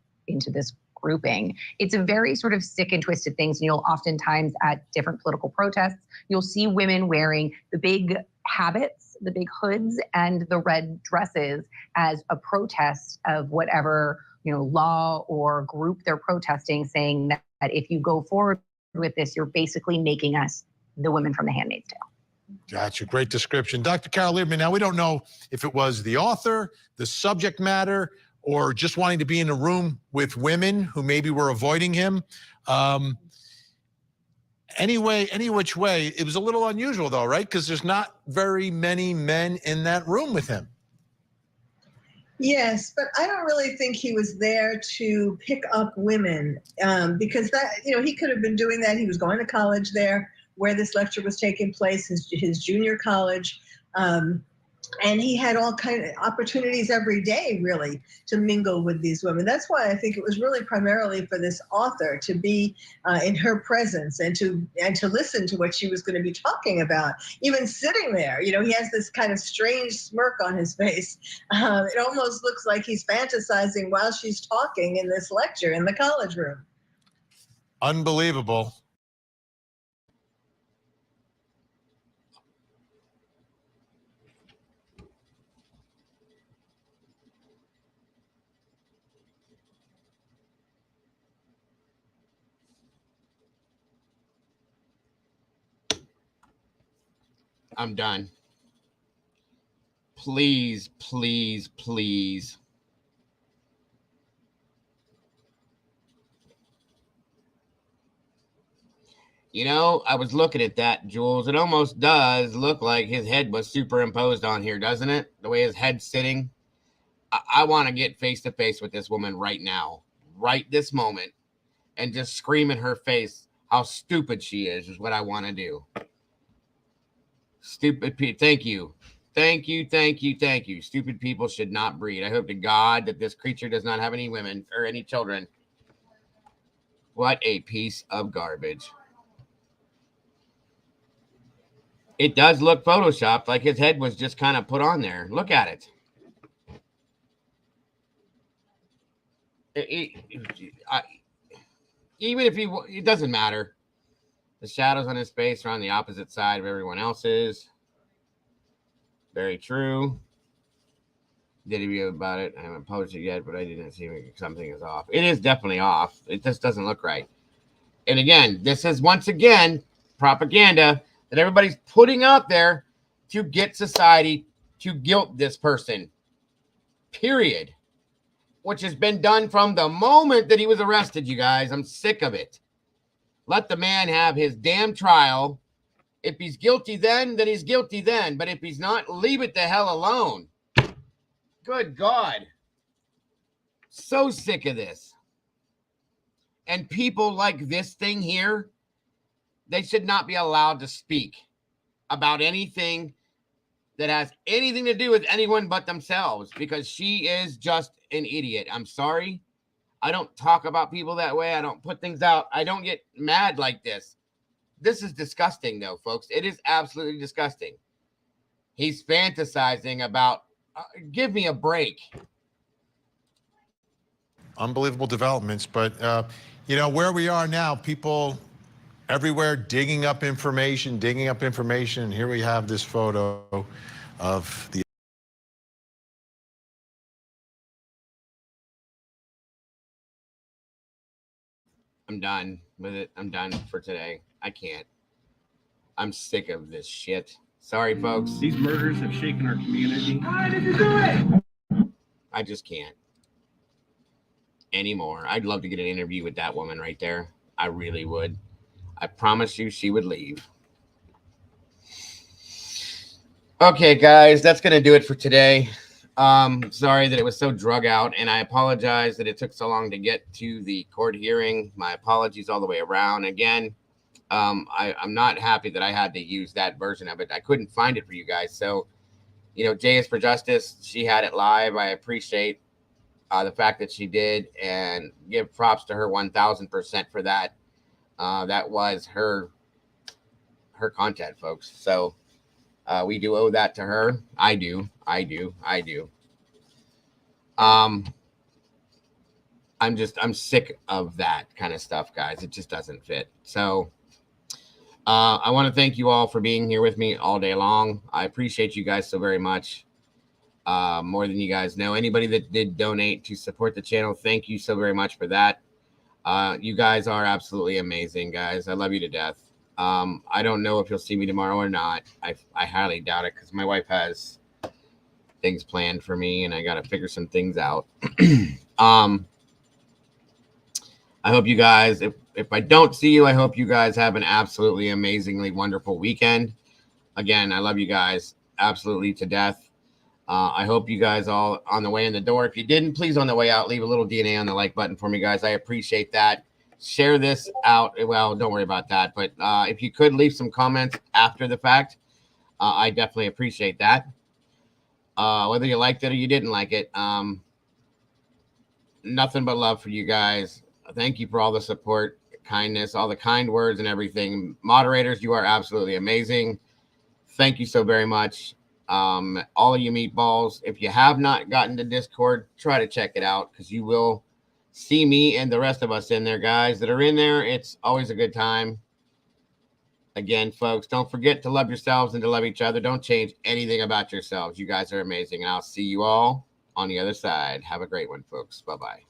grouping. It's a very sort of sick and twisted things. And you'll oftentimes at different political protests, you'll see women wearing the big habits, the big hoods, and the red dresses as a protest of whatever, you know, law or group they're protesting, saying that if you go forward with this, you're basically making us the women from The Handmaid's Tale.
Gotcha. Great description. Dr. Carol Lieberman, now we don't know if it was the author, the subject matter, or just wanting to be in a room with women who maybe were avoiding him. Any which way, it was a little unusual though, right? Because there's not very many men in that room with him.
Yes, but I don't really think he was there to pick up women, because that, you know, he could have been doing that. He was going to college there where this lecture was taking place, his junior college. And he had all kind of opportunities every day, really, to mingle with these women. That's why I think it was really primarily for this author to be in her presence and to listen to what she was going to be talking about. Even sitting there, you know, he has this kind of strange smirk on his face. It almost looks like he's fantasizing while she's talking in this lecture in the college room.
Unbelievable.
I'm done. Please, please, please. You know, I was looking at that, Jules. It almost does look like his head was superimposed on here, doesn't it? The way his head's sitting. I want to get face to face with this woman right now, right this moment, and just scream in her face how stupid she is what I want to do. Stupid people. Thank you. Thank you, thank you, thank you. Stupid people should not breed. I hope to God that this creature does not have any women or any children. What a piece of garbage. It does look photoshopped, like his head was just kind of put on there. Look at it. Even if it doesn't matter. The shadows on his face are on the opposite side of everyone else's. Very true. Did a review about it. I haven't published it yet, but I didn't see something is off. It is definitely off. It just doesn't look right. And again, this is once again propaganda that everybody's putting out there to get society to guilt this person. Period. Which has been done from the moment that he was arrested, you guys. I'm sick of it. Let the man have his damn trial If he's guilty then he's guilty then. But if he's not, leave it the hell alone. Good God. So sick of this. And people like this thing here, they should not be allowed to speak about anything that has anything to do with anyone but themselves, because she is just an idiot. I'm sorry. I don't talk about people that way. I don't put things out. I don't get mad like this. This is disgusting, though, folks. It is absolutely disgusting. He's fantasizing about, give me a break.
Unbelievable developments, but you know where we are now, people everywhere digging up information, and here we have this photo of the
I'm done with it. I'm done for today. I can't. I'm sick of this shit. Sorry, folks.
These murders have shaken our community. Why did you do it?
I just can't anymore. I'd love to get an interview with that woman right there. I really would. I promise you she would leave. Okay, guys, that's going to do it for today. Sorry that it was so drug out, and I apologize that it took so long to get to the court hearing. My apologies all the way around. Again, I'm not happy that I had to use that version of it. I couldn't find it for you guys. So, you know, J is for Justice. She had it live. I appreciate the fact that she did, and give props to her 1000% for that. That was her content, folks. So we do owe that to her. I do. I'm sick of that kind of stuff, guys. It just doesn't fit. So I want to thank you all for being here with me all day long. I appreciate you guys so very much. More than you guys know. Anybody that did donate to support the channel, thank you so very much for that. You guys are absolutely amazing, guys. I love you to death. I don't know if you'll see me tomorrow or not. I highly doubt it, because my wife has things planned for me and I got to figure some things out. I hope you guys, if I don't see you, I hope you guys have an absolutely amazingly wonderful weekend. Again, I love you guys absolutely to death. I hope you guys all on the way in the door. If you didn't, please on the way out, leave a little DNA on the like button for me, guys. I appreciate that. Share this out. Well, don't worry about that. But if you could leave some comments after the fact, I definitely appreciate that. Whether you liked it or you didn't like it, nothing but love for you guys. Thank you for all the support, kindness, all the kind words and everything. Moderators, you are absolutely amazing. Thank you so very much. All of you meatballs, if you have not gotten to Discord, try to check it out, because you will see me and the rest of us in there, guys that are in there. It's always a good time. Again, folks, don't forget to love yourselves and to love each other. Don't change anything about yourselves. You guys are amazing, and I'll see you all on the other side. Have a great one, folks. Bye-bye.